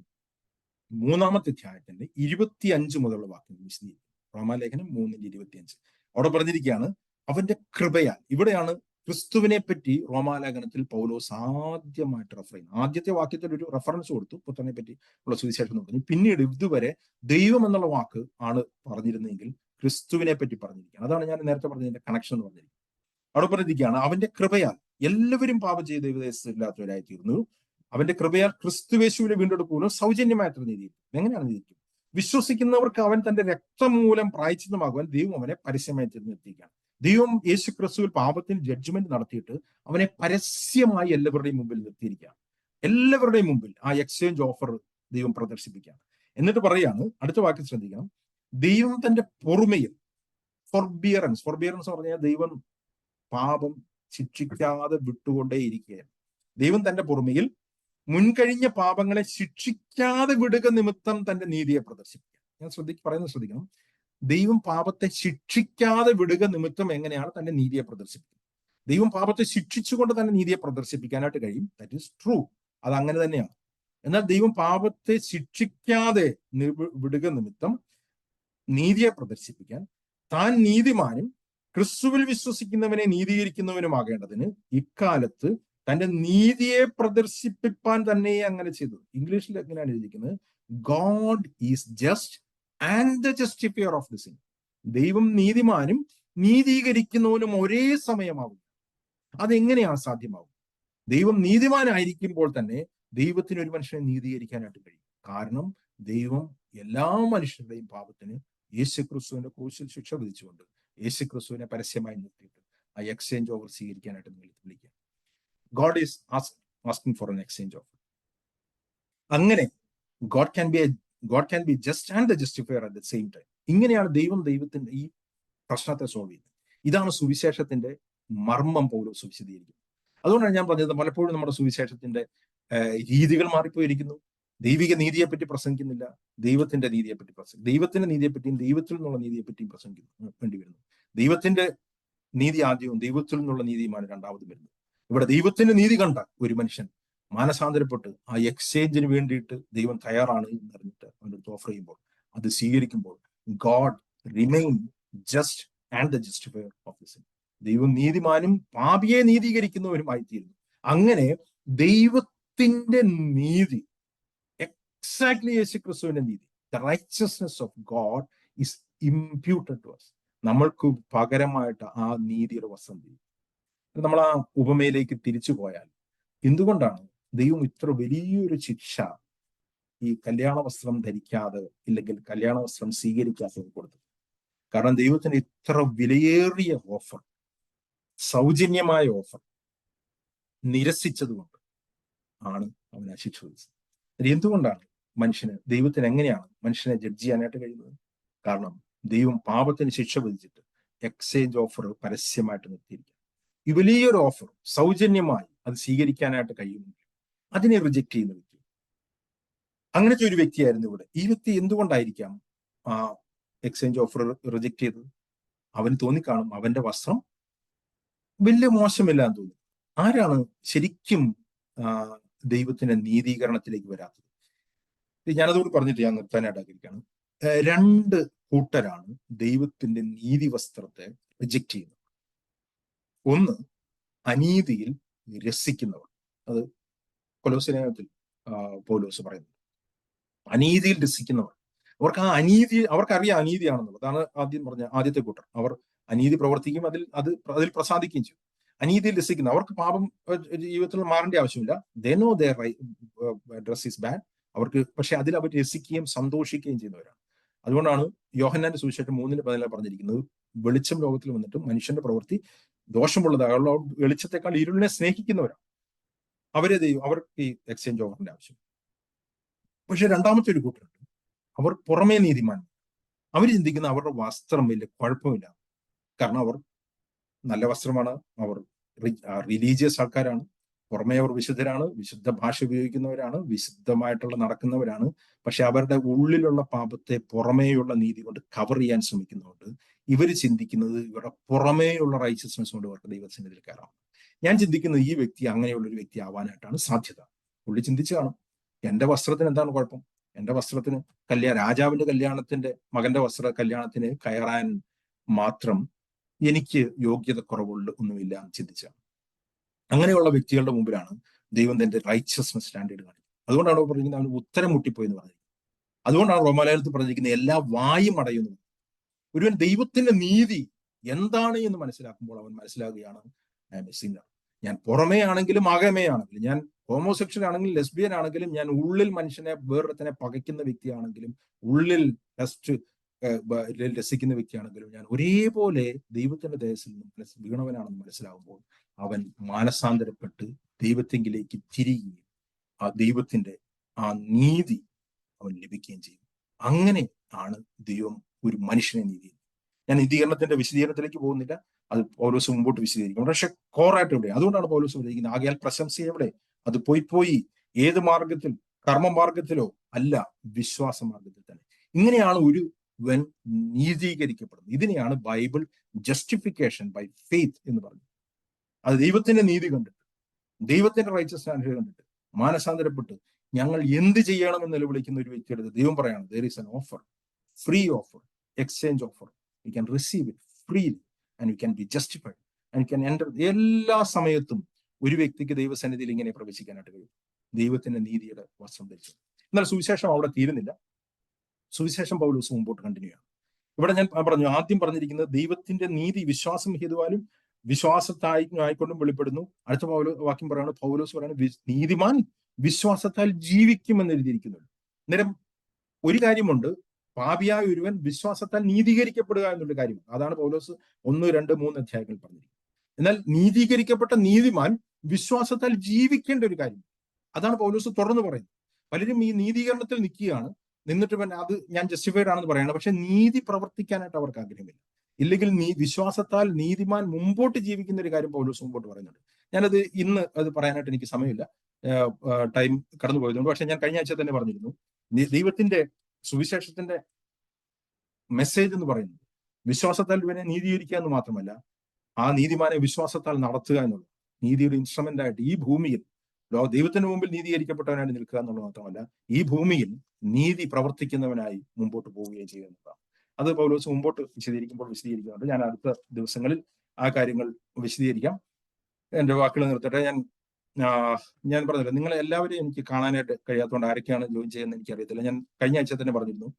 3-ാമത്തെ അധ്യായത്തിന്റെ 25 മുതലുള്ള വാക്യം വിശദീകരിക്കുന്നത്. റോമാലേഖനം 3:25 അവിടെ പറഞ്ഞിരിക്കുകയാണ്, അവന്റെ കൃപയാൽ. ഇവിടെയാണ് ക്രിസ്തുവിനെ പറ്റി റോമാലേഖനത്തിൽ പൗലോസ് ആദ്യമായിട്ട് റെഫർ ചെയ്യുന്നത്. ആദ്യത്തെ വാക്യത്തിൽ ഒരു റെഫറൻസ് കൊടുത്തു, പുത്രനെ പറ്റി ഉള്ള സുവിശേഷം എന്ന് പറഞ്ഞു. പിന്നീട് ഇതുവരെ ദൈവം എന്നുള്ള വാക്ക് ആണ് പറഞ്ഞിരുന്നെങ്കിൽ ക്രിസ്തുവിനെ പറ്റി പറഞ്ഞിരിക്കുകയാണ്. അതാണ് ഞാൻ നേരത്തെ പറഞ്ഞതിന്റെ കണക്ഷൻ എന്ന് പറഞ്ഞിരിക്കുന്നത്. അവിടെ പറഞ്ഞിരിക്കുകയാണ്, അവന്റെ കൃപയാൽ എല്ലാവരും പാപം ചെയ്ത് ദൈവദേശത്തില്ലാത്തവരായി തീർന്നു. അവന്റെ കൃപയാൽ ക്രിസ്തുവേശുവിനെ വീണ്ടെടുക്കുവാനും സൗജന്യമായിട്ട് നീതിയിരിക്കും. എങ്ങനെയാണ് നീതിക്കും? വിശ്വസിക്കുന്നവർക്ക് അവൻ തന്റെ രക്തം മൂലം പ്രായശ്ചിത്തമാകുവാൻ ദൈവം അവനെ പരസ്യമായി നിർത്തിയിരിക്കുകയാണ്. ദൈവം യേശു ക്രിസ്തുവിൽ പാപത്തിന് ജഡ്ജ്മെന്റ് നടത്തിയിട്ട് അവനെ പരസ്യമായി എല്ലാവരുടെയും മുമ്പിൽ നിർത്തിയിരിക്കുകയാണ്. എല്ലാവരുടെയും മുമ്പിൽ ആ എക്സ്ചേഞ്ച് ഓഫർ ദൈവം പ്രദർശിപ്പിക്കുകയാണ്. എന്നിട്ട് പറയാണ്, അടുത്ത വാക്യം ശ്രദ്ധിക്കണം, ദൈവം തന്റെ പൊറുമയിൽ, ഫോർബിയറൻസ് എന്ന് പറഞ്ഞാൽ ദൈവം പാപം ശിക്ഷിക്കാതെ വിട്ടുകൊണ്ടേയിരിക്കുകയാണ്. ദൈവം തന്റെ പൊറുമയിൽ മുൻകഴിഞ്ഞ പാപങ്ങളെ ശിക്ഷിക്കാതെ വിടുക നിമിത്തം തന്റെ നീതിയെ പ്രദർശിപ്പിക്കുക. ഞാൻ ശ്രദ്ധിക്കണം, ദൈവം പാപത്തെ ശിക്ഷിക്കാതെ വിടുക നിമിത്തം എങ്ങനെയാണ് തന്റെ നീതിയെ പ്രദർശിപ്പിക്കുന്നത്? ദൈവം പാപത്തെ ശിക്ഷിച്ചുകൊണ്ട് തന്നെ നീതിയെ പ്രദർശിപ്പിക്കാനായിട്ട് കഴിയും. ദാറ്റ് ഈസ് ട്രൂ, അത് അങ്ങനെ തന്നെയാണ്. എന്നാൽ ദൈവം പാപത്തെ ശിക്ഷിക്കാതെ വിടുക നിമിത്തം നീതിയെ പ്രദർശിപ്പിക്കാൻ താൻ നീതിമാനും ക്രിസ്തുവിൽ വിശ്വസിക്കുന്നവനെ നീതീകരിക്കുന്നവനുമാകേണ്ടതിന് ഇക്കാലത്ത് തന്റെ നീതിയെ പ്രദർശിപ്പിപ്പാൻ തന്നെ അങ്ങനെ ചെയ്തു. ഇംഗ്ലീഷിൽ എങ്ങനെയാണ് എഴുതിയിരിക്കുന്നത്? God is just and the justifier of the sin. ദൈവം നീതിമാനും നീതീകരിക്കുന്നവനും ഒരേ സമയമാകും. അതെങ്ങനെയാണ് സാധ്യമാകും? ദൈവം നീതിമാനായിരിക്കുമ്പോൾ തന്നെ ദൈവത്തിന് ഒരു മനുഷ്യനെ നീതീകരിക്കാനായിട്ട് കഴിയും. കാരണം ദൈവം എല്ലാ മനുഷ്യരുടെയും പാപത്തിന് യേശുക്രിസ്തുവിന്റെ ക്രൂശിൽ ശിക്ഷ വിധിച്ചുകൊണ്ട് യേശുക്രിസ്തുവിനെ പരസ്യമായി നിർത്തിയിട്ട് ആ എക്സ്ചേഞ്ച് ഓഫർ സ്വീകരിക്കാനായിട്ട് നിങ്ങൾ വിളിക്കുക. God is asking for an exchange offer. അങ്ങനെ God can be just and the justifier at the same time. ഇങ്ങനെയാണ് ദൈവത്തിന്റെ ഈ പ്രശ്നത്തെ സോൾവ് ചെയ്യുന്നത്. ഇതാണ് സുവിശേഷത്തിന്റെ മർമ്മം പൗലോസ് വിശദീകരിക്കുന്നത്. അതുകൊണ്ടാണ് ഞാൻ പറഞ്ഞത്, പലപ്പോഴും നമ്മുടെ സുവിശേഷത്തിന്റെ രീതികൾ മാറിപ്പോയിരിക്കുന്നു. ദൈവിക നീതിയെപ്പറ്റി പ്രസംഗിക്കുന്നില്ല, ദൈവത്തിന്റെ നീതിയെപ്പറ്റി ദൈവത്തിന്റെ നീതിയെപ്പറ്റിയും ദൈവത്തിൽ നിന്നുള്ള നീതിയെപ്പറ്റിയും പ്രസംഗിക്കുന്നു വേണ്ടി വരുന്നു. ദൈവത്തിന്റെ നീതി ആദ്യവും ദൈവത്തിൽ നിന്നുള്ള നീതിയുമാണ് രണ്ടാമതും വരുന്നത്. ഇവിടെ ദൈവത്തിന്റെ നീതി കണ്ട ഒരു മനുഷ്യൻ മാനസാന്തരപ്പെട്ട് ആ എക്സ്ചേഞ്ചിന് വേണ്ടിയിട്ട് ദൈവം തയ്യാറാണ് എന്ന് അറിഞ്ഞിട്ട് അവൻ്റെ അടുത്ത് ഓഫർ ചെയ്യുമ്പോൾ, അത് സ്വീകരിക്കുമ്പോൾ God remain just and the justifier of the sin. ദൈവം നീതിമാനും പാപിയെ നീതീകരിക്കുന്നവരുമായി തീരുന്നു. അങ്ങനെ ദൈവത്തിന്റെ നീതി എക്സാക്ട്ലി യേശു ക്രിസ്തുവിന്റെ നീതി. The righteousness of God is imputed to us. നമ്മൾക്ക് പകരമായിട്ട് ആ നീതിയുടെ വസ്ത്രം ചെയ്യും. നമ്മൾ ആ ഉപമയിലേക്ക് തിരിച്ചു പോയാൽ എന്തുകൊണ്ടാണ് ദൈവം ഇത്ര വലിയൊരു ശിക്ഷ ഈ കല്യാണ വസ്ത്രം ധരിക്കാതെ ഇല്ലെങ്കിൽ കല്യാണ വസ്ത്രം സ്വീകരിക്കാതെ കൊടുത്തത്? കാരണം ദൈവത്തിന് ഇത്ര വിലയേറിയ ഓഫർ, സൗജന്യമായ ഓഫർ നിരസിച്ചതുകൊണ്ട് ആണ് അവൻ ആ ശിക്ഷ വിധിച്ചത്. എന്തുകൊണ്ടാണ് ദൈവത്തിന് എങ്ങനെയാണ് മനുഷ്യനെ ജഡ്ജ് ചെയ്യാനായിട്ട് കഴിയുന്നത്? കാരണം ദൈവം പാപത്തിന് ശിക്ഷ വിധിച്ചിട്ട് എക്സ്ചേഞ്ച് ഓഫർ പരസ്യമായിട്ട് നിർത്തിയിരിക്കുക. ഈ വലിയൊരു ഓഫർ സൗജന്യമായി അത് സ്വീകരിക്കാനായിട്ട് കഴിയുമെങ്കിൽ അതിനെ റിജക്ട് ചെയ്യുന്ന വ്യക്തി, അങ്ങനത്തെ ഒരു വ്യക്തിയായിരുന്നു ഇവിടെ. ഈ വ്യക്തി എന്തുകൊണ്ടായിരിക്കാം ആ എക്സ്ചേഞ്ച് ഓഫർ റിജക്ട് ചെയ്തത്? അവന് തോന്നിക്കാണും അവന്റെ വസ്ത്രം വലിയ മോശമില്ല എന്ന് തോന്നി. ആരാണ് ശരിക്കും ദൈവത്തിന്റെ നീതീകരണത്തിലേക്ക് വരാത്തത്? ഞാനതുകൊണ്ട് പറഞ്ഞിട്ട് ഞാൻ നിർത്താനായിട്ട് ആഗ്രഹിക്കുകയാണ്. രണ്ട് കൂട്ടരാണ് ദൈവത്തിന്റെ നീതി വസ്ത്രത്തെ റിജക്ട് ചെയ്യുന്നത്. ഒന്ന്, അനീതിയിൽ രസിക്കുന്നവർ. അത് കൊലോസ്യ ലേഖനത്തിൽ പൗലോസ് പറയുന്നത്. അനീതിയിൽ രസിക്കുന്നവർ, അവർക്കറിയാം അനീതിയാണെന്നുള്ളത്. അതാണ് ആദ്യം പറഞ്ഞ ആദ്യത്തെ കൂട്ടർ. അവർ അനീതി പ്രവർത്തിക്കും, അതിൽ പ്രസാദിക്കുകയും ചെയ്യും. അനീതിയിൽ രസിക്കുന്ന അവർക്ക് പാപം ജീവിതത്തിൽ മാറേണ്ട ആവശ്യമില്ല. They know there dress is bad. അവർക്ക് പക്ഷെ അതിൽ അവർ രസിക്കുകയും സന്തോഷിക്കുകയും ചെയ്യുന്നവരാണ്. അതുകൊണ്ടാണ് യോഹന്നാന്റെ സുവിശേഷം 3:14 പറഞ്ഞിരിക്കുന്നത്, വെളിച്ചം ലോകത്തിൽ വന്നിട്ട് മനുഷ്യന്റെ പ്രവൃത്തി ദോഷമുള്ളതായുള്ള വെളിച്ചത്തെക്കാൾ ഇരുളിനെ സ്നേഹിക്കുന്നവരാണ്. അവർക്ക് ഈ എക്സ്ചേഞ്ച് ഓഫറിന്റെ ആവശ്യം. പക്ഷെ രണ്ടാമത്തെ ഒരു കൂട്ടരുണ്ട്, അവർ പുറമേ നീതിമാൻ. അവർ ചിന്തിക്കുന്ന അവരുടെ വസ്ത്രം വലിയ കുഴപ്പമില്ല, കാരണം അവർ നല്ല വസ്ത്രമാണ്, അവർ റിലീജിയസ് ആൾക്കാരാണ്, പുറമേ അവർ വിശുദ്ധരാണ്, വിശുദ്ധ ഭാഷ ഉപയോഗിക്കുന്നവരാണ്, വിശുദ്ധമായിട്ടുള്ള നടക്കുന്നവരാണ്. പക്ഷെ അവരുടെ ഉള്ളിലുള്ള പാപത്തെ പുറമേയുള്ള നീതി കൊണ്ട് കവർ ചെയ്യാൻ ശ്രമിക്കുന്നതുകൊണ്ട് ഇവർ ചിന്തിക്കുന്നത് ഇവരുടെ പുറമേയുള്ള റൈച്ചസ്നെസ് കൊണ്ട് അവർക്ക് ദൈവസന്നിധിയിൽ കയറാം. ഞാൻ ചിന്തിക്കുന്നത് ഈ വ്യക്തി അങ്ങനെയുള്ള ഒരു വ്യക്തി ആവാനായിട്ടാണ് സാധ്യത. പുള്ളി ചിന്തിച്ചു കാണും, എന്റെ വസ്ത്രത്തിന് എന്താണ് കുഴപ്പം? എന്റെ വസ്ത്രത്തിന് രാജാവിന്റെ മകന്റെ കല്യാണത്തിന് കയറാൻ മാത്രം എനിക്ക് യോഗ്യത ഒന്നുമില്ല എന്ന് ചിന്തിച്ചാണ്. അങ്ങനെയുള്ള വ്യക്തികളുടെ മുമ്പിലാണ് ദൈവം തന്റെ റൈച്ചസ്നെസ് സ്റ്റാൻഡേർഡ് കാണിക്കുന്നത്. അതുകൊണ്ടാണ് പറഞ്ഞിരിക്കുന്നത് അവന് ഉത്തരം മുട്ടിപ്പോയി എന്ന് പറഞ്ഞിരിക്കുന്നത്. അതുകൊണ്ടാണ് റോമാലേഖനത്തിൽ പറഞ്ഞിരിക്കുന്നത് എല്ലാ വായും അടയുന്നു. ഒരുവൻ ദൈവത്തിന്റെ നീതി എന്താണ് എന്ന് മനസ്സിലാക്കുമ്പോൾ അവൻ മനസ്സിലാകുകയാണ്, ഐ എം എ സിന്നർ. ഞാൻ പുറമേ ആണെങ്കിലും അകമേ ആണെങ്കിലും, ഞാൻ ഹോമോസെക്ഷൽ ആണെങ്കിലും ലെസ്ബിയൻ ആണെങ്കിലും, ഞാൻ ഉള്ളിൽ മനുഷ്യനെ വേറൊരുത്തനെ പകയ്ക്കുന്ന വ്യക്തിയാണെങ്കിലും, ഉള്ളിൽ രസിക്കുന്ന വ്യക്തിയാണെങ്കിലും, ഞാൻ ഒരേപോലെ ദൈവത്തിന്റെ ദേശത്തിൽ നിന്ന് വീണവനാണെന്ന് മനസ്സിലാകുമ്പോൾ അവൻ മാനസാന്തരപ്പെട്ട് ദൈവത്തെങ്കിലേക്ക് തിരികുകയും ആ ദൈവത്തിന്റെ ആ നീതി അവൻ ലഭിക്കുകയും ചെയ്യും. അങ്ങനെ ആണ് ദൈവം ഒരു മനുഷ്യനെ നീതി. ഞാൻ നീതീകരണത്തിന്റെ വിശദീകരണത്തിലേക്ക് പോകുന്നില്ല, അത് പൗലോസ് മുമ്പോട്ട് വിശദീകരിക്കും. പക്ഷെ കോറായിട്ട് എവിടെ? അതുകൊണ്ടാണ് പൗലോസ് വിളിക്കുന്നത്, ആകയാൽ പ്രശംസ എവിടെ? അത് പോയി ഏത് മാർഗത്തിൽ? കർമ്മമാർഗത്തിലോ അല്ല, വിശ്വാസ മാർഗത്തിൽ തന്നെ. ഇങ്ങനെയാണ് ഒരുവൻ നീതീകരിക്കപ്പെടുന്നത്. ഇതിനെയാണ് ബൈബിൾ ജസ്റ്റിഫിക്കേഷൻ ബൈ ഫെയ്ത്ത് എന്ന് പറയുന്നത്. അത് ദൈവത്തിന്റെ നീതി കണ്ടിട്ട്, ദൈവത്തിന്റെ റൈച്ചസ്നെസ് കണ്ടിട്ട് മാനസാന്തരപ്പെട്ട് ഞങ്ങൾ എന്ത് ചെയ്യണമെന്ന് നിലവിളിക്കുന്ന ഒരു വ്യക്തിയുടെ ദൈവം പറയാണ്, there is an offer, free offer, exchange offer. You can receive it freely and you can be justified and you can enter. എല്ലാ സമയത്തും ഒരു വ്യക്തിക്ക് ദൈവസന്നിധിയിൽ ഇങ്ങനെ പ്രവേശിക്കാനായിട്ട് കഴിയും, ദൈവത്തിന്റെ നീതിയുടെ വസ്ത്രം ധരിച്ചു. എന്നാൽ സുവിശേഷം അവിടെ തീരുന്നില്ല. സുവിശേഷം പൗലോസ് മുമ്പോട്ട് കണ്ടിന്യൂ ആണ്. ഇവിടെ ഞാൻ പറഞ്ഞു, ആദ്യം പറഞ്ഞിരിക്കുന്നത് ദൈവത്തിന്റെ നീതി വിശ്വാസം ഹേതുവാലും വിശ്വാസത്തായിക്കൊണ്ടും വെളിപ്പെടുന്നു. അടുത്ത വാക്യം പറയാണ്, പൗലോസ് പറയാണ്, നീതിമാൻ വിശ്വാസത്താൽ ജീവിക്കുമെന്ന് എഴുതിയിരിക്കുന്നു. അന്നേരം ഒരു കാര്യമുണ്ട്, പാപിയായ ഒരുവൻ വിശ്വാസത്താൽ നീതീകരിക്കപ്പെടുക എന്നുള്ള കാര്യം. അതാണ് പൗലോസ് 1, 2, 3 അധ്യായങ്ങൾ പറഞ്ഞിരിക്കുന്നത്. എന്നാൽ നീതീകരിക്കപ്പെട്ട നീതിമാൻ വിശ്വാസത്താൽ ജീവിക്കേണ്ട ഒരു കാര്യം, അതാണ് പൗലോസ് തുറന്നു പറയുന്നത്. പലരും ഈ നീതീകരണത്തിൽ നിൽക്കുകയാണ്, നിന്നിട്ട് അത് ഞാൻ ജസ്റ്റിഫൈഡ് ആണെന്ന് പറയണം, പക്ഷെ നീതി പ്രവർത്തിക്കാനായിട്ട് അവർക്ക് ആഗ്രഹമില്ല. ഇല്ലെങ്കിൽ വിശ്വാസത്താൽ നീതിമാൻ മുമ്പോട്ട് ജീവിക്കുന്ന ഒരു കാര്യം പൗലോസ് മുമ്പോട്ട് പറയുന്നുണ്ട്. ഞാനത് ഇന്ന് അത് പറയാനായിട്ട് എനിക്ക് സമയമില്ല, ടൈം കടന്നു പോയതുകൊണ്ട്. പക്ഷെ ഞാൻ കഴിഞ്ഞ ആഴ്ച തന്നെ പറഞ്ഞിരുന്നു, ദൈവത്തിന്റെ സുവിശേഷത്തിന്റെ മെസ്സേജ് എന്ന് പറയുന്നത് വിശ്വാസത്താൽ ഇവനെ നീതീകരിക്കുക എന്ന് മാത്രമല്ല, ആ നീതിമാനെ വിശ്വാസത്താൽ നടത്തുക എന്നുള്ളത്. നീതിയുടെ ഇൻസ്ട്രുമെന്റ് ആയിട്ട് ഈ ഭൂമിയിൽ ദൈവത്തിന് മുമ്പിൽ നീതീകരിക്കപ്പെട്ടവനായി നിൽക്കുക എന്നുള്ളത് മാത്രമല്ല, ഈ ഭൂമിയിൽ നീതി പ്രവർത്തിക്കുന്നവനായി മുമ്പോട്ട് പോവുകയും ചെയ്യുന്നതാണ്. അത് പൗലോസ് മുമ്പോട്ട് വിശദീകരിക്കുന്നുണ്ട്. ഞാൻ അടുത്ത ദിവസങ്ങളിൽ ആ കാര്യങ്ങൾ വിശദീകരിക്കാം. എന്റെ വാക്കുകൾ നിർത്തട്ടെ. ഞാൻ ഞാൻ പറഞ്ഞില്ല, നിങ്ങളെ എല്ലാവരെയും എനിക്ക് കാണാനായിട്ട് കഴിയാത്തതുകൊണ്ട് ആരൊക്കെയാണ് ജോയിൻ ചെയ്യുന്നത് എനിക്കറിയത്തില്ല. ഞാൻ കഴിഞ്ഞ ആഴ്ച തന്നെ പറഞ്ഞിരുന്നു,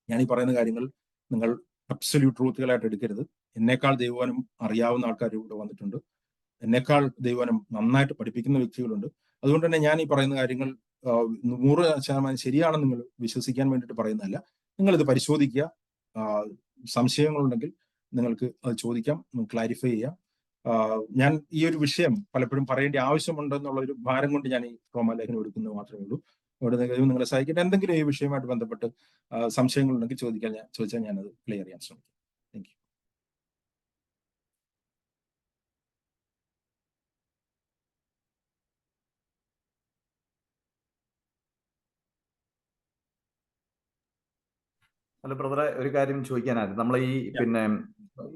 ഞാൻ ഈ പറയുന്ന കാര്യങ്ങൾ നിങ്ങൾ അബ്സല്യൂട്ട് ട്രൂത്തുകളായിട്ട് എടുക്കരുത്. എന്നേക്കാൾ ദൈവവചനം അറിയാവുന്ന ആൾക്കാർ ഇവിടെ വന്നിട്ടുണ്ട്. എന്നേക്കാൾ ദൈവവചനം നന്നായിട്ട് പഠിപ്പിക്കുന്ന വ്യക്തികളുണ്ട്. അതുകൊണ്ട് തന്നെ ഞാൻ ഈ പറയുന്ന കാര്യങ്ങൾ 100% ശരിയാണെന്ന് നിങ്ങൾ വിശ്വസിക്കാൻ വേണ്ടിയിട്ട് പറയുന്നതല്ല. നിങ്ങളിത് പരിശോധിക്കുക. സംശയങ്ങളുണ്ടെങ്കിൽ നിങ്ങൾക്ക് അത് ചോദിക്കാം, ക്ലാരിഫൈ ചെയ്യാം. ഞാൻ ഈ ഒരു വിഷയം പലപ്പോഴും പറയേണ്ട ആവശ്യമുണ്ടെന്നുള്ള ഒരു ഭാരം കൊണ്ട് ഞാൻ ഈ റോമാലേഖനം എടുക്കുന്നത് മാത്രമേ ഉള്ളൂ. അവിടെ നിങ്ങളെ സഹായിക്കട്ടെ. എന്തെങ്കിലും ഈ വിഷയമായിട്ട് ബന്ധപ്പെട്ട് സംശയങ്ങളുണ്ടെങ്കിൽ ചോദിച്ചാൽ ഞാനത് ക്ലിയർ ചെയ്യാൻ ശ്രമിക്കാം. Thank you. അല്ല ബ്രദറെ, ഒരു കാര്യം ചോദിക്കാനായിരുന്നു. നമ്മൾ ഈ പിന്നെ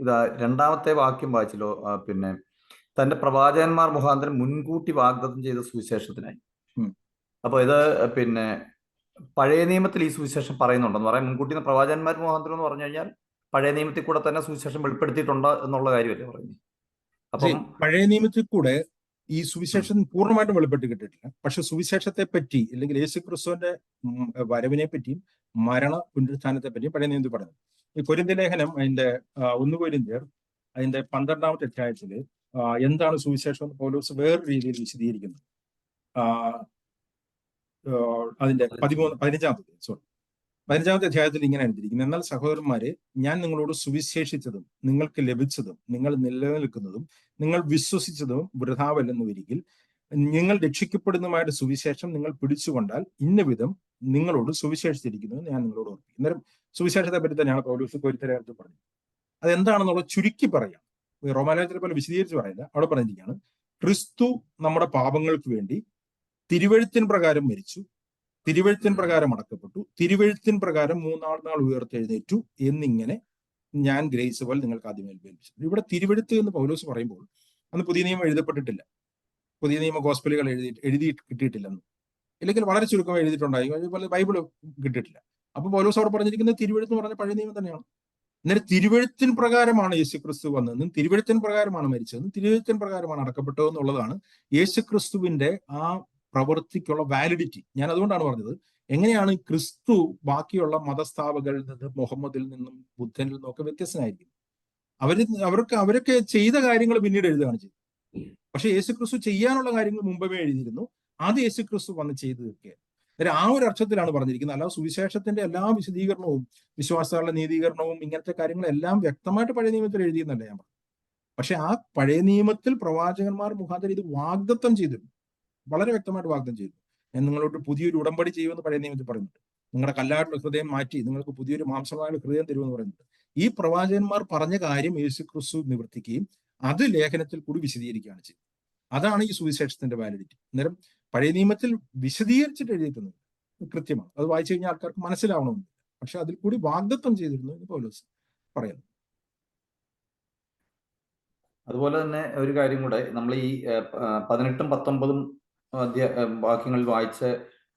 ഇതാ രണ്ടാമത്തെ വാക്യം വായിച്ചല്ലോ, പിന്നെ തന്റെ പ്രവാചകന്മാർ മുഖാന്തരം മുൻകൂട്ടി വാഗ്ദത്തം ചെയ്ത സുവിശേഷത്തിനായി. അപ്പൊ ഇത് പിന്നെ പഴയ നിയമത്തിൽ ഈ സുവിശേഷം പറയുന്നുണ്ടെന്ന് പറയാം. മുൻകൂട്ടി പ്രവാചകന്മാർ മുഖാന്തരം എന്ന് പറഞ്ഞു കഴിഞ്ഞാൽ പഴയ നിയമത്തിൽ കൂടെ തന്നെ സുവിശേഷം വെളിപ്പെടുത്തിയിട്ടുണ്ട് എന്നുള്ള കാര്യമല്ലേ പറയുന്നത്? അപ്പം പഴയ നിയമത്തിൽ കൂടെ ഈ സുവിശേഷം പൂർണ്ണമായിട്ടും വെളിപ്പെട്ട് കിട്ടിയിട്ടില്ല. പക്ഷെ സുവിശേഷത്തെ പറ്റി അല്ലെങ്കിൽ യേശു ക്രിസ്തുവിന്റെ വരവിനെ പറ്റിയും മരണ പുനരുത്ഥാനത്തെ പറ്റിയും പഴയ നിയമത്തിൽ പറയുന്നത്. ഈ കൊരിന്ത്യർ ലേഖനം അതിന്റെ 1 കൊരിന്ത്യർ അതിന്റെ 12-ാമത്തെ അധ്യായത്തില് എന്താണ് സുവിശേഷം എന്ന് പൗലോസ് വേറൊരു രീതിയിൽ വിശദീകരിക്കുന്നു. അതിന്റെ 15-ാമത്തെ അധ്യായത്തിൽ ഇങ്ങനെ എഴുതിയിരിക്കുന്നത്: എന്നാൽ സഹോദരന്മാരെ, ഞാൻ നിങ്ങളോട് സുവിശേഷിച്ചതും നിങ്ങൾക്ക് ലഭിച്ചതും നിങ്ങൾ നിലനിൽക്കുന്നതും നിങ്ങൾ വിശ്വസിച്ചതും വൃഥാവല്ലെന്ന് ഒരിക്കൽ നിങ്ങൾ രക്ഷിക്കപ്പെടുന്നതുമായിട്ട് സുവിശേഷം നിങ്ങൾ പിടിച്ചുകൊണ്ടാൽ ഇന്ന വിധം നിങ്ങളോട് സുവിശേഷിച്ചിരിക്കുന്നു ഞാൻ നിങ്ങളോട് ഓർപ്പിക്കും. അന്നേരം സുവിശേഷത്തെ പറ്റി തന്നെയാണ് പൗലോസ് കൊരിന്ത്യർക്ക് പറഞ്ഞത്. അതെന്താണെന്നുള്ളത് ചുരുക്കി പറയാം. റോമാലേഖനത്തിലെ പോലെ വിശദീകരിച്ച് പറയില്ല. അവിടെ പറഞ്ഞിരിക്കുകയാണ്, ക്രിസ്തു നമ്മുടെ പാപങ്ങൾക്ക് വേണ്ടി തിരുവെഴുത്തിൻ പ്രകാരം മരിച്ചു, തിരുവെഴുത്തിൻ പ്രകാരം അടക്കപ്പെട്ടു, തിരുവെഴുത്തിൻ പ്രകാരം 3-ാം നാൾ ഉയർത്തെഴുന്നേറ്റു എന്നിങ്ങനെ ഞാൻ ഗ്രേസ് പോലെ നിങ്ങൾക്ക് ആദ്യം ഏൽപ്പിച്ചു. ഇവിടെ തിരുവെഴുത്ത് എന്ന് പൗലോസ് പറയുമ്പോൾ അന്ന് പുതിയ നിയമം എഴുതപ്പെട്ടിട്ടില്ല. പുതിയ നിയമ ഗോസ്പലുകൾ എഴുതി കിട്ടിയിട്ടില്ലെന്ന്, ഇല്ലെങ്കിൽ വളരെ ചുരുക്കം എഴുതിയിട്ടുണ്ടായി. അതുപോലെ ബൈബിള് കിട്ടിയിട്ടില്ല. അപ്പൊ പൗലോസ് അവിടെ പറഞ്ഞിരിക്കുന്നത് തിരുവെഴുത്ത് എന്ന് പറഞ്ഞ പഴയ നിയമം തന്നെയാണ്. അന്നേരം തിരുവെഴുത്തിൻ പ്രകാരമാണ് യേശു ക്രിസ്തു വന്നതെന്നും തിരുവെഴുത്തിൻ പ്രകാരമാണ് മരിച്ചതെന്നും തിരുവെഴുത്തിൻ പ്രകാരമാണ് അടക്കപ്പെട്ടതെന്നുള്ളതാണ് യേശു ക്രിസ്തുവിന്റെ ആ പ്രവൃത്തിക്കുള്ള വാലിഡിറ്റി. ഞാൻ അതുകൊണ്ടാണ് പറഞ്ഞത്, എങ്ങനെയാണ് ക്രിസ്തു ബാക്കിയുള്ള മതസ്ഥാപകരിൽ നിന്നും മുഹമ്മദിൽ നിന്നും ബുദ്ധനിൽ നിന്നും ഒക്കെ വ്യത്യസ്തനായിരിക്കും. അവരൊക്കെ ചെയ്ത കാര്യങ്ങൾ പിന്നീട് എഴുതുകയാണ് ചെയ്തത്. പക്ഷെ യേശു ക്രിസ്തു ചെയ്യാനുള്ള കാര്യങ്ങൾ മുമ്പേ എഴുതിയിരുന്നു. അത് യേശു ക്രിസ്തു വന്ന് ചെയ്തു തീർക്കുകയാണ്. ആ ഒരു അർത്ഥത്തിലാണ് പറഞ്ഞിരിക്കുന്നത്. അല്ലാതെ സുവിശേഷത്തിന്റെ എല്ലാ വിശദീകരണവും വിശ്വാസങ്ങളുടെ നീതീകരണവും ഇങ്ങനത്തെ കാര്യങ്ങളെല്ലാം വ്യക്തമായിട്ട് പഴയ നിയമത്തിൽ എഴുതിയെന്നല്ല ഞാൻ പറഞ്ഞു. പക്ഷെ ആ പഴയ നിയമത്തിൽ പ്രവാചകന്മാർ മുഖാന്തരം ഇത് വാഗ്ദത്തം ചെയ്തിരുന്നു, വളരെ വ്യക്തമായിട്ട് വാഗ്ദത്തം ചെയ്തു. ഞാൻ നിങ്ങളോട് പുതിയൊരു ഉടമ്പടി ചെയ്യുമെന്ന് പഴയ നിയമത്തിൽ പറയുന്നുണ്ട്. നിങ്ങളുടെ കല്ലാട്ടുള്ള ഹൃദയം മാറ്റി നിങ്ങൾക്ക് പുതിയൊരു മാംസമായ ഹൃദയം തരുമെന്ന് പറയുന്നുണ്ട്. ഈ പ്രവാചകന്മാർ പറഞ്ഞ കാര്യം യേശു ക്രിസ്തു നിവർത്തിക്കുകയും അത് ലേഖനത്തിൽ കൂടി വിശദീകരിക്കുകയാണ് ചെയ്തത്. അതാണ് ഈ സുവിശേഷത്തിന്റെ വാലിഡിറ്റി. അന്നേരം പഴയ നിയമത്തിൽ വിശദീകരിച്ചിട്ട് എഴുതിയിട്ടുണ്ട്, കൃത്യമാണ്. അത് വായിച്ചു കഴിഞ്ഞാൽ ആൾക്കാർക്ക് മനസ്സിലാവണമെന്നില്ല. പക്ഷെ അതിൽ കൂടി വാഗ്ദത്തം ചെയ്തിരുന്നു എന്ന് പൗലോസ് പറയുന്നു. അതുപോലെ തന്നെ ഒരു കാര്യം കൂടെ, നമ്മൾ ഈ 18ഉം 19ഉം വാക്യങ്ങളിൽ വായിച്ച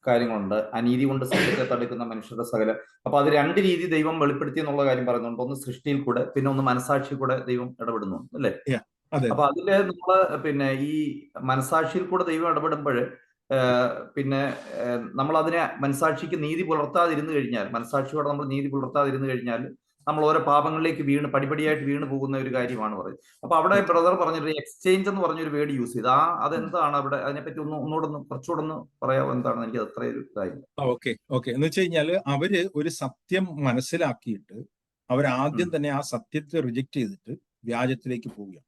കാര്യങ്ങളുണ്ട്. അനീതി കൊണ്ട് സത്യത്തെ തടുക്കുന്ന മനുഷ്യരുടെ സകല. അപ്പൊ അത് 2 രീതി ദൈവം വെളിപ്പെടുത്തി എന്നുള്ള കാര്യം പറയുന്നുണ്ട്. ഒന്ന് സൃഷ്ടിയിൽ കൂടെ, പിന്നെ ഒന്ന് മനസാക്ഷി കൂടെ ദൈവം ഇടപെടുന്നുണ്ട്, അല്ലേ? അപ്പൊ അതില് നമ്മള് പിന്നെ ഈ മനസാക്ഷിയിൽ കൂടെ ദൈവം ഇടപെടുമ്പോൾ പിന്നെ നമ്മൾ അതിനെ മനസാക്ഷിക്ക് നീതി പുലർത്താതിരുന്നു കഴിഞ്ഞാൽ, മനസാക്ഷിയോടെ നമ്മൾ നീതി പുലർത്താതിരുന്നു കഴിഞ്ഞാൽ നമ്മൾ ഓരോ പാപങ്ങളിലേക്ക് പടിപടിയായിട്ട് വീണ് പോകുന്ന ഒരു കാര്യമാണ് പറയുന്നത്. അപ്പൊ അവിടെ ബ്രദർ പറഞ്ഞൊരു എക്സ്ചേഞ്ച് എന്ന് പറഞ്ഞൊരു വേർഡ് യൂസ് ചെയ്ത്, അതെന്താണ് അവിടെ? അതിനെപ്പറ്റി കുറച്ചുകൂടെ ഒന്ന് പറയാമോ? എന്താണ്? എനിക്ക് അത്ര ഒരു ഇതായില്ല. ഓക്കെ എന്ന് വെച്ച് കഴിഞ്ഞാൽ അവര് ഒരു സത്യം മനസ്സിലാക്കിയിട്ട് അവരാദ്യം തന്നെ ആ സത്യത്തെ റിജക്ട് ചെയ്തിട്ട് വ്യാജത്തിലേക്ക് പോവുകയാണ്.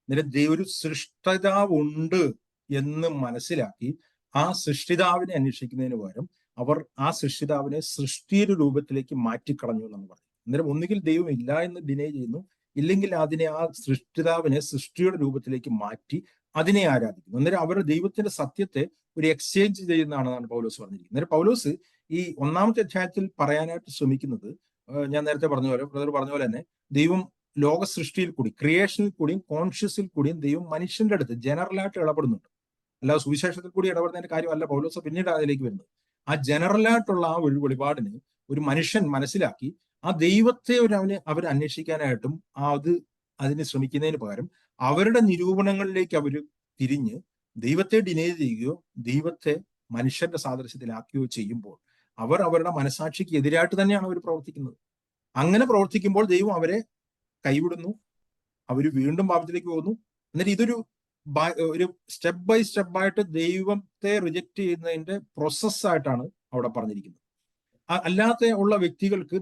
എന്നിട്ട് ഒരു സൃഷ്ടിതാവുണ്ട് എന്ന് മനസ്സിലാക്കി ആ സൃഷ്ടിതാവിനെ അന്വേഷിക്കുന്നതിന് പകരം അവർ ആ സൃഷ്ടിതാവിനെ സൃഷ്ടിയുടെ രൂപത്തിലേക്ക് മാറ്റിക്കളഞ്ഞു എന്നാണ് പറയുന്നത്. അന്നേരം ഒന്നുകിൽ ദൈവം ഇല്ല എന്ന് ഡിനൈ ചെയ്യുന്നു, ഇല്ലെങ്കിൽ അതിനെ ആ സൃഷ്ടിതാവിനെ സൃഷ്ടിയുടെ രൂപത്തിലേക്ക് മാറ്റി അതിനെ ആരാധിക്കുന്നു. അന്നേരം അവർ ദൈവത്തിന്റെ സത്യത്തെ ഒരു എക്സ്ചേഞ്ച് ചെയ്യുന്നതാണെന്നാണ് പൗലോസ് പറഞ്ഞിരിക്കുന്നത്. അന്നേരം പൗലോസ് ഈ 1-ാമത്തെ അധ്യായത്തിൽ പറയാനായിട്ട് ശ്രമിക്കുന്നത്, ഞാൻ നേരത്തെ പറഞ്ഞ പോലെ, ബ്രദർ പറഞ്ഞ പോലെ തന്നെ, ദൈവം ലോക സൃഷ്ടിയിൽ കൂടി, ക്രിയേഷനിൽ കൂടിയും കോൺഷ്യസിൽ കൂടിയും ദൈവം മനുഷ്യന്റെ അടുത്ത് ജനറലായിട്ട് ഇടപെടുന്നുണ്ട്. അല്ലാതെ സുവിശേഷത്തിൽ കൂടി ഇടപെടുന്നതിന്റെ കാര്യമല്ല പൗലോസ് പിന്നീട് അതിലേക്ക് വരുന്നത്. ആ ജനറലായിട്ടുള്ള ആ ഒരു വെളിപാടിന് ഒരു മനുഷ്യൻ മനസ്സിലാക്കി ആ ദൈവത്തെ അവർ അന്വേഷിക്കാനായിട്ടും അതിന് ശ്രമിക്കുന്നതിന് പകരം അവരുടെ നിരൂപണങ്ങളിലേക്ക് അവർ തിരിഞ്ഞ് ദൈവത്തെ ഡിനേ ചെയ്യുകയോ ദൈവത്തെ മനുഷ്യന്റെ സാദൃശ്യത്തിലാക്കുകയോ ചെയ്യുമ്പോൾ അവർ അവരുടെ മനസാക്ഷിക്ക് എതിരായിട്ട് തന്നെയാണ് അവർ പ്രവർത്തിക്കുന്നത്. അങ്ങനെ പ്രവർത്തിക്കുമ്പോൾ ദൈവം അവരെ കൈവിടുന്നു, അവർ വീണ്ടും പാപത്തിലേക്ക് പോകുന്നു. എന്നിട്ട് ഇതൊരു ഒരു സ്റ്റെപ്പ് ബൈ സ്റ്റെപ്പായിട്ട് ദൈവത്തെ റിജക്ട് ചെയ്യുന്നതിന്റെ പ്രോസസ്സായിട്ടാണ് അവിടെ പറഞ്ഞിരിക്കുന്നത്. അല്ലാത്ത ഉള്ള വ്യക്തികൾക്ക്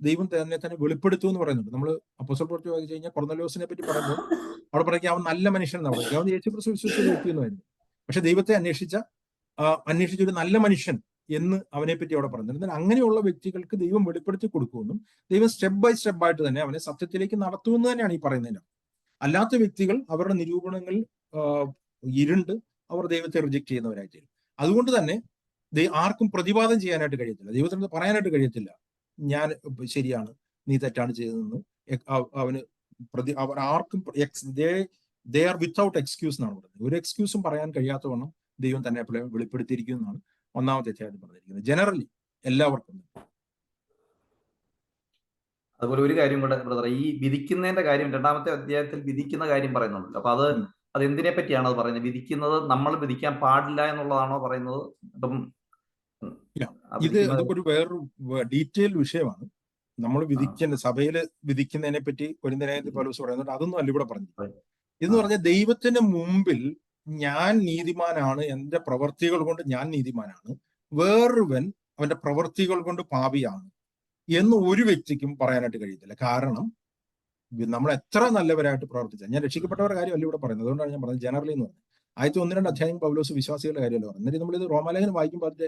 ദൈവം തന്നെ വെളിപ്പെടുത്തും എന്ന് പറയുന്നുണ്ട്. നമ്മൾ അപ്പോസ്തല പ്രവൃത്തി വായിച്ചു കഴിഞ്ഞാൽ കൊർന്നല്യോസിനെ പറ്റി പറയുമ്പോൾ അവിടെ പറയുക അവൻ നല്ല മനുഷ്യൻ എന്നാണ് പറയുക. അവൻ യേശുക്രിസ്തു വിശ്വസിച്ച ഒരു വ്യക്തി എന്ന് പറയുന്നത്. പക്ഷെ ദൈവത്തെ അന്വേഷിച്ച ഒരു നല്ല മനുഷ്യൻ എന്ന് അവനെ പറ്റി അവിടെ പറഞ്ഞിട്ടുണ്ട്. എന്നാൽ അങ്ങനെയുള്ള വ്യക്തികൾക്ക് ദൈവം വെളിപ്പെടുത്തി കൊടുക്കുമെന്നും ദൈവം സ്റ്റെപ്പ് ബൈ സ്റ്റെപ്പായിട്ട് തന്നെ അവനെ സത്യത്തിലേക്ക് നടത്തുമെന്ന് തന്നെയാണ് ഈ പറയുന്നതിന്. അല്ലാത്ത വ്യക്തികൾ അവരുടെ നിരൂപണങ്ങൾ ഇരുണ്ട് അവർ ദൈവത്തെ റിജക്ട് ചെയ്യുന്നവരായി തീരും. അതുകൊണ്ട് തന്നെ ആർക്കും പ്രതിവാദം ചെയ്യാനായിട്ട് കഴിയത്തില്ല, ദൈവത്തിന് പറയാനായിട്ട് കഴിയത്തില്ല ഞാൻ ശരിയാണ് നീ തെറ്റാണ് ചെയ്തതെന്ന്. അവന് അവർ ആർക്കും ദേ ആർ വിത്തൗട്ട് എക്സ്ക്യൂസ് എന്നാണ് പറയുന്നത്. ഒരു എക്സ്ക്യൂസും പറയാൻ കഴിയാത്തവണ്ണം ദൈവം തന്നെ വെളിപ്പെടുത്തിയിരിക്കുന്നതാണ് ഒന്നാമത്തെ അധ്യായത്തിൽ പറഞ്ഞിരിക്കുന്നത്. ജനറലി എല്ലാവർക്കും. അതുപോലെ ഒരു കാര്യം കൂടെ ബ്രദർ, ഈ വിധിക്കുന്നതിന്റെ കാര്യം രണ്ടാമത്തെ അധ്യായത്തിൽ വിധിക്കുന്ന കാര്യം പറയുന്നുണ്ടല്ലോ. അപ്പൊ അത് എന്തിനെ പറ്റിയാണ് അത് പറയുന്നത്? വിധിക്കുന്നത് നമ്മൾ വിധിക്കാൻ പാടില്ല എന്നുള്ളതാണോ പറയുന്നത്? അതൊരു വേറൊരു ഡീറ്റെയിൽ വിഷയമാണ്. നമ്മൾ സഭയിൽ വിധിക്കുന്നതിനെ പറ്റി കൊരിന്ത്യലേഖനത്തിൽ പൗലോസ് പറയുന്നുണ്ട്. അതൊന്നും അല്ല ഇവിടെ പറഞ്ഞത്. എന്ന് പറഞ്ഞാൽ ദൈവത്തിന്റെ മുമ്പിൽ ഞാൻ നീതിമാനാണ്, എന്റെ പ്രവർത്തികൾ കൊണ്ട് ഞാൻ നീതിമാനാണ്, വേറൊരുവൻ അവന്റെ പ്രവർത്തികൾ കൊണ്ട് പാപിയാണ് എന്ന് ഒരു വ്യക്തിക്കും പറയാനായിട്ട് കഴിയത്തില്ല. കാരണം നമ്മൾ എത്ര നല്ലവരായിട്ട് പ്രവർത്തിച്ചാൽ, ഞാൻ രക്ഷിക്കപ്പെട്ടവരുടെ കാര്യമല്ല ഇവിടെ പറയുന്നത്, അതുകൊണ്ടാണ് ഞാൻ പറഞ്ഞത് ജനറലി എന്ന് പറഞ്ഞത്. ആദ്യത്തെ 1-2 അധ്യായം പൗലോസ് വിശ്വാസികളുടെ കാര്യമല്ല പറഞ്ഞത്. എന്നിട്ട് നമ്മളിത് റോമാലേഖനം വായിക്കുമ്പോൾ അതിന്റെ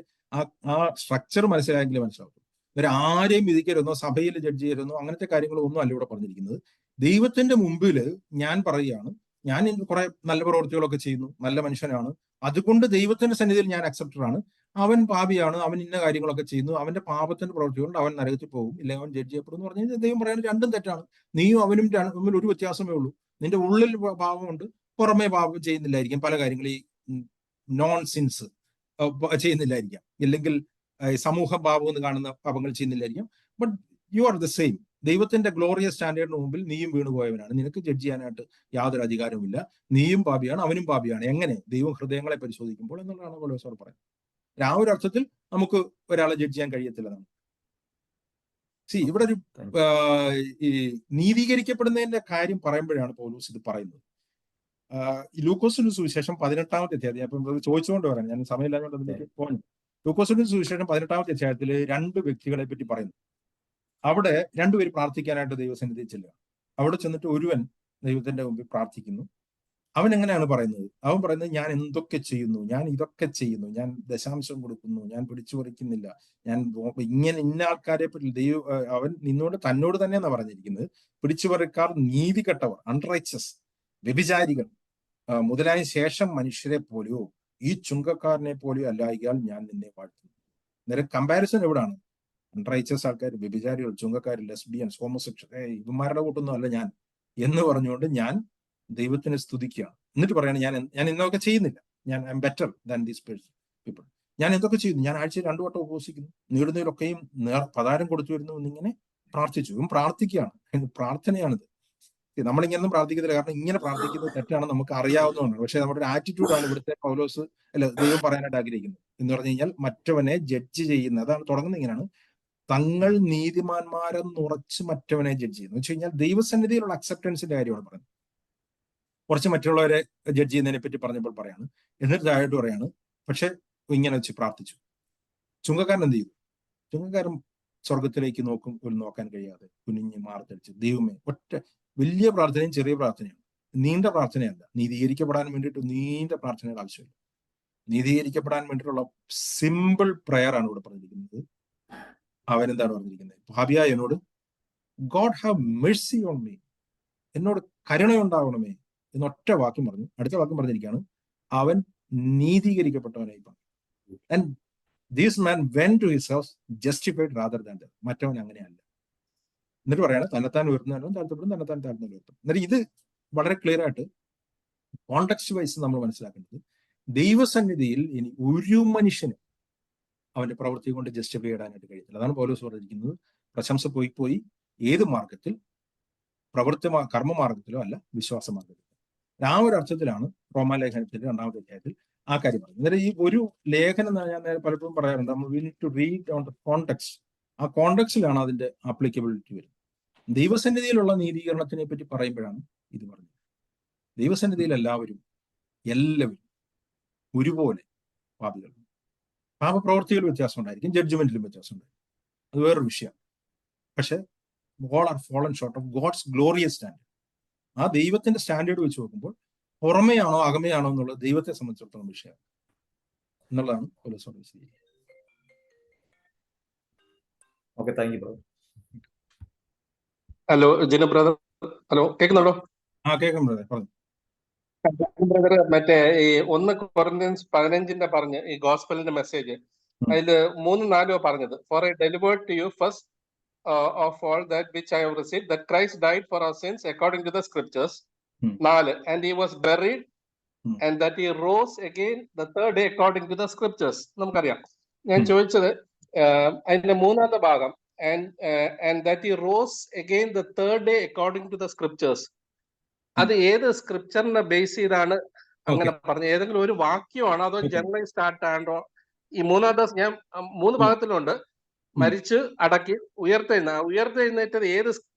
ആ സ്ട്രക്ചർ മനസ്സിലായെങ്കിലും മനസ്സിലാവും. ഇവർ ആരെയും വിധിക്കരുന്നോ സഭയിൽ ജഡ്ജ് ചെയ്യരുന്നോ അങ്ങനത്തെ കാര്യങ്ങളൊന്നും അല്ല ഇവിടെ പറഞ്ഞിരിക്കുന്നത്. ദൈവത്തിന്റെ മുമ്പിൽ ഞാൻ പറയുകയാണ്, ഞാൻ കുറെ നല്ല പ്രവൃത്തികളൊക്കെ ചെയ്യുന്നു, നല്ല മനുഷ്യനാണ്, അതുകൊണ്ട് ദൈവത്തിന്റെ സന്നിധിയിൽ ഞാൻ അക്സെപ്റ്റഡ് ആണ്. അവൻ പാപിയാണ്, അവൻ ഇന്ന കാര്യങ്ങളൊക്കെ ചെയ്യുന്നു, അവന്റെ പാപത്തിന്റെ പ്രവൃത്തി കൊണ്ട് അവൻ നരകത്തിൽ പോകും, ഇല്ലെങ്കിൽ അവൻ ജഡ്ജ് ചെയ്യപ്പെടും എന്ന് പറഞ്ഞു കഴിഞ്ഞാൽ ദൈവം പറയുന്നത് രണ്ടും തെറ്റാണ്. നീയും അവനും തമ്മിൽ ഒരു വ്യത്യാസമേ ഉള്ളൂ. നിന്റെ ഉള്ളിൽ പാപമുണ്ട്, പുറമേ പാപം ചെയ്യുന്നില്ലായിരിക്കും, പല കാര്യങ്ങൾ ഈ നോൺ സിൻസ് ചെയ്യുന്നില്ലായിരിക്കാം, ഇല്ലെങ്കിൽ സമൂഹ പാപം എന്ന് കാണുന്ന പാപങ്ങൾ ചെയ്യുന്നില്ലായിരിക്കാം. But you are the same. ദൈവത്തിന്റെ ഗ്ലോറിയസ് സ്റ്റാൻഡേർഡിന് മുമ്പിൽ നീയും വീണുപോയവനാണ്, നിനക്ക് ജഡ്ജ് ചെയ്യാനായിട്ട് യാതൊരു അധികാരവുമില്ല. നീയും പാപിയാണ്, അവനും പാപിയാണ്. എങ്ങനെ? ദൈവം ഹൃദയങ്ങളെ പരിശോധിക്കുമ്പോൾ എന്നുള്ളതാണ് പൗലോസ് പറയുന്നത്. ആ ഒരു അർത്ഥത്തിൽ നമുക്ക് ഒരാളെ ജഡ്ജ് ചെയ്യാൻ കഴിയത്തില്ല. ഇവിടെ ഒരു ഈ നീതീകരിക്കപ്പെടുന്നതിന്റെ കാര്യം പറയുമ്പോഴാണ് പൗലോസ് ഇത് പറയുന്നത്. ലൂക്കോസിന്റെ സുവിശേഷം 18-ാമത്തെ അധ്യായം, അപ്പം ചോദിച്ചുകൊണ്ട് വരാൻ ഞാൻ സമയമില്ലാതെ അതിലേക്ക് പോകണം. ലൂക്കോസിന്റെ സുവിശേഷം 18-ാമത്തെ അധ്യായത്തിൽ 2 വ്യക്തികളെ പറ്റി പറയുന്നു. അവിടെ 2 പേര് പ്രാർത്ഥിക്കാനായിട്ട് ദൈവസന്നിധിയിൽ ചെല്ലുക. അവിടെ ചെന്നിട്ട് ഒരുവൻ ദൈവത്തിന്റെ മുമ്പിൽ പ്രാർത്ഥിക്കുന്നു. അവൻ എങ്ങനെയാണ് പറയുന്നത്? അവൻ പറയുന്നത്, ഞാൻ എന്തൊക്കെ ചെയ്യുന്നു, ഞാൻ ഇതൊക്കെ ചെയ്യുന്നു, ഞാൻ ദശാംശം കൊടുക്കുന്നു, ഞാൻ പിടിച്ചു പറിക്കുന്നില്ല, ഞാൻ ഇങ്ങനെ ഇന്ന ആൾക്കാരെ പറ്റി അവൻ തന്നോട് തന്നെയാണ് പറഞ്ഞിരിക്കുന്നത്. പിടിച്ചുപറിക്കാർ, നീതി കെട്ടവർ, അൺറൈച്ചസ്, വ്യഭിചാരികൾ മുതലായ ശേഷം മനുഷ്യരെ പോലെയോ ഈ ചുങ്കക്കാരനെ പോലെയോ അല്ലായികാൽ ഞാൻ നിന്നെ വാഴ്ത്തുന്നു. നേരെ കമ്പാരിസൺ എവിടാണ്? അൺറൈച്ചസ് ആൾക്കാർ, വ്യഭിചാരികൾ, ചുങ്കക്കാർ, ലെസ്ബിയൻസ്, ഹോമോസെക്ഷൽ, ഇവന്മാരുടെ കൂട്ടൊന്നും അല്ല ഞാൻ എന്ന് പറഞ്ഞുകൊണ്ട് ഞാൻ ദൈവത്തിനെ സ്തുതിക്കുകയാണ്. എന്നിട്ട് പറയാണ്, ഞാൻ ഇന്നൊക്കെ ചെയ്യുന്നില്ല, ഞാൻ I M better than these people. ഞാൻ എന്തൊക്കെ ചെയ്യുന്നു, ഞാൻ ആഴ്ചയിൽ 2 വട്ടം ഉപവസിക്കുന്നു, നേടുന്നതിലൊക്കെയും പതാരം കൊടുത്തു വരുന്നു എന്നിങ്ങനെ പ്രാർത്ഥിച്ചു. ഇവൻ പ്രാർത്ഥിക്കുകയാണ്, പ്രാർത്ഥനയാണിത്. നമ്മളിങ്ങനൊന്നും പ്രാർത്ഥിക്കത്തില്ല, കാരണം ഇങ്ങനെ പ്രാർത്ഥിക്കുന്നത് തെറ്റാണ്, നമുക്ക് അറിയാവുന്നതാണ്. പക്ഷെ നമ്മുടെ ഒരു ആറ്റിറ്റ്യൂഡാണ് ഇവിടുത്തെ പൗലോസ് ദൈവം പറയാനായിട്ട് ആഗ്രഹിക്കുന്നത്. എന്ന് പറഞ്ഞു കഴിഞ്ഞാൽ മറ്റവനെ ജഡ്ജ് ചെയ്യുന്നത്. അതാണ് തുടങ്ങുന്നത് ഇങ്ങനെയാണ്, തങ്ങൾ നീതിമാന്മാരെന്ന് ഉറച്ച് മറ്റവനെ ജഡ്ജ് ചെയ്യുന്നു. എന്ന് വെച്ച് കഴിഞ്ഞാൽ ദൈവസന്നിധിയിലുള്ള അക്സെപ്റ്റൻസിന്റെ കാര്യമാണ് പറയുന്നത്. കുറച്ച് മറ്റുള്ളവരെ ജഡ്ജ് ചെയ്യുന്നതിനെ പറ്റി പറഞ്ഞപ്പോൾ പറയാണ്, എന്നിട്ട് താഴോട്ട് പറയാണ്, പക്ഷെ ഇങ്ങനെ വെച്ച് പ്രാർത്ഥിച്ചു. ചുങ്കക്കാരൻ എന്ത് ചെയ്തു? ചുങ്കക്കാരൻ സ്വർഗത്തിലേക്ക് നോക്കാൻ കഴിയാതെ കുനിഞ്ഞ് മാർത്തടിച്ച്, ദൈവമേ, ഒറ്റ വലിയ പ്രാർത്ഥനയും ചെറിയ പ്രാർത്ഥനയാണ്, നീണ്ട പ്രാർത്ഥനയല്ല. നീതീകരിക്കപ്പെടാൻ വേണ്ടിയിട്ട് നീണ്ട പ്രാർത്ഥനയുടെ ആവശ്യമില്ല. നീതീകരിക്കപ്പെടാൻ വേണ്ടിയിട്ടുള്ള സിമ്പിൾ പ്രെയർ ആണ് ഇവിടെ പറഞ്ഞിരിക്കുന്നത്. അവനെന്താണ് പറഞ്ഞിരിക്കുന്നത്? പാപിയായ എന്നോട് God have Mercy on me, എന്നോട് കരുണയുണ്ടാവണമേ എന്നൊറ്റ വാക്യം പറഞ്ഞു. അടുത്ത വാക്യം പറഞ്ഞിരിക്കുകയാണ്, അവൻ നീതീകരിക്കപ്പെട്ടവനായി പറഞ്ഞു. And this man went to his house justified rather than that. മറ്റവൻ അങ്ങനെയല്ല. എന്നിട്ട് പറയാണ്, തന്നെത്താൻ ഉയർത്തുന്നവനും താഴ്ത്തപ്പെടും, തന്നെത്താൻ താഴ്ന്നവനും ഉയർത്തും. എന്നിട്ട് ഇത് വളരെ ക്ലിയർ ആയിട്ട് കോണ്ടെക്സ്റ്റ് വൈസ് നമ്മൾ മനസ്സിലാക്കേണ്ടത്, ദൈവസന്നിധിയിൽ ഇനി ഒരു മനുഷ്യന് അവന്റെ പ്രവൃത്തി കൊണ്ട് ജസ്റ്റിഫൈ ഇടാനായിട്ട് കഴിയത്തില്ല. അതാണ് പൗലോസ് പറഞ്ഞിരിക്കുന്നത്. പ്രശംസ പോയി ഏത് മാർഗത്തിൽ? കർമ്മമാർഗത്തിലോ അല്ല, വിശ്വാസ മാർഗത്തിൽ. ആ ഒരു അർത്ഥത്തിലാണ് റോമാലേഖനത്തിന്റെ 2-ാമത്തെ അധ്യായത്തിൽ ആ കാര്യം പറയുന്നത്. അന്നേരം ഈ ഒരു ലേഖനം ഞാൻ പലപ്പോഴും പറയാറുണ്ട്, നമ്മൾ we need to read on the context. ആ കോണ്ടെക്സ്റ്റിലാണ് അതിന്റെ ആപ്ലിക്കബിലിറ്റി വരുന്നത്. ദൈവസന്നിധിയിലുള്ള നീതീകരണത്തിനെ പറ്റി പറയുമ്പോഴാണ് ഇത് പറഞ്ഞത്. ദൈവസന്നിധിയിൽ എല്ലാവരും ഒരുപോലെ പാപികൾ. പാപപ്രവർത്തികൾ വ്യത്യാസം ഉണ്ടായിരിക്കും, ജഡ്ജ്മെന്റിലും വ്യത്യാസം ഉണ്ടായിരിക്കും, അത് വേറൊരു വിഷയം. പക്ഷെ all are fallen short of God's glorious standard. ആ ദൈവത്തിന്റെ സ്റ്റാൻഡേർഡ് വെച്ച് നോക്കുമ്പോൾ പുറമെയാണോ അകമെയാണോ എന്നുള്ളത് ദൈവത്തെ സംബന്ധിച്ചിടത്തോളം വിഷയം എന്നുള്ളതാണ് പൗലോസ് വിശദീകരിക്കുന്നത്. Okay, thank you brother. Hello Gina brother, hello കേൾക്കുന്നുണ്ടോ? കേൾക്കാം ബ്രദർ, പറഞ്ഞു. ബ്രദർ മറ്റേ ഈ 1 കൊറിന്ത്യൻസ് 15 പറഞ്ഞ് ഈ ഗോസ്പലിന്റെ മെസ്സേജ് അതില് 3-4 പറഞ്ഞത്, for I delivered to you first of all that which I have received that Christ died for our sins according to the scriptures. 4 and he was buried and that he rose again the third day according to the scriptures. നമുക്കറിയാം. ഞാൻ ചോദിച്ചത് അതിന്റെ 3-ാമത്തെ ഭാഗം and that he rose again the third day according to the scriptures. അത് ഏത് സ്ക്രിപ്ചറിനെ base ചെയ്താണ് അങ്ങനെ പറഞ്ഞത്? ഏതെങ്കിലും ഒരു വാക്യമാണോ അതോ ജനറലൈസ്ഡ് ആയിട്ടാണോ? ഈ 3-ാം ദിവസം ഞാൻ 3 ഭാഗത്തിലുണ്ട്. മരിച്ച് അടക്കി ഉയർത്തെഴുന്നേറ്റത്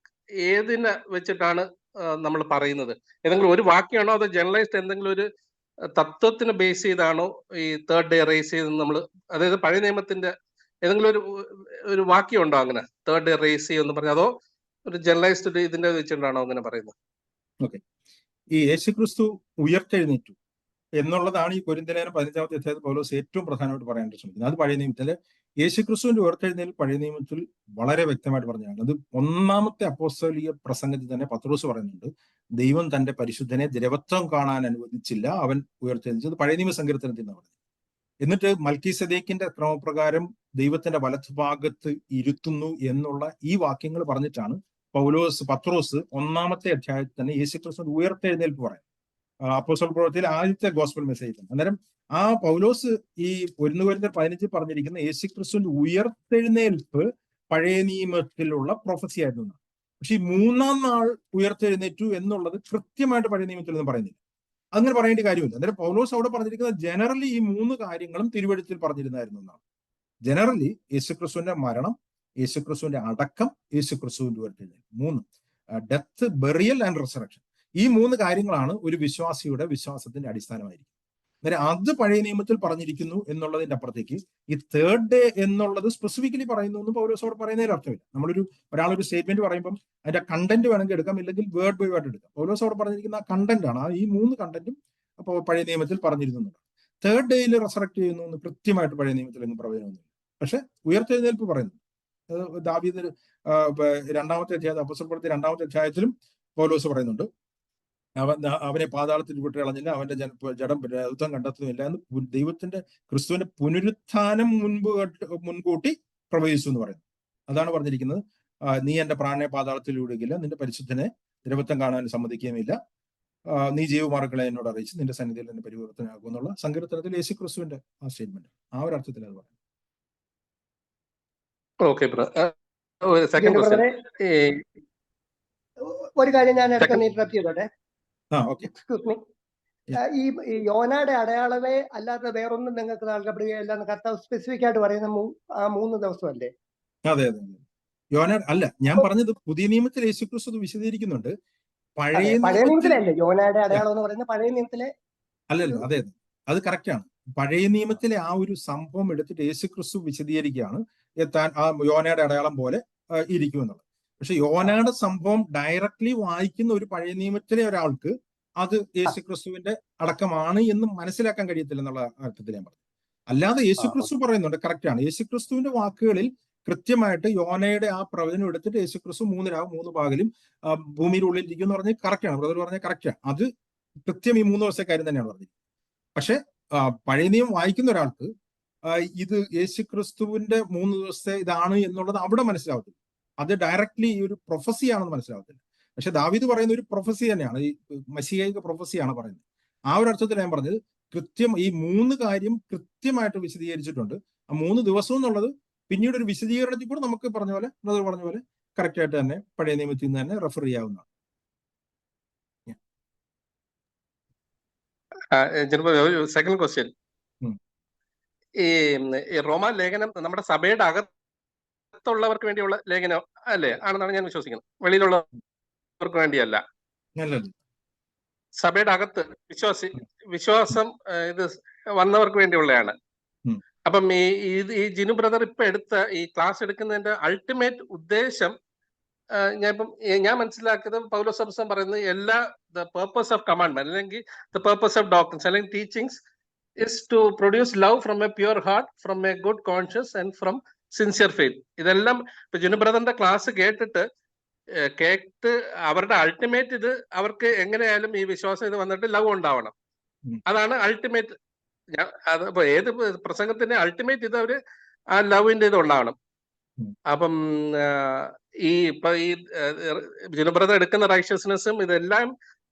ഏതിനെ വെച്ചിട്ടാണ് നമ്മൾ പറയുന്നത്? ഏതെങ്കിലും ഒരു വാക്യമാണോ അതോ ജനറലൈസ്ഡ് എന്തെങ്കിലും ഒരു തത്വത്തിന് ബേസ് ചെയ്താണോ ഈ തേർഡ് ഡേ റേസ് ചെയ്തെന്ന് നമ്മൾ, അതായത് പഴയ നിയമത്തിന്റെ ഏതെങ്കിലും ഒരു വാക്യം ഉണ്ടോ അങ്ങനെ തേർഡ് ഡേ റേസ് ചെയ്യുമെന്ന് പറഞ്ഞു, അതോ ഒരു ജനറലൈസ്ഡ് ഇതിന്റെ വെച്ചിട്ടാണോ അങ്ങനെ പറയുന്നത്? ഓക്കെ, ഈ യേശുക്രിസ്തു ഉയർത്തെഴുന്നേറ്റു എന്നുള്ളതാണ് ഈ കൊരിന്ത്യലേഖനം 15-ാമത്തെ അധ്യായത്തിൽ പൗലോസ് ഏറ്റവും പ്രധാനമായിട്ട് പറയാനായിട്ട് ശ്രമിക്കുന്നത്. അത് പഴയ നിയമത്തില് യേശുക്രിസ്തുവിന്റെ ഉയർത്തെഴുന്നേൽ പഴയ നിയമത്തിൽ വളരെ വ്യക്തമായിട്ട് പറഞ്ഞതാണ്. അത് 1-ാമത്തെ അപ്പോസ്തലിക പ്രസംഗത്തിൽ തന്നെ പത്രോസ് പറയുന്നുണ്ട്, ദൈവം തന്റെ പരിശുദ്ധനെ ദ്രവത്വം കാണാൻ അനുവദിച്ചില്ല, അവൻ ഉയർത്തെഴുന്നേറ്റത് പഴയ നിയമ സങ്കീർത്തനത്തിൽ നിന്നാണ് പറഞ്ഞത്. എന്നിട്ട് മൽക്കീസദേക്കിന്റെ ക്രമപ്രകാരം ദൈവത്തിന്റെ വലത്തുഭാഗത്ത് ഇരുത്തുന്നു എന്നുള്ള ഈ വാക്യങ്ങൾ പറഞ്ഞിട്ടാണ് പത്രോസ് 1-ാമത്തെ അധ്യായത്തിൽ തന്നെ യേശുക്രിസ്തുവിന്റെ ഉയർത്തെഴുന്നേൽപ്പ് പറയും. അപ്പോസ്തല പ്രവൃത്തിയിൽ ആദ്യത്തെ ഗോസ്പൽ മെസ്സേജ്. അന്നേരം ആ പൗലോസ് ഈ 1 കൊരിന്ത്യർ 15 പറഞ്ഞിരിക്കുന്ന യേശുക്രിസ്തുവിന്റെ ഉയർത്തെഴുന്നേൽപ്പ് പഴയ നിയമത്തിലുള്ള പ്രൊഫസി ആയിരുന്നു. പക്ഷെ ഈ 3-ാം നാൾ ഉയർത്തെഴുന്നേറ്റു എന്നുള്ളത് കൃത്യമായിട്ട് പഴയ നിയമത്തിൽ ഒന്നും പറയുന്നില്ല. അങ്ങനെ പറയേണ്ട കാര്യമില്ല. അന്നേരം പൗലോസ് അവിടെ പറഞ്ഞിരിക്കുന്നത് ജനറലി ഈ 3 കാര്യങ്ങളും തിരുവെഴുത്തിൽ പറഞ്ഞിരുന്നായിരുന്നു എന്നാണ്. ജനറലി യേശുക്രിസ്തുവിന്റെ മരണം, യേശുക്രിസ്തുവിന്റെ അടക്കം, യേശുക്രിസ്തുവിന്റെ ഉയർത്തെഴുന്നേൽപ്പ്, 3 ഡെത്ത്, ബെറിയൽ ആൻഡ് റിസറക്ഷൻ. ഈ 3 കാര്യങ്ങളാണ് ഒരു വിശ്വാസിയുടെ വിശ്വാസത്തിന്റെ അടിസ്ഥാനമായിരിക്കും. അന്നേരം അത് പഴയ നിയമത്തിൽ പറഞ്ഞിരിക്കുന്നു എന്നുള്ളതിന്റെ അപ്പുറത്തേക്ക് ഈ തേർഡ് ഡേ എന്നുള്ളത് സ്പെസിഫിക്കലി പറയുന്നു എന്ന് പൗലോസ് അവിടെ പറയുന്നതിൽ അർത്ഥമില്ല. ഒരാളൊരു സ്റ്റേറ്റ്മെന്റ് പറയുമ്പോൾ അതിന്റെ കണ്ടന്റ് വേണമെങ്കിൽ എടുക്കാം, ഇല്ലെങ്കിൽ വേർഡ് ബൈ വേർഡ് എടുക്കാം. പൗലോസ് അവിടെ പറഞ്ഞിരിക്കുന്ന ആ കണ്ടന്റ് ആണ്. ഈ 3 കണ്ടന്റും അപ്പോൾ പഴയ നിയമത്തിൽ പറഞ്ഞിരുന്നു. തേർഡ് ഡേയിൽ റെസറക്ട് ചെയ്യുന്നു എന്ന് കൃത്യമായിട്ട് പഴയ നിയമത്തിൽ ഒന്നും പ്രവചനമൊന്നുമില്ല. പക്ഷെ ഉയർത്തെഴുന്നേൽപ്പ് പറയുന്നു. ദാവീദ് 2-ാമത്തെ അധ്യായം, അപ്പോസ്തല പ്രവൃത്തി 2-ാമത്തെ അധ്യായത്തിലും പൗലോസ് പറയുന്നുണ്ട്, അവനെ പാതാളത്തിൽ വിട്ട് കളഞ്ഞില്ല, അവന്റെ ജഡം രൗദ്രം കണ്ടെത്തുന്നില്ല എന്ന് ദൈവത്തിന്റെ ക്രിസ്തുവിന്റെ പുനരുത്ഥാനം മുൻകൂട്ടി പ്രവചിച്ചു എന്ന് പറയുന്നു. അതാണ് പറഞ്ഞിരിക്കുന്നത്, നീ എന്റെ പ്രാണനെ പാതാളത്തിൽ വിടുകയില്ല, നിന്റെ പരിശുദ്ധനെ ദ്രവത്വം കാണാൻ സമ്മതിക്കുകയുമില്ല, നീ ജീവമാർഗ്ഗങ്ങളെ എന്നോട് അറിയിച്ച് നിന്റെ സന്നിധിയിൽ നിന്ന് പരിവർത്തനമാകും എന്നുള്ള സങ്കീർത്തനത്തിൽ യേശു ക്രിസ്തുവിന്റെ ആ സ്റ്റേറ്റ്മെന്റ്. ആ ഒരു അർത്ഥത്തിൽ അത് പറയുന്നത്. ഒരു കാര്യം ഞാൻ ഇടയ്ക്കൊന്ന് ഇന്ററപ്റ്റ് ചെയ്തോട്ടെ. Excuse me. ഈ യോനയുടെ അടയാളമേ അല്ലാതെ വേറൊന്നും നിങ്ങൾക്ക് നൽകപ്പെടുകയില്ല എന്ന് കർത്താവ് സ്പെസിഫിക് ആയിട്ട് പറയുന്ന 3 ദിവസമല്ലേ? അതെ അതെ, യോന അല്ല, ഞാൻ പറഞ്ഞത് പുതിയ നിയമത്തിൽ യേശുക്രിസ്തു വിശദീകരിക്കുന്നുണ്ട്. പഴയ നിയമത്തിലല്ലേ യോനയുടെ അടയാളം എന്ന് പറയുന്നത്? പഴയ നിയമത്തിലെ അല്ലല്ലോ. അതെ അതെ, അത് കറക്റ്റ് ആണ്. പഴയ നിയമത്തിലെ ആ ഒരു സംഭവം എടുത്തിട്ട് യേശുക്രിസ്തു വിശദീകരിക്കുകയാണ്, ആ യോനയുടെ അടയാളം പോലെ ഇരിക്കുമെന്നുള്ളത്. പക്ഷെ യോനയുടെ സംഭവം ഡയറക്ട്ലി വായിക്കുന്ന ഒരു പഴയ നിയമത്തിലെ ഒരാൾക്ക് അത് യേശുക്രിസ്തുവിന്റെ അടക്കമാണ് എന്ന് മനസ്സിലാക്കാൻ കഴിയത്തില്ല എന്നുള്ള അർത്ഥത്തിൽ ഞാൻ പറഞ്ഞു. അല്ലാതെ യേശുക്രിസ്തു പറയുന്നുണ്ട്, കറക്റ്റ് ആണ്. യേശുക്രിസ്തുവിന്റെ വാക്കുകളിൽ കൃത്യമായിട്ട് യോനയുടെ ആ പ്രവചനം എടുത്തിട്ട് യേശുക്രിസ്തു 3 രാവും 3 പകലും ഭൂമിയുടെ ഉള്ളിൽ ഇരിക്കും എന്ന് പറഞ്ഞാൽ കറക്റ്റ് ആണ്. ബ്രദർ പറഞ്ഞാൽ കറക്റ്റ് ആണ്. അത് കൃത്യം ഈ 3 ദിവസത്തെ കാര്യം തന്നെയാണ് പറഞ്ഞത്. പക്ഷെ പഴയ നിയമം വായിക്കുന്ന ഒരാൾക്ക് ഇത് യേശുക്രിസ്തുവിന്റെ 3 ദിവസത്തെ ഇതാണ് എന്നുള്ളത് അവിടെ മനസ്സിലാവത്തില്ല. അത് ഡയറക്ട്ലി ഈ ഒരു പ്രൊഫസി ആണെന്ന് മനസ്സിലാവത്തില്ല. പക്ഷെ ദാവീദ് പറയുന്ന ഒരു പ്രൊഫസി തന്നെയാണ്, ഈ മശീഹിക പ്രൊഫസിയാണ് പറയുന്നത്. ആ ഒരു അർത്ഥത്തിൽ ഞാൻ പറഞ്ഞത് കൃത്യം ഈ 3 കാര്യം കൃത്യമായിട്ട് വിശദീകരിച്ചിട്ടുണ്ട്. ആ 3 ദിവസം എന്നുള്ളത് പിന്നീട് ഒരു വിശദീകരണത്തിൽ കൂടെ നമുക്ക് പറഞ്ഞ പോലെ കറക്റ്റ് ആയിട്ട് തന്നെ പഴയ നിയമത്തിൽ നിന്ന് തന്നെ റെഫർ ചെയ്യാവുന്നതാണ്. ചിലപ്പോ ഒരു സെക്കൻഡ് ക്വസ്റ്റ്യൻ. ഉം. ഈ റോമാ ലേഖനം നമ്മുടെ സഭയുടെ അകത്തുള്ളവർക്ക് വേണ്ടിയുള്ള ലേഖനം അല്ലേ ആണെന്നാണ് ഞാൻ വിശ്വസിക്കുന്നത്, വെളിയിലുള്ളവർക്ക് വേണ്ടിയല്ല. നല്ലത്. സഭയുടെ അകത്ത് വിശ്വാസം ഇത് വന്നവർക്ക് വേണ്ടിയുള്ളതാണ്. ഉം. അപ്പം ഈ ജിനു ബ്രദർ ഇപ്പൊ എടുത്ത ഈ ക്ലാസ് എടുക്കുന്നതിന്റെ അൾട്ടിമേറ്റ് ഉദ്ദേശം ഞാൻ മനസ്സിലാക്കിയത് പൗലോസ് അപ്പോസ്തലൻ പറയുന്നത് എല്ലാ ദ പേർപ്പസ് ഓഫ് കമാൻഡ്മെന്റ് അല്ലെങ്കിൽ ദ പേർപ്പസ് ഓഫ് ഡോക്ട്രിൻസ് അല്ലെങ്കിൽ teachings is to produce love from a pure heart, from a good conscience and from sincere faith. ഇതെല്ലാം ഇപ്പൊ ജിനു ബ്രദറിന്റെ ക്ലാസ് കേട്ട് അവരുടെ അൾട്ടിമേറ്റ് ഇത് അവർക്ക് എങ്ങനെയായാലും ഈ വിശ്വാസം ഇത് വന്നിട്ട് ലവ് ഉണ്ടാവണം. അതാണ് അൾട്ടിമേറ്റ്. അതിപ്പോ ഏത് പ്രസംഗത്തിന്റെ അൾട്ടിമേറ്റ് ഇത് അവര് ആ ലവിന്റെ ഇത് ഉണ്ടാവണം. അപ്പം ഇപ്പൊ ഈ ജിനുബ്രദർ എടുക്കുന്ന റൈഷ്യസ്നെസ്സും ഇതെല്ലാം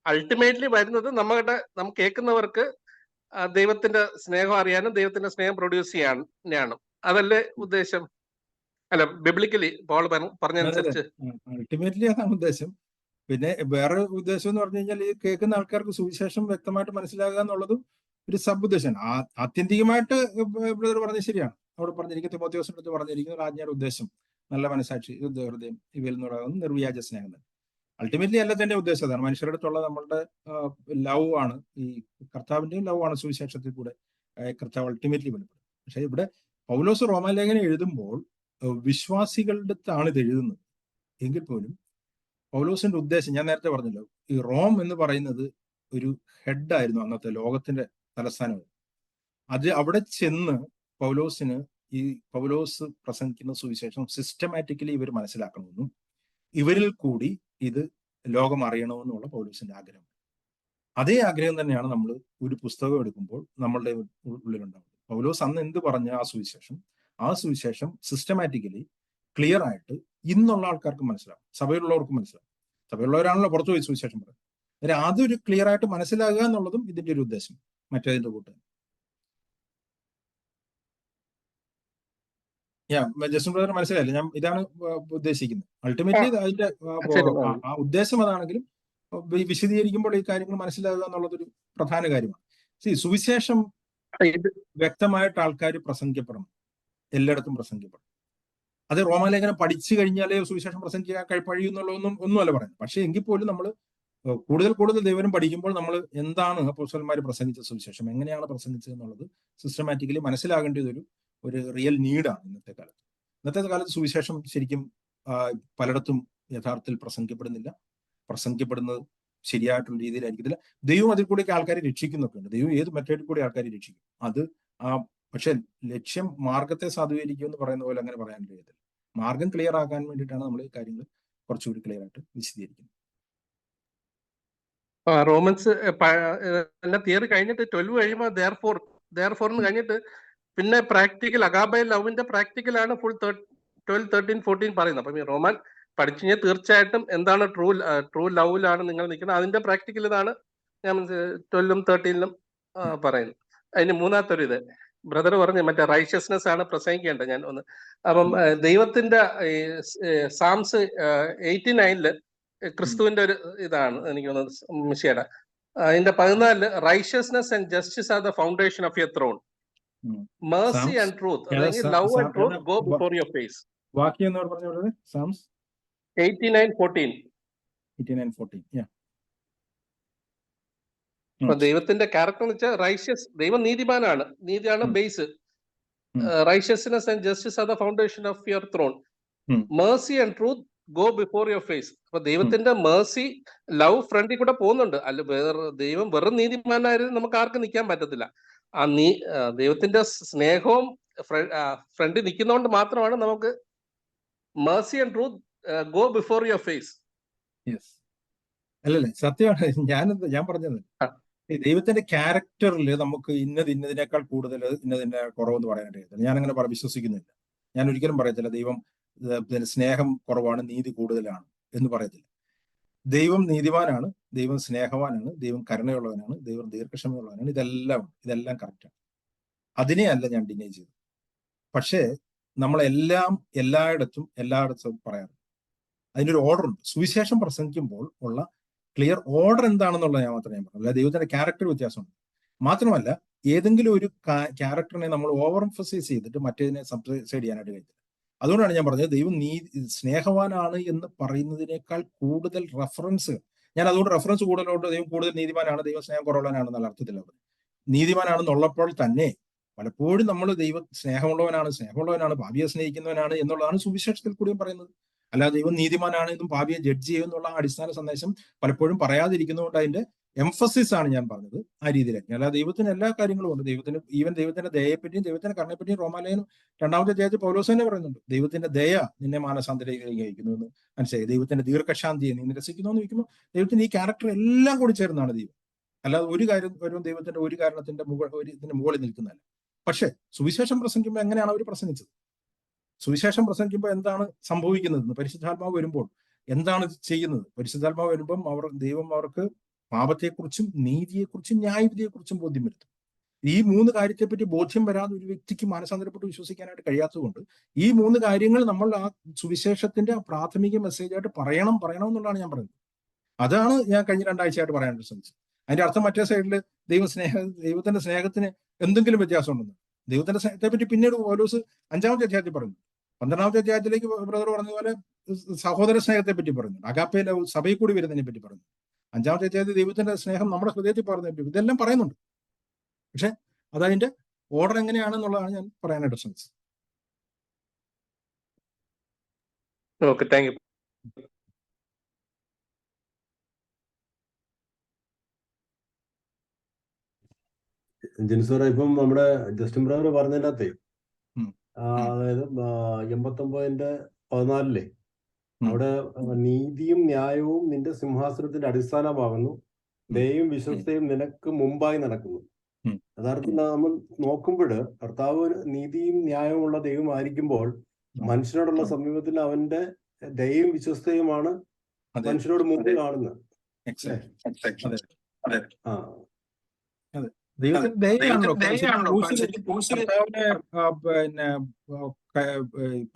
അൾട്ടിമേറ്റ്ലി വരുന്നത് നമുക്ക് കേൾക്കുന്നവർക്ക് ദൈവത്തിന്റെ സ്നേഹം അറിയാനും ദൈവത്തിന്റെ സ്നേഹം പ്രൊഡ്യൂസ് ചെയ്യാനാണ്. അതല്ലേ ഉദ്ദേശം? അല്ല, ബിബ്ലിക്കലി പോൾ പറഞ്ഞനുസരിച്ച് അൾട്ടിമേറ്റ്ലി അതാണ് ഉദ്ദേശം. പിന്നെ വേറെ ഉദ്ദേശം എന്ന് പറഞ്ഞു കഴിഞ്ഞാൽ ഈ കേൾക്കുന്ന ആൾക്കാർക്ക് സുവിശേഷം വ്യക്തമായിട്ട് മനസ്സിലാകുക എന്നുള്ളതും ഒരു സബ് ഉദ്ദേശമാണ്. ആത്യന്തികമായിട്ട് ബ്രദർ പറഞ്ഞത് ശരിയാണ്. അവിടെ പറഞ്ഞിരിക്കുന്ന തിമോഥെയോസിന്റെ അടുത്ത് പറഞ്ഞിരിക്കുന്ന രാജ്ഞിയുടെ ഉദ്ദേശം നല്ല മനസാക്ഷി, ഹൃദയം ഇവയിൽ നിന്നുണ്ടാകുന്ന നിർവ്യാജ സ്നേഹം തന്നെ. അൾട്ടിമേറ്റ്ലി എല്ലാത്തിന്റെ ഉദ്ദേശം അതാണ്. മനുഷ്യരുടെ അടുത്തുള്ള നമ്മളുടെ ലവ് ആണ്, ഈ കർത്താവിന്റെയും ലവ് ആണ് സുവിശേഷത്തിൽ കൂടെ കർത്താവ് അൾട്ടിമേറ്റ്ലി വെളിപ്പെടും. പക്ഷെ ഇവിടെ പൗലോസ് റോമാലേഖനം എഴുതുമ്പോൾ വിശ്വാസികളുടെ അടുത്താണ് ഇത് എഴുതുന്നത് എങ്കിൽ പോലും പൗലോസിന്റെ ഉദ്ദേശം ഞാൻ നേരത്തെ പറഞ്ഞല്ലോ, ഈ റോം എന്ന് പറയുന്നത് ഒരു ഹെഡായിരുന്നു, അന്നത്തെ ലോകത്തിന്റെ തലസ്ഥാനം. അത് അവിടെ ചെന്ന് പൗലോസ് പ്രസംഗിക്കുന്ന സുവിശേഷം സിസ്റ്റമാറ്റിക്കലി ഇവർ മനസ്സിലാക്കണമെന്നും ഇവരിൽ കൂടി ഇത് ലോകം അറിയണമെന്നുള്ള പൗലോസിന്റെ ആഗ്രഹം. അതേ ആഗ്രഹം തന്നെയാണ് നമ്മൾ ഒരു പുസ്തകം എടുക്കുമ്പോൾ നമ്മളുടെ ഉള്ളിലുണ്ടാവുന്നത്. പൗലോസ് അന്ന് എന്ത് പറഞ്ഞ ആ സുവിശേഷം സിസ്റ്റമാറ്റിക്കലി ക്ലിയർ ആയിട്ട് ഇന്നുള്ള ആൾക്കാർക്ക് മനസ്സിലാവും, സഭയിലുള്ളവർക്ക് മനസ്സിലാവും. സഭയിലുള്ളവരാണല്ലോ പുറത്തു പോയി സുവിശേഷം പറയുന്നത്. അതൊരു ക്ലിയർ ആയിട്ട് മനസ്സിലാകുക എന്നുള്ളതും ഇതിന്റെ ഒരു ഉദ്ദേശം മറ്റേതിന്റെ കൂട്ട്. ജസ്റ്റിൻ ബ്രദർ മനസ്സിലായില്ല, ഞാൻ ഇതാണ് ഉദ്ദേശിക്കുന്നത്. അൾട്ടിമേറ്റ്ലി അതിന്റെ ആ ഉദ്ദേശം അതാണെങ്കിലും വിശദീകരിക്കുമ്പോൾ ഈ കാര്യങ്ങൾ മനസ്സിലാകുക എന്നുള്ളതൊരു പ്രധാന കാര്യമാണ്. സുവിശേഷം വ്യക്തമായിട്ട് ആൾക്കാർ പ്രസംഗിക്കപ്പെടണം, എല്ലായിടത്തും പ്രസംഗിക്കപ്പെടണം. അത് റോമാലേഖനം പഠിച്ചു കഴിഞ്ഞാലേ സുവിശേഷം പ്രസംഗിക്കാൻ ഒന്നുമല്ല പറയുന്നത്. പക്ഷെ എങ്കിൽ പോലും നമ്മൾ കൂടുതൽ ദൈവം പഠിക്കുമ്പോൾ നമ്മൾ എന്താണ് അപ്പോസ്തലന്മാർ പ്രസംഗിച്ച സുവിശേഷം, എങ്ങനെയാണ് പ്രസംഗിച്ചത് എന്നുള്ളത് സിസ്റ്റമാറ്റിക്കലി മനസ്സിലാകേണ്ടത് ഒരു റിയൽ നീഡാണ് ഇന്നത്തെ കാലത്ത്. സുവിശേഷം ശരിക്കും പലയിടത്തും യഥാർത്ഥത്തിൽ പ്രസംഗിക്കപ്പെടുന്നത് ശരിയായിട്ടുള്ള രീതിയിലായിരിക്കത്തില്ല. ദൈവം അതിൽ കൂടി ആൾക്കാരെ രക്ഷിക്കുന്നൊക്കെ ഉണ്ട്. ദൈവം ഏത് മെത്തേഡിൽ കൂടി ആൾക്കാരെ രക്ഷിക്കും. പക്ഷെ ലക്ഷ്യം മാർഗത്തെ സാധൂകരിക്കുക എന്ന് പറയുന്ന പോലെ അങ്ങനെ പറയാൻ കഴിയത്തില്ല. മാർഗം ക്ലിയർ ആക്കാൻ വേണ്ടിയിട്ടാണ് നമ്മൾ ഈ കാര്യങ്ങൾ കുറച്ചുകൂടി ക്ലിയർ ആയിട്ട് വിശദീകരിക്കുന്നത്. റോമൻസ് തിയറി കഴിഞ്ഞിട്ട് 12 കഴിയുമ്പോൾ therefore കഴിഞ്ഞിട്ട് പിന്നെ പ്രാക്ടിക്കൽ അഗാബൈ ലവിന്റെ പ്രാക്ടിക്കലാണ് ഫുൾ 12, 13, 14 പറയുന്നത്. അപ്പം ഈ റോമൻ പഠിച്ചു കഴിഞ്ഞാൽ തീർച്ചയായിട്ടും എന്താണ് ട്രൂ ലവിലാണ് നിങ്ങൾ നിൽക്കുന്നത്, അതിന്റെ പ്രാക്ടിക്കൽ ഇതാണ് ഞാൻ 12-ഉം 13-ലും പറയുന്നത്. അതിന് മൂന്നാമത്തൊരു ഇത് ബ്രദർ പറഞ്ഞ് മറ്റേ റൈഷ്യസ്നെസ് ആണ് പ്രസംഗിക്കേണ്ടത്. ഞാൻ ഒന്ന് അപ്പം ദൈവത്തിന്റെ സാംസ് 89-ല് ക്രിസ്തുവിന്റെ ഒരു ഇതാണ് എനിക്ക് തോന്നുന്നത് മിശിയുടെ അതിന്റെ 14 righteousness and justice are the foundation of your throne, mercy and truth, അല്ലെങ്കിൽ love and truth go before your face. വാക്യം എന്ന് പറഞ്ഞത് സാംസ് 89:14. അപ്പൊ ദൈവത്തിന്റെ ക്യാരക്ടർ എന്ന് വെച്ചാൽ റൈഷ്യസ്, ദൈവം നീതിമാനാണ്, നീതിയാണ് base. Righteousness and justice are the foundation of your throne, mercy and truth go before your face. അപ്പൊ ദൈവത്തിന്റെ mercy ലവ് ഫ്രണ്ടിൽ കൂടെ പോകുന്നുണ്ട്. ദൈവം വെറും നീതിമാനായിരുന്നു നമുക്ക് ആർക്കും നിൽക്കാൻ പറ്റത്തില്ല. ദൈവത്തിന്റെ സ്നേഹവും ഫ്രണ്ടിൽ നിൽക്കുന്നതുകൊണ്ട് മാത്രമാണ് നമുക്ക് mercy and truth go before your face. അല്ലല്ലേ, സത്യമാണ്. ഞാൻ പറഞ്ഞത് ദൈവത്തിന്റെ ക്യാരക്ടറിൽ നമുക്ക് ഇന്നതിനേക്കാൾ കൂടുതൽ ഇന്നതിന്റെ കുറവെന്ന് പറയാനായിട്ട് ഞാൻ അങ്ങനെ വിശ്വസിക്കുന്നില്ല. ഞാൻ ഒരിക്കലും പറയത്തില്ല ദൈവം സ്നേഹം കുറവാണ്, നീതി കൂടുതലാണ് എന്ന് പറയത്തില്ല. ദൈവം നീതിമാനാണ്, ദൈവം സ്നേഹവാനാണ്, ദൈവം കരുണയുള്ളവനാണ്, ദൈവം ദീർഘക്ഷമയുള്ളവനാണ്. ഇതെല്ലാം കറക്റ്റാണ്. അതിനെയല്ല ഞാൻ ഡിനൈ ചെയ്തത്. പക്ഷേ എല്ലായിടത്തും പറയാറുണ്ട്. അതിനൊരു ഓർഡർ ഉണ്ട്. സുവിശേഷം പ്രസംഗിക്കുമ്പോൾ ഉള്ള ക്ലിയർ ഓർഡർ എന്താണെന്നുള്ളത് ഞാൻ മാത്രമേ പറഞ്ഞു. അല്ല, ദൈവത്തിന്റെ ക്യാരക്ടർ വ്യത്യാസമുണ്ട്. മാത്രമല്ല ഏതെങ്കിലും ഒരു ക്യാരക്ടറിനെ നമ്മൾ ഓവർ എംഫസൈസ് ചെയ്തിട്ട് മറ്റേതിനെ സബ്സൈഡ് ചെയ്യാനായിട്ട് കഴിയില്ല. അതുകൊണ്ടാണ് ഞാൻ പറഞ്ഞത് ദൈവം സ്നേഹവാനാണ് എന്ന് പറയുന്നതിനേക്കാൾ കൂടുതൽ റെഫറൻസ്, ഞാൻ അതുകൊണ്ട് റെഫറൻസ് കൂടുതലുണ്ട്. ദൈവം കൂടുതൽ നീതിമാനാണ്, ദൈവം സ്നേഹം കുറവുള്ളവനാണെന്നുള്ള അർത്ഥത്തിലാണ്. നീതിമാനാണെന്നുള്ളപ്പോൾ തന്നെ പലപ്പോഴും നമ്മൾ ദൈവം സ്നേഹമുള്ളവനാണ്, പാപിയെ സ്നേഹിക്കുന്നവനാണ് എന്നുള്ളതാണ് സുവിശേഷത്തിൽ കൂടിയും പറയുന്നത്. അല്ലാതെ ദൈവം നീതിമാനാണ് എന്നും പാപിയെ ജഡ്ജ് ചെയ്യും എന്നുള്ള അടിസ്ഥാന സന്ദേശം പലപ്പോഴും പറയാതിരിക്കുന്നതുകൊണ്ട് അതിന്റെ എംഫസിസ് ആണ് ഞാൻ പറഞ്ഞത് ആ രീതിയിലേക്ക്. അല്ലാതെ ദൈവത്തിന് എല്ലാ കാര്യങ്ങളും ഉണ്ട്. ദൈവത്തിന്റെ ദയയെപ്പറ്റിയും ദൈവത്തിന്റെ കരുണയെപ്പറ്റിയും റോമാലേഖനം 2-ാമത്തെ അധ്യായത്തിൽ പൗലോസ് തന്നെ പറയുന്നുണ്ട്. ദൈവത്തിന്റെ ദയ നിന്നെ മാനസാന്തരയിക്കുന്നു എന്ന് മനസ്സിലായി. ദൈവത്തിന്റെ ദീർഘശാന്തിയെ നീ നിരസിക്കുന്നു എന്ന് ചോദിക്കുമ്പോൾ ദൈവത്തിന്റെ ഈ ക്യാരക്ടർ എല്ലാം കൂടി ചേർന്നാണ് ദൈവം. അല്ലാതെ ഒരു കാര്യം ദൈവത്തിന്റെ ഒരു കാരണത്തിന്റെ ഇതിന്റെ മുകളിൽ നിൽക്കുന്നതല്ല. പക്ഷെ സുവിശേഷം പ്രസംഗിക്കുമ്പോൾ എങ്ങനെയാണ് അവർ പ്രസംഗിച്ചത്? സുവിശേഷം പ്രസംഗിക്കുമ്പോൾ എന്താണ് സംഭവിക്കുന്നത്? പരിശുദ്ധാത്മാവ് വരുമ്പോൾ എന്താണ് ചെയ്യുന്നത്? പരിശുദ്ധാത്മാവ് വരുമ്പം ദൈവം അവർക്ക് പാപത്തെക്കുറിച്ചും നീതിയെക്കുറിച്ചും ന്യായവിധിയെക്കുറിച്ചും ബോധ്യം വരുത്തും. ഈ 3 കാര്യത്തെപ്പറ്റി ബോധ്യം വരാതെ ഒരു വ്യക്തിക്ക് മാനസാന്തരപ്പെട്ട് വിശ്വസിക്കാനായിട്ട് കഴിയാത്തതുകൊണ്ട് ഈ 3 കാര്യങ്ങൾ നമ്മൾ ആ സുവിശേഷത്തിന്റെ പ്രാഥമിക മെസ്സേജായിട്ട് പറയണം എന്നുള്ളതാണ് ഞാൻ പറയുന്നത്. അതാണ് ഞാൻ കഴിഞ്ഞ 2 ആഴ്ചയായിട്ട് പറയാനായിട്ട് ശ്രമിച്ചത്. അതിന്റെ അർത്ഥം മറ്റേ സൈഡിൽ ദൈവത്തിന്റെ സ്നേഹത്തിന് എന്തെങ്കിലും വ്യത്യാസം ഉണ്ടെന്ന്. ദൈവത്തിന്റെ സ്നേഹത്തെ പറ്റി പിന്നീട് പൗലോസ് 5-ാമത്തെ അധ്യായത്തിൽ പറയുന്നു. 12-ാമത്തെ അധ്യായത്തിലേക്ക് ബ്രദർ പറഞ്ഞതുപോലെ സഹോദര സ്നേഹത്തെ പറ്റി പറയുന്നു. അഗാപ്പയിലെ സഭയിൽ കൂടി വരുന്നതിനെ പറ്റി പറയുന്നു. 5-ാമത്തെ അധ്യായത്തിൽ ദൈവത്തിന്റെ സ്നേഹം നമ്മുടെ ഹൃദയത്തിൽ പറഞ്ഞു. ഇതെല്ലാം പറയുന്നുണ്ട്. പക്ഷെ അതതിന്റെ ഓർഡർ എങ്ങനെയാണെന്നുള്ളതാണ് ഞാൻ പറയാനായിട്ട് ശ്രമിച്ചത്. Okay, thank you. ജിൻസോറ, ഇപ്പം നമ്മുടെ ജസ്റ്റിൻ ബ്രദർ പറഞ്ഞതിനകത്ത് അതായത് 89-14 അവിടെ നീതിയും ന്യായവും നിന്റെ സിംഹാസനത്തിന്റെ അടിസ്ഥാനമാകുന്നു, ദയയും വിശ്വസ്തയും നിനക്ക് മുമ്പായി നടക്കുന്നു. യഥാർത്ഥത്തിൽ നമ്മൾ നോക്കുമ്പോൾ കർത്താവ് നീതിയും ന്യായവും ഉള്ള ദൈവമായിരിക്കുമ്പോൾ മനുഷ്യനോടുള്ള സമീപത്തിൽ അവന്റെ ദയയും വിശ്വസ്തയുമാണ് മനുഷ്യനോട് മുമ്പ് കാണുന്നത്. പിന്നെ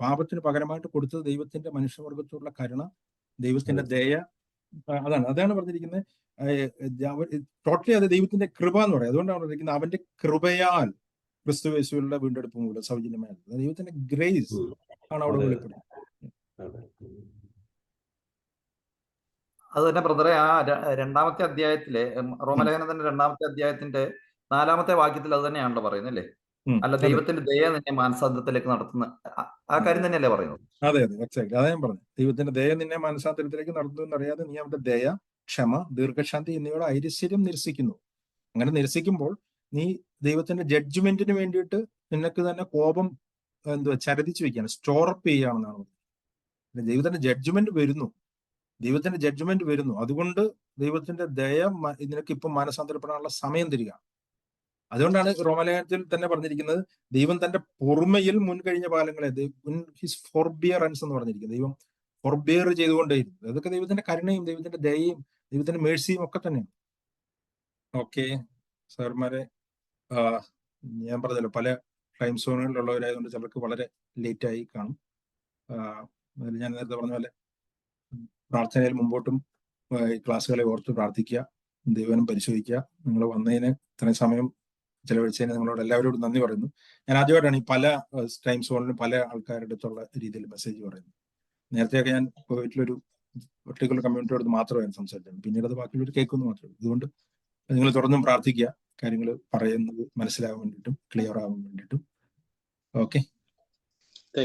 പാപത്തിന് പകരമായിട്ട് കൊടുത്തത് ദൈവത്തിന്റെ മനുഷ്യവർഗത്തോടുള്ള കരുണ, ദൈവത്തിന്റെ ദയ, അതാണ് പറഞ്ഞിരിക്കുന്നത്. ടോട്ടലി അത് ദൈവത്തിന്റെ കൃപ എന്ന് പറയും. അതുകൊണ്ടാണ് പറഞ്ഞിരിക്കുന്നത് അവന്റെ കൃപയാൽ ക്രിസ്തുയേശുവിലുള്ള വീണ്ടെടുപ്പ് മൂലം സൗജന്യമായ ദൈവത്തിന്റെ ഗ്രേസ് ആണ് അവിടെ വെളിപ്പെടുന്നത്. അത് തന്നെ ബ്രദറെ, ആ 2-ാമത്തെ അധ്യായത്തിലെ റോമലേഖനത്തിന്റെ 2-ാമത്തെ അധ്യായത്തിന്റെ 4-ാമത്തെ വാക്യത്തിൽ അത് തന്നെയാണല്ലോ പറയുന്നത്, അല്ലേ? അല്ല, ദൈവത്തിന്റെ ദയ നിന്നെ മാനസാന്തരത്തിലേക്ക് നടത്തുന്ന ആ കാര്യം തന്നെയല്ലേ പറയുന്നത്? അതെ, എക്സാക്ട്ലി അതാ ഞാൻ പറഞ്ഞു. ദൈവത്തിന്റെ ദയ നിന്നെ മാനസാന്തരത്തിലേക്ക് നടത്തുന്നു എന്നറിയാതെ നീ അവന്റെ ദയ, ക്ഷമ, ദീർഘശാന്തി എന്നിവയുടെ ഐശ്വര്യം നിരസിക്കുന്നു. അങ്ങനെ നിരസിക്കുമ്പോൾ നീ ദൈവത്തിന്റെ ജഡ്ജ്മെന്റിന് വേണ്ടിയിട്ട് നിനക്ക് തന്നെ കോപം ചരതിച്ചു വെക്കുകയാണ്, സ്റ്റോറപ്പ് ചെയ്യുകയാണെന്നാണ്. ദൈവത്തിന്റെ ജഡ്ജ്മെന്റ് വരുന്നു. അതുകൊണ്ട് ദൈവത്തിന്റെ ദയ നിനക്ക് ഇപ്പം മാനസാന്തരപ്പെടാനുള്ള സമയം തരിക. അതുകൊണ്ടാണ് റോമലേഖനത്തിൽ തന്നെ പറഞ്ഞിരിക്കുന്നത് ദൈവം തന്റെ പൊറുമയിൽ മുൻകഴിഞ്ഞ കാലങ്ങളെ ഹിസ് ഫോർബിയറൻസ് എന്ന് പറഞ്ഞിരിക്കുന്നത്. ദൈവം ഫോർബിയർ ചെയ്തുകൊണ്ടേയിരുന്നു. അതൊക്കെ ദൈവത്തിന്റെ കരുണയും ദൈവത്തിന്റെ ദയയും ദൈവത്തിന്റെ മേഴ്സിയും ഒക്കെ തന്നെയാണ്. ഓക്കെ സാർമാരെ, ഞാൻ പറഞ്ഞല്ലോ പല ടൈം സോണുകളിലുള്ളവരായതുകൊണ്ട് ചിലർക്ക് വളരെ ലേറ്റായി കാണും. ഞാൻ നേരത്തെ പറഞ്ഞ പോലെ പ്രാർത്ഥനയിൽ മുമ്പോട്ടും ക്ലാസ്സുകളെ ഓർത്ത് പ്രാർത്ഥിക്കുക, ദൈവനം പരിശോധിക്കുക. നിങ്ങൾ വന്നതിന് ഇത്രയും സമയം ചെലവഴിച്ചതിന് നിങ്ങളോട് എല്ലാവരോടും നന്ദി പറയുന്നു. ഞാൻ ആദ്യമായിട്ടാണ് ഈ പല ടൈം സോണിലും പല ആൾക്കാരുടെ അടുത്തുള്ള രീതിയിൽ മെസ്സേജ് പറയുന്നത്. നേരത്തെയൊക്കെ ഞാൻ വീട്ടിലൊരു പെർട്ടിക്കുലർ കമ്മ്യൂണിറ്റിയോട് മാത്രമായിരുന്നു സംസാരിച്ചത്. പിന്നീട് അത് ബാക്കിയുള്ളവർ കേൾക്കുന്നു മാത്രമേ. അതുകൊണ്ട് നിങ്ങൾ തുറന്നും പ്രാർത്ഥിക്കുക, കാര്യങ്ങൾ പറയുന്നത് മനസ്സിലാകാൻ വേണ്ടിയിട്ടും ക്ലിയർ ആവാൻ വേണ്ടിയിട്ടും. ഓക്കെ.